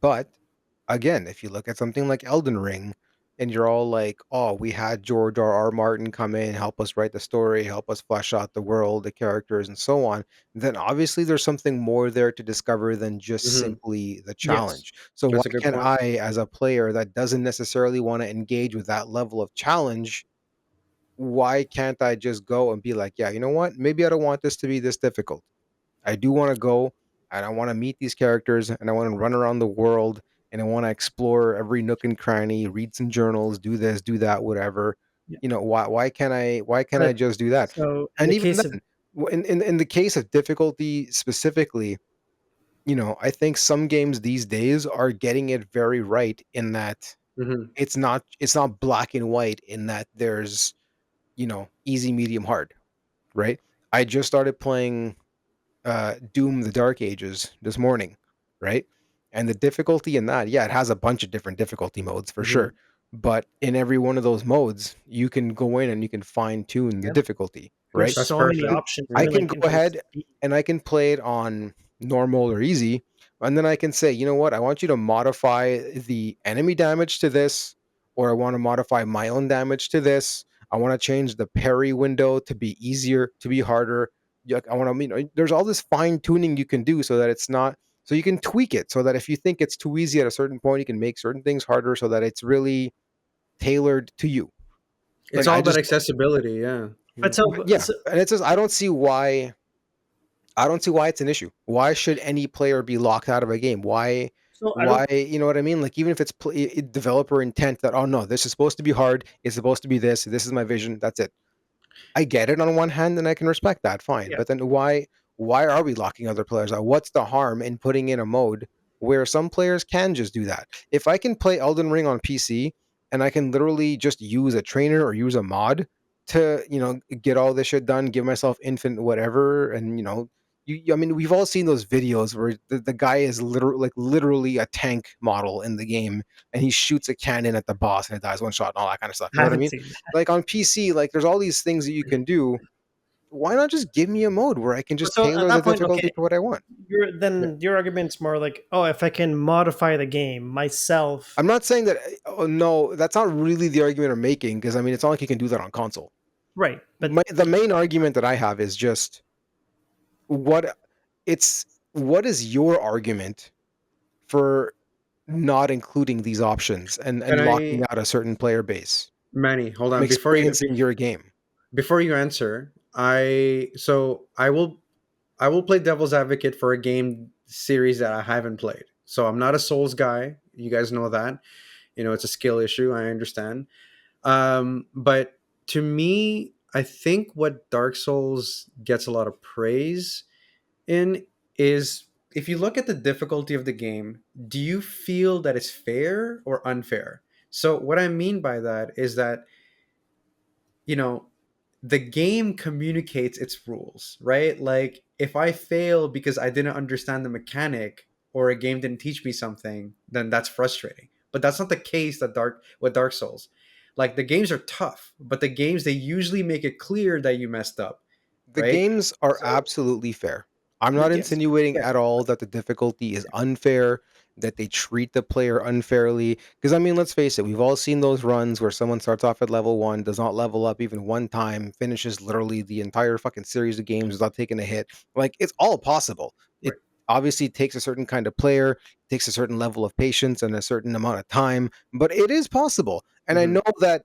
But again, if you look at something like Elden Ring and you're all like, "Oh, we had George R.R. Martin come in, help us write the story, help us flesh out the world, the characters and so on," then obviously there's something more there to discover than just Hmm. simply the Yes. challenge. So why That's a good can't point. I, as a player that doesn't necessarily want to engage with that level of challenge, why can't I just go and be like, "Yeah, you know what? Maybe I don't want this to be this difficult. I do want to go and I want to meet these characters and I want to run around the world and I want to explore every nook and cranny, read some journals, do this, do that, whatever." Yeah. Why can't I But just do that? so in And the even case of then, in the case of difficulty specifically, I think some games these days are getting it very right in that Hmm. it's not black and white in that there's, easy, medium, hard, right? I just started playing Doom the Dark Ages this morning, right? And the difficulty in that, yeah, it has a bunch of different difficulty modes for Hmm. sure. But in every one of those modes, you can go in and you can fine tune the yeah, difficulty, there's right? That's so many perfect. options, I even Yeah. can like go into ahead speed. and I can play it on normal or easy. And then I can say, you know what, I want you to modify the enemy damage to this, or I want to modify my own damage to this. I want to change the parry window to be easier, to be harder. I want to, there's all this fine tuning you can do so that it's not, so you can tweak it so that if you think it's too easy at a certain point, you can make certain things harder so that it's really tailored to you. It's Like all I about just, accessibility. Yeah. Yeah. But so, yeah. so, And it's just, I don't see why it's an issue. Why should any player be locked out of a game? Why so I why don't. you know what I mean? Like even if it's developer intent that, oh no, this is supposed to be hard, it's supposed to be this is my vision, that's it. I get it on one hand and I can respect that, fine. Yeah. But then why are we locking other players out? What's the harm in putting in a mode where some players can just do that? If I can play Elden Ring on PC and I can literally just use a trainer or use a mod to, get all this shit done, give myself infinite whatever, and I mean, we've all seen those videos where the guy is literally a tank model in the game, and he shoots a cannon at the boss and it dies one shot and all that kind of stuff. You I know what I haven't mean? seen that. Like on PC, like there's all these things that you can do. Why not just give me a mode where I can just So at tailor the that point, okay, difficulty to what I want? Yeah. your argument's more like, oh, if I can modify the game myself, I'm not saying that. Oh no, that's not really the argument I'm making because I mean it's not like you can do that on console. right? But The main argument that I have is just what it's what is your argument for not including these options Can and locking I, out a certain player base Manny? Hold from on before you experiencing your game? before you answer. I will play devil's advocate for a game series that I haven't played. So I'm not a Souls guy. You guys know that. It's a skill issue. I understand. But to me, I think what Dark Souls gets a lot of praise in is if you look at the difficulty of the game, do you feel that it's fair or unfair? So what I mean by that is that, you know, the game communicates its rules, right? Like if I fail because I didn't understand the mechanic or a game didn't teach me something, then that's frustrating. But that's not the case that Dark with Dark Souls. Like the games are tough, but the games they usually make it clear that you messed up, The right? games are So absolutely fair. I'm not yes, insinuating yeah, at all that the difficulty is unfair, that they treat the player unfairly. Because, I mean, let's face it, we've all seen those runs where someone starts off at level one, does not level up even one time, finishes literally the entire fucking series of games without taking a hit. Like, it's all possible. It right. obviously takes a certain kind of player, takes a certain level of patience and a certain amount of time, but it is possible. And I Hmm. know that,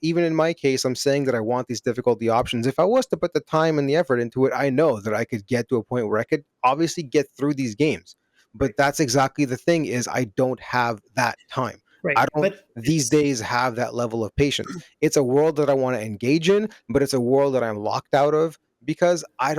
even in my case, I'm saying that I want these difficulty options. If I was to put the time and the effort into it, I know that I could get to a point where I could obviously get through these games. Right. But that's exactly the thing is I don't have that time. right, I don't but these it's days have that level of patience. It's a world that I want to engage in, but it's a world that I'm locked out of because I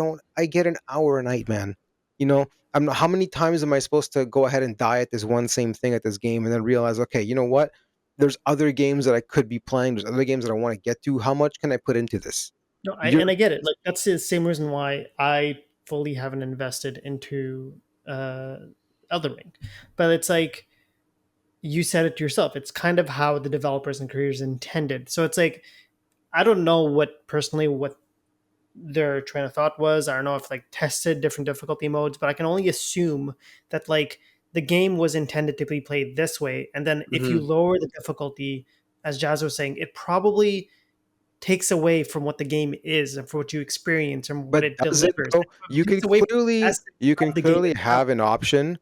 get an hour a night, man. You know, how many times am I supposed to go ahead and die at this one same thing at this game and then realize, okay, you know what? There's other games that I could be playing. There's other games that I want to get to. How much can I put into this? no, You're I get it. Like that's the same reason why I fully haven't invested into uh, Elden Ring. But it's like you said it yourself. It's kind of how the developers and creators intended. So it's like I don't know what their train of thought was. I don't know if like tested different difficulty modes, but I can only assume that like the game was intended to be played this way, and then if you Hmm. lower the difficulty, as Jazz was saying, it probably takes away from what the game is and for what you experience and what But it does it delivers. though? It takes away from the essence You can of the game clearly itself. have an option,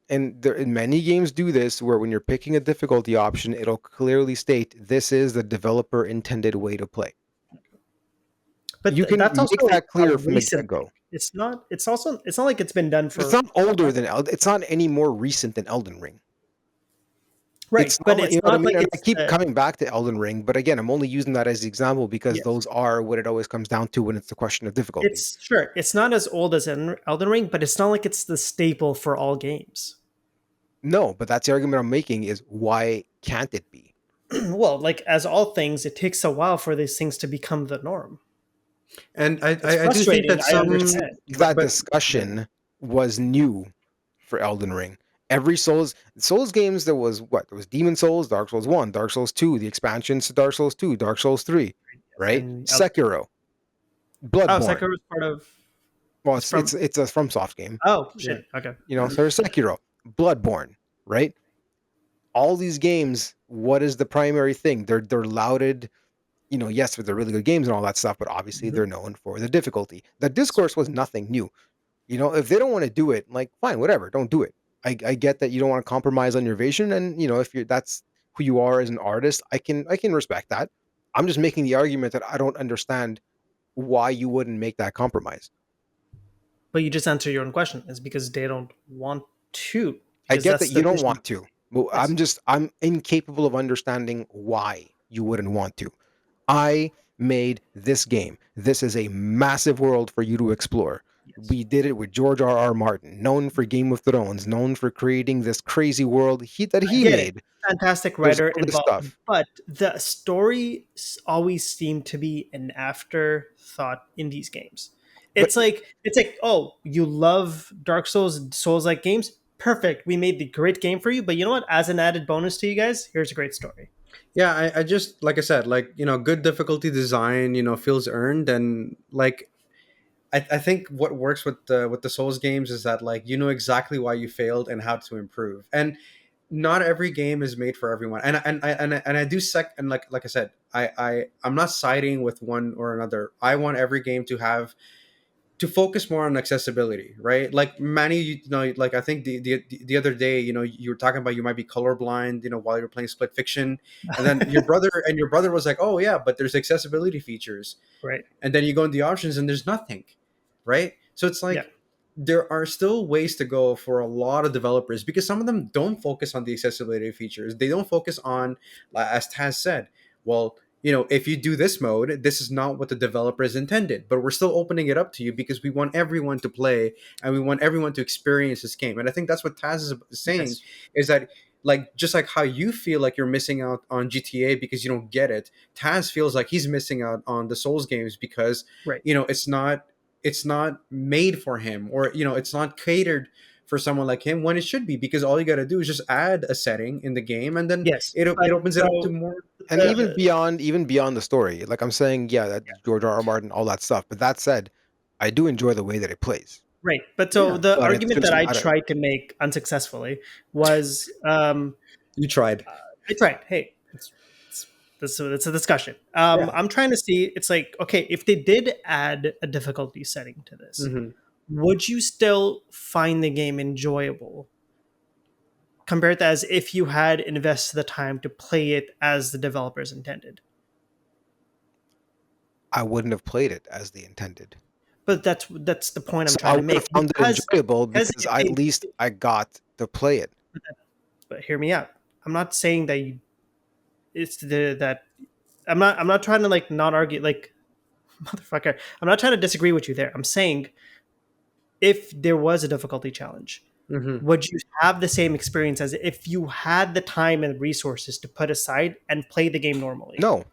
and many games do this, where when you're picking a difficulty option, it'll clearly state this is the developer intended way to play. But You can that's make also that a clear from the recent get thing. go. It's not. It's also. It's not like it's been done It's for not older than it's not any more recent than Elden Ring. right, It's not but like, you it's know what I not mean? like And I it's keep coming back to Elden Ring, but again, I'm only using that as the example because yes. those are what it always comes down to when it's the question of difficulty. It's sure it's not as old as Elden Ring, but it's not like it's the staple for all games. No, but that's the argument I'm making is why can't it be? Well, like as all things, it takes a while for these things to become the norm. And It's I do think frustrating. that I some, understand. That but yeah. discussion was new for Elden Ring. Every Souls games, there was what? There was Demon Souls, Dark Souls 1, Dark Souls 2, the expansions to Dark Souls 2, Dark Souls 3, right? And Sekiro, oh, Bloodborne. Sekiro is part of. Well, It's from. it's a FromSoft game. Oh Yeah. shit. Okay. So there's Sekiro, Bloodborne, right? All these games, what is the primary thing? They're lauded, yes, they're really good games and all that stuff, but obviously Mhm. they're known for the difficulty. The discourse was nothing new. If they don't want to do it, like fine, whatever, don't do it. I get that you don't want to compromise on your vision, and if you're that's who you are as an artist, I can respect that. I'm just making the argument that I don't understand why you wouldn't make that compromise. But you just answer your own question. It's because they don't want to. I Because get that that's you the don't vision. want to. But Yes. I'm incapable of understanding why you wouldn't want to. I made this game. This is a massive world for you to explore. Yes. We did it with George R. Martin, known for Game of Thrones, known for creating this crazy world that I he get it. made. Fantastic There's writer all this involved, stuff. but the story always seemed to be an afterthought in these games. But It's like oh, you love Dark Souls like games. Perfect. We made the great game for you, but you know what? As an added bonus to you guys, here's a great story. Yeah, I just, like I said, like, good difficulty design, feels earned. And like, I think what works with the Souls games is that, like, you know exactly why you failed and how to improve. And not every game is made for everyone. And I do and like I said, I'm not siding with one or another. I want every game to focus more on accessibility, right? Like Manny, like I think the other day, you were talking about you might be colorblind, while you're playing Split Fiction, and then your brother was like, "Oh yeah, but there's accessibility features," Right. and then you go in the options and there's nothing, right? So it's Yeah. like there are still ways to go for a lot of developers because some of them don't focus on the accessibility features. They don't focus on, as Taz said, well, if you do this mode, this is not what the developers intended, but we're still opening it up to you because we want everyone to play and we want everyone to experience this game. And I think that's what Taz is saying, Yes. is that, like, just like how you feel like you're missing out on GTA because you don't get it, Taz feels like he's missing out on the Souls games because Right. it's not made for him, or it's not catered for someone like him, when it should be, because all you got to do is just add a setting in the game and then Yes. it But opens it up to so more. and Yeah. even beyond the story, like I'm saying, yeah, that George R. R. Martin, all that stuff. But that said, I do enjoy the way that it plays. right. But so Yeah, the But it's argument just that I I don't. tried to make unsuccessfully was you tried. it's right. Hey, it's a discussion. Yeah. I'm trying to see. It's like okay, if they did add a difficulty setting to this, Hmm. would you still find the game enjoyable compared to as if you had invested the time to play it as the developers intended? I wouldn't have played it as they intended. But that's the point I'm So I trying to would have make found it enjoyable because if at they least I got to play it. but hear me out. I'm not saying that it's that I'm not trying to like not argue like motherfucker. I'm not trying to disagree with you there. I'm saying if there was a difficulty challenge, Hmm. would you have the same experience as if you had the time and resources to put aside and play the game normally? No,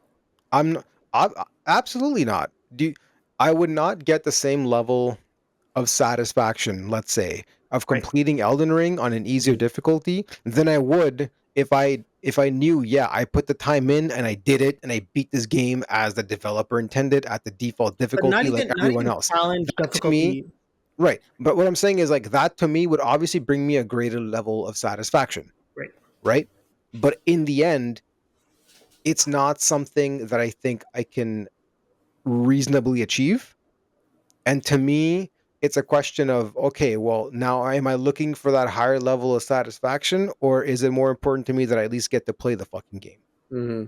I'm, n- absolutely not. I would not get the same level of satisfaction, let's say, of Right. completing Elden Ring on an easier difficulty than I would if I knew, yeah, I put the time in and I did it and I beat this game as the developer intended at the default But not difficulty like even not everyone even else. challenge That to me, difficulty. right. But what I'm saying is like that to me would obviously bring me a greater level of satisfaction. Right. Right? But in the end, it's not something that I think I can reasonably achieve. And to me, it's a question of, okay, well, now am I looking for that higher level of satisfaction, or is it more important to me that I at least get to play the fucking game? Mm-hmm.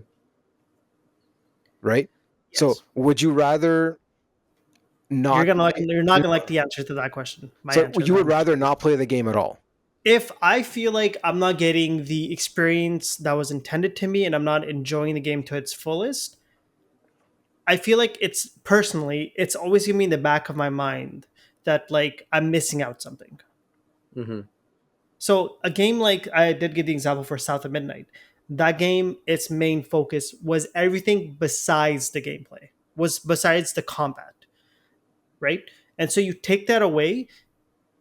Right? Yes. So would you rather not You're not gonna like the answer to that question. So you would rather not play the game at all? If I feel like I'm not getting the experience that was intended to me and I'm not enjoying the game to its fullest, I feel like it's always gonna be in the back of my mind that like I'm missing out something. Mm-hmm. So a game like I did give the example for South of Midnight. That game, its main focus was everything besides the gameplay, was besides the combat, right? And so you take that away,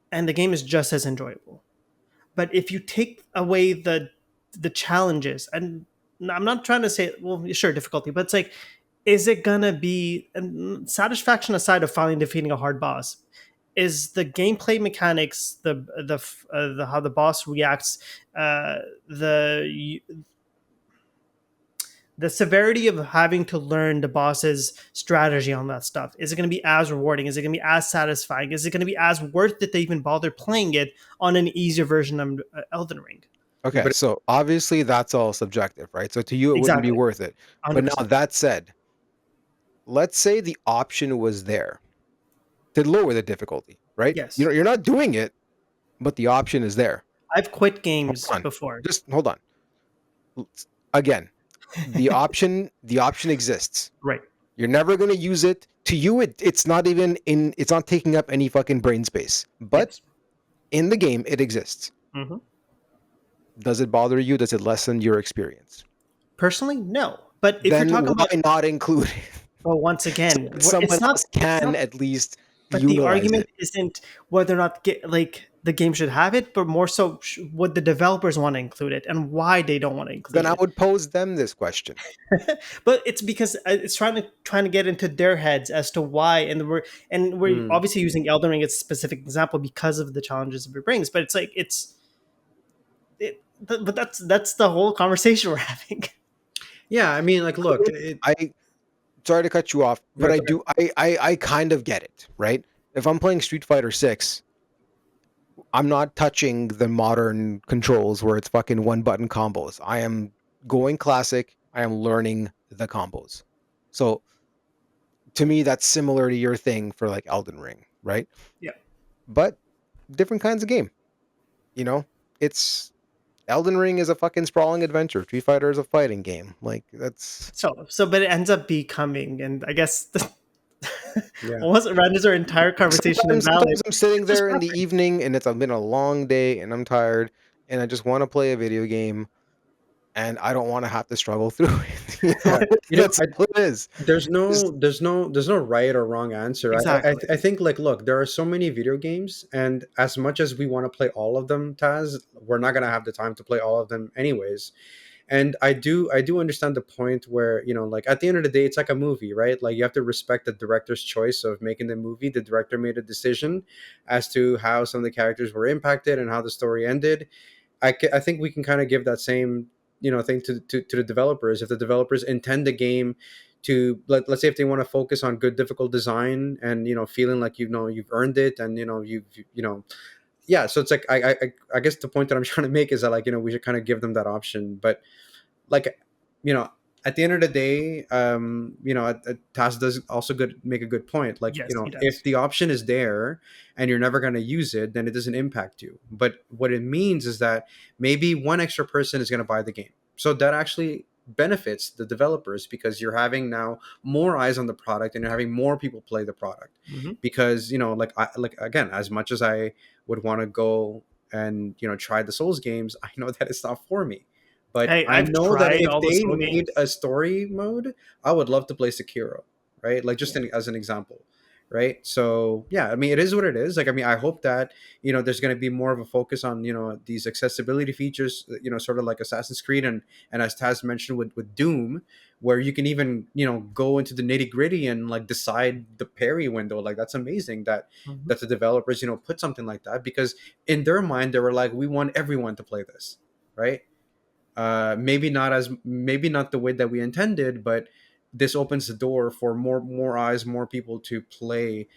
and the game is just as enjoyable. But if you take away the challenges, and I'm not trying to say, well, sure, difficulty, but it's like, is it gonna be, and satisfaction aside of finally defeating a hard boss? Is the gameplay mechanics, the how the boss reacts, the the severity of having to learn the boss's strategy on that stuff, is it going to be as rewarding? Is it going to be as satisfying? Is it going to be as worth it to even bother playing it on an easier version of Elden Ring? Okay, But so obviously that's all subjective, right? So to you, it wouldn't be Exactly. worth it. But now 100%. that said, let's say the option was there to lower the difficulty, right? Yes. You're not doing it, but the option is there. I've quit games Hold on. before. Just hold on. Again, the option exists. Right. You're never going to use it. To you, it's not taking up any fucking brain space. But Yes. in the game, it exists. Mm-hmm. Does it bother you? Does it lessen your experience? Personally, no. But if Then you're talking why about, not include it? well, once again, Someone it's not. else can It's not, at least but the utilize argument it. isn't whether or not the game should have it, but more so would the developers want to include it and why they don't want to include Then it. I would pose them this question. But it's because it's trying to get into their heads as to why, and we're obviously using Elden Ring as a specific example because of the challenges it brings. But it's like but that's the whole conversation we're having. Yeah, I mean, like, look, Sorry to cut you off, but Yeah, I kind of get it, right? If I'm playing Street Fighter 6, I'm not touching the modern controls where it's fucking one button combos. I am going classic. I am learning the combos. So to me, that's similar to your thing for like Elden Ring, right? Yeah. But different kinds of game. You know, it's Elden Ring is a fucking sprawling adventure. Street Fighter is a fighting game. Like that's But it ends up becoming, and I guess yeah. almost renders our entire conversation invalid. sometimes I'm sitting It's just there in the preference. evening and it's been a long day and I'm tired and I just want to play a video game and I don't want to have to struggle through it. Yeah. You know, That's all it is. there's no right or wrong answer. Exactly. I think, like, look, there are so many video games, and as much as we want to play all of them, Taz, we're not gonna have the time to play all of them anyways. And I do understand the point where, like, at the end of the day, it's like a movie, right? Like, you have to respect the director's choice of making the movie. The director made a decision as to how some of the characters were impacted and how the story ended. I think we can kind of give that same thing to the developers. If the developers intend the game to, let's say, if they want to focus on good difficult design and feeling like you've earned it, and yeah. So it's like, I guess the point that I'm trying to make is that, like, we should kind of give them that option. But, like, you know at the end of the day, Taz does also make a good point. Like, Yes, he if does. the option is there and you're never going to use it, then it doesn't impact you. But what it means is that maybe one extra person is going to buy the game, so that actually benefits the developers, because you're having now more eyes on the product and you're having more people play the product. Hmm. Because, like, again, as much as I would want to go and try the Souls games, I know that it's not for me. But Hey, I I've know that tried if all the they soul made games. a story mode, I would love to play Sekiro, right? Like, just Yeah. as an example. right? So yeah, I mean, it is what it is. Like, I mean, I hope that there's going to be more of a focus on these accessibility features, sort of like Assassin's Creed, and as Taz mentioned with Doom, where you can even go into the nitty gritty and like decide the parry window. Like, that's amazing that Mhm. the developers put something like that, because in their mind they were like, we want everyone to play this, right? Maybe not the way that we intended, but this opens the door for more eyes, more people to play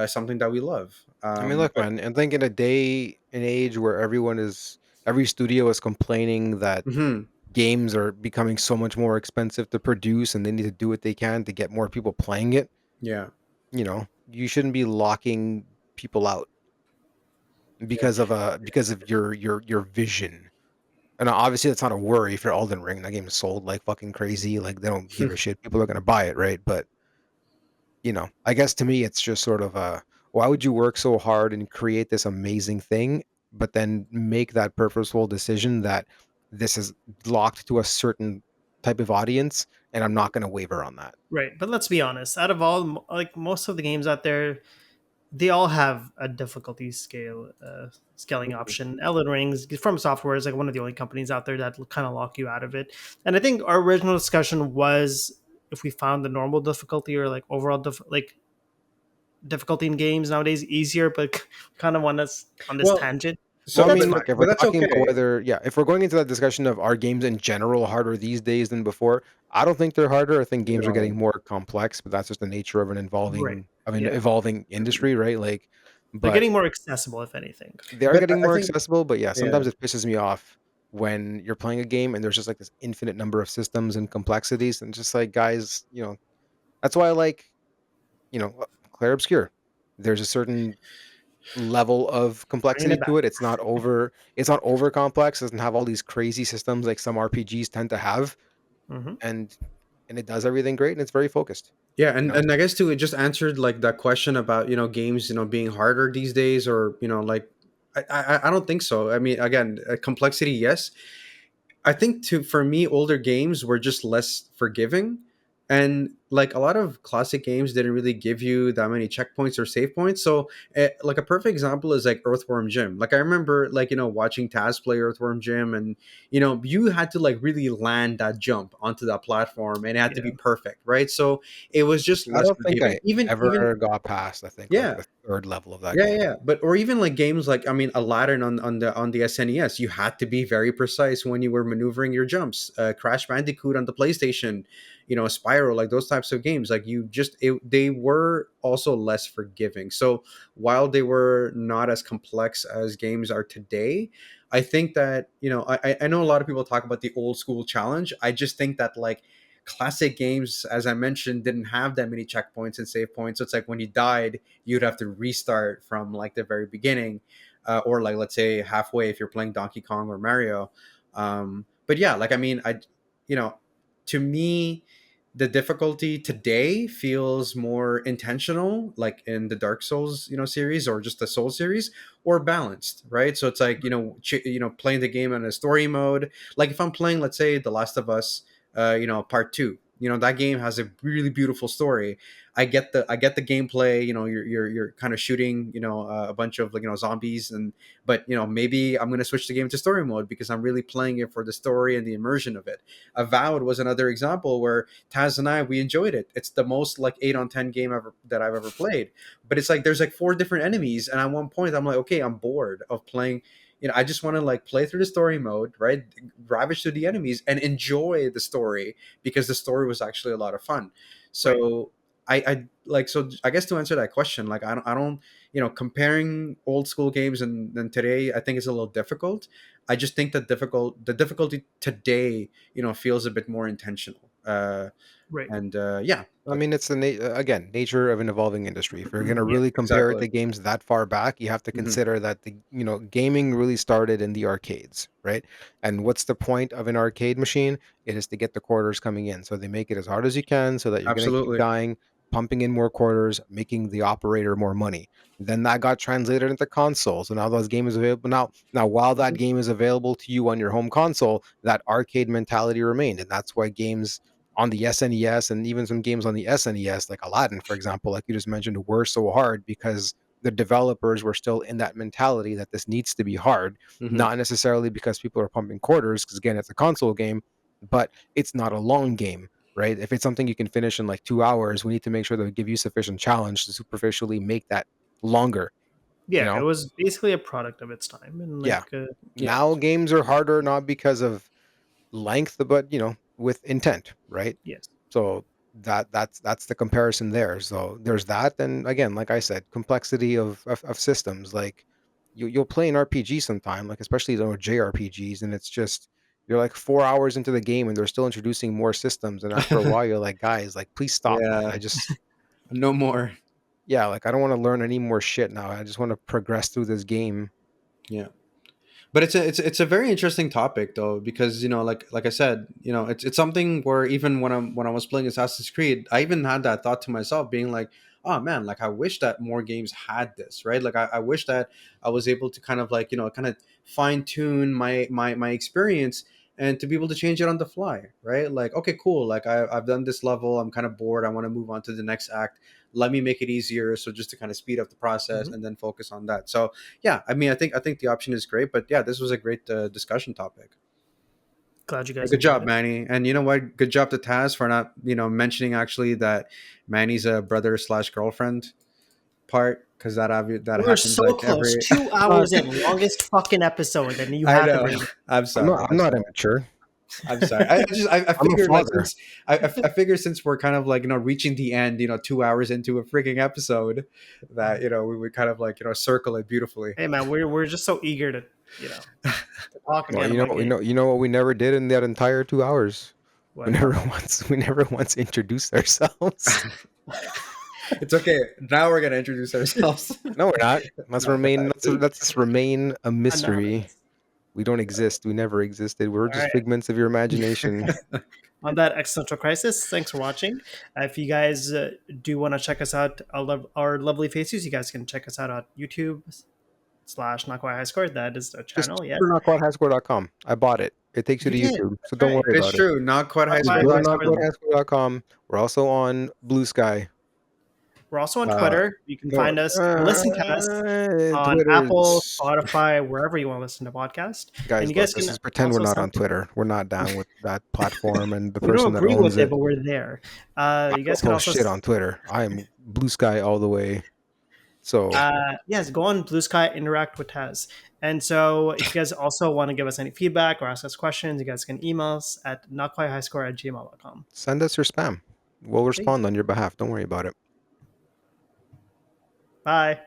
something that we love. I mean, look, But man, and think in a day and age where every studio is complaining that mhm, games are becoming so much more expensive to produce and they need to do what they can to get more people playing it, yeah, you shouldn't be locking people out yeah, because of your vision. And obviously that's not a worry for Elden Ring. That game is sold like fucking crazy. Like they don't give a shit. People are gonna buy it, right? But I guess to me it's just sort of why would you work so hard and create this amazing thing, but then make that purposeful decision that this is locked to a certain type of audience and I'm not gonna waver on that. Right, but let's be honest. Out of all, like most of the games out there, they all have a difficulty scaling option. Elden Rings from Software is like one of the only companies out there that kind of lock you out of it. And I think our original discussion was if we found the normal difficulty or like overall like difficulty in games nowadays easier, but kind of want us on this well, tangent. so Well, But I that's mean, fine. look, if we're but that's talking about okay. whether, yeah, if we're going into that discussion of are games in general harder these days than before, I don't think they're harder. I think games are No. getting more complex, but that's just the nature of Right. an Yeah. evolving industry, right? Like, They're but getting more accessible, if anything. they are But getting I more think, accessible. But yeah, yeah, sometimes it pisses me off when you're playing a game and there's just like this infinite number of systems and complexities, and just like guys, that's why I like, Clair Obscur. There's a certain level of Bringing complexity it back. to it. It's not over complex. It doesn't have all these crazy systems like some RPGs tend to have, Hmm. and it does everything great and it's very focused. yeah, You and know, and I guess too, it just answered like that question about games being harder these days, or like I don't think so. I mean, again, complexity, yes. I think for me, older games were just less forgiving, and like a lot of classic games didn't really give you that many checkpoints or save points. So, like a perfect example is like Earthworm Jim. Like I remember, like watching Taz play Earthworm Jim, and you had to like really land that jump onto that platform, and it had to be Yeah. perfect, right? So it was just I less don't think forgiving. I Even ever got past. I think like yeah, the third level of that yeah, game. yeah, but or even like games like, I mean, Aladdin on the SNES, you had to be very precise when you were maneuvering your jumps. Crash Bandicoot on the PlayStation, Spyro, like those types of games, like they were also less forgiving. So while they were not as complex as games are today, I think that I know a lot of people talk about the old school challenge. I just think that like classic games, as I mentioned, didn't have that many checkpoints and save points. So it's like when you died, you'd have to restart from like the very beginning, or like let's say halfway if you're playing Donkey Kong or Mario. But yeah, like I mean, you know, to me, the difficulty today feels more intentional, like in the Dark Souls, series, or just the Soul series, or balanced, right? So it's like playing the game in a story mode. Like if I'm playing, let's say, The Last of Us, part two. That game has a really beautiful story. I get the gameplay. You're kind of shooting a bunch of like zombies, but maybe I'm gonna switch the game to story mode because I'm really playing it for the story and the immersion of it. Avowed was another example where Taz and we enjoyed it. It's the most like 8 on 10 game ever that I've ever played. But it's like there's like four different enemies, and at one point I'm like, okay, I'm bored of playing. I just want to like play through the story mode, right? Ravage through the enemies and enjoy the story because the story was actually a lot of fun. Right. So I like, so I guess to answer that question, like I don't comparing old school games and today, I think it's a little difficult. I just think that the difficulty today feels a bit more intentional. Right. And yeah, I mean, it's the again nature of an evolving industry. If you're gonna Yeah. really compare it exactly. to games that far back, you have to Hmm. consider that the gaming really started in the arcades, right? And what's the point of an arcade machine? It is to get the quarters coming in. So they make it as hard as you can, so that you're gonna keep Absolutely. dying, pumping in more quarters, making the operator more money. Then that got translated into consoles, and now those games available now. While that Mhm. game is available to you on your home console, that arcade mentality remained, and that's why games on the SNES and even some games on the SNES, like Aladdin, for example, like you just mentioned, were so hard because the developers were still in that mentality that this needs to be hard, Mhm. not necessarily because people are pumping quarters, because again, it's a console game, but it's not a long game, right? If it's something you can finish in like 2 hours, we need to make sure that we give you sufficient challenge to superficially make that longer, you Yeah, it know? was basically a product of its time, and Yeah. like, yeah, Now games are harder not because of length, but with intent, right? yes, So that's the comparison there. So there's that, and again, like I said, complexity of systems. Like you'll play an RPG sometime, like especially JRPGs, and it's just you're like 4 hours into the game and they're still introducing more systems, and after a while you're like, guys, like please stop, man. Yeah, no more. Yeah, like I don't want to learn any more shit now. I just want to progress through this game. Yeah. But it's a very interesting topic though, because like I said, it's something where even when I was playing Assassin's Creed, I even had that thought to myself, being like, oh man, like I wish that more games had this, right? Like I wish that I was able to kind of like kind of fine tune my experience and to be able to change it on the fly, right? Like, okay, cool, like I've done this level, I'm kind of bored, I want to move on to the next act. Let me make it easier, so just to kind of speed up the process hmm and then focus on that. So yeah, I mean, I think the option is great, but yeah, this was a great discussion topic. glad you guys Good enjoyed job, it. Manny, and you know what? Good job to Taz for not mentioning actually that Manny's a brother slash girlfriend part, because that We were happens so like close, every. 2 hours in, longest fucking episode, and you I had to know. bring it. I'm I'm not sorry. I'm I'm not sorry. immature. I'm sorry. I I'm a figured like father. since I figured since we're kind of like reaching the end, 2 hours into a freaking episode, that we would kind of like circle it beautifully. Hey man, we're just so eager to talk Well, again about games. you know what we never did in that entire 2 hours. We What? never once introduced ourselves. It's okay. Now we're gonna introduce ourselves. No, we're not. Let's No. remain. Let's just remain a mystery. Anonymous. We don't exist. We never existed. We're All just right. figments of your imagination. On that existential crisis, thanks for watching. If you guys do want to check us out, our lovely faces, you guys can check us out on YouTube/Not Quite High Score. That is our Just channel. Yes, go to notquitehighscore.com. I bought it. It takes you you to did. YouTube, so That's don't right. worry It's about it. true. Not quite high Not Just Quite score. go to High Score. notquitehighscore.com. We're also on Blue Sky. We're also on Uh, Twitter. You can no, find us and listen to us on Apple, Twitter's Spotify, wherever you want to listen to podcast. And guys. you Look, guys let's can just pretend we're also not send. on Twitter. We're not down with that platform and the We don't person that agree owns with it, it. but we're there. I You don't guys can post also shit on Twitter. I am Blue Sky all the way. So yes, go on Blue Sky, interact with Taz. And so if you guys also want to give us any feedback or ask us questions, you guys can email us at notquitehighscore@gmail.com. send us your spam. We'll Thank you. respond on your behalf. Don't worry about it. Bye.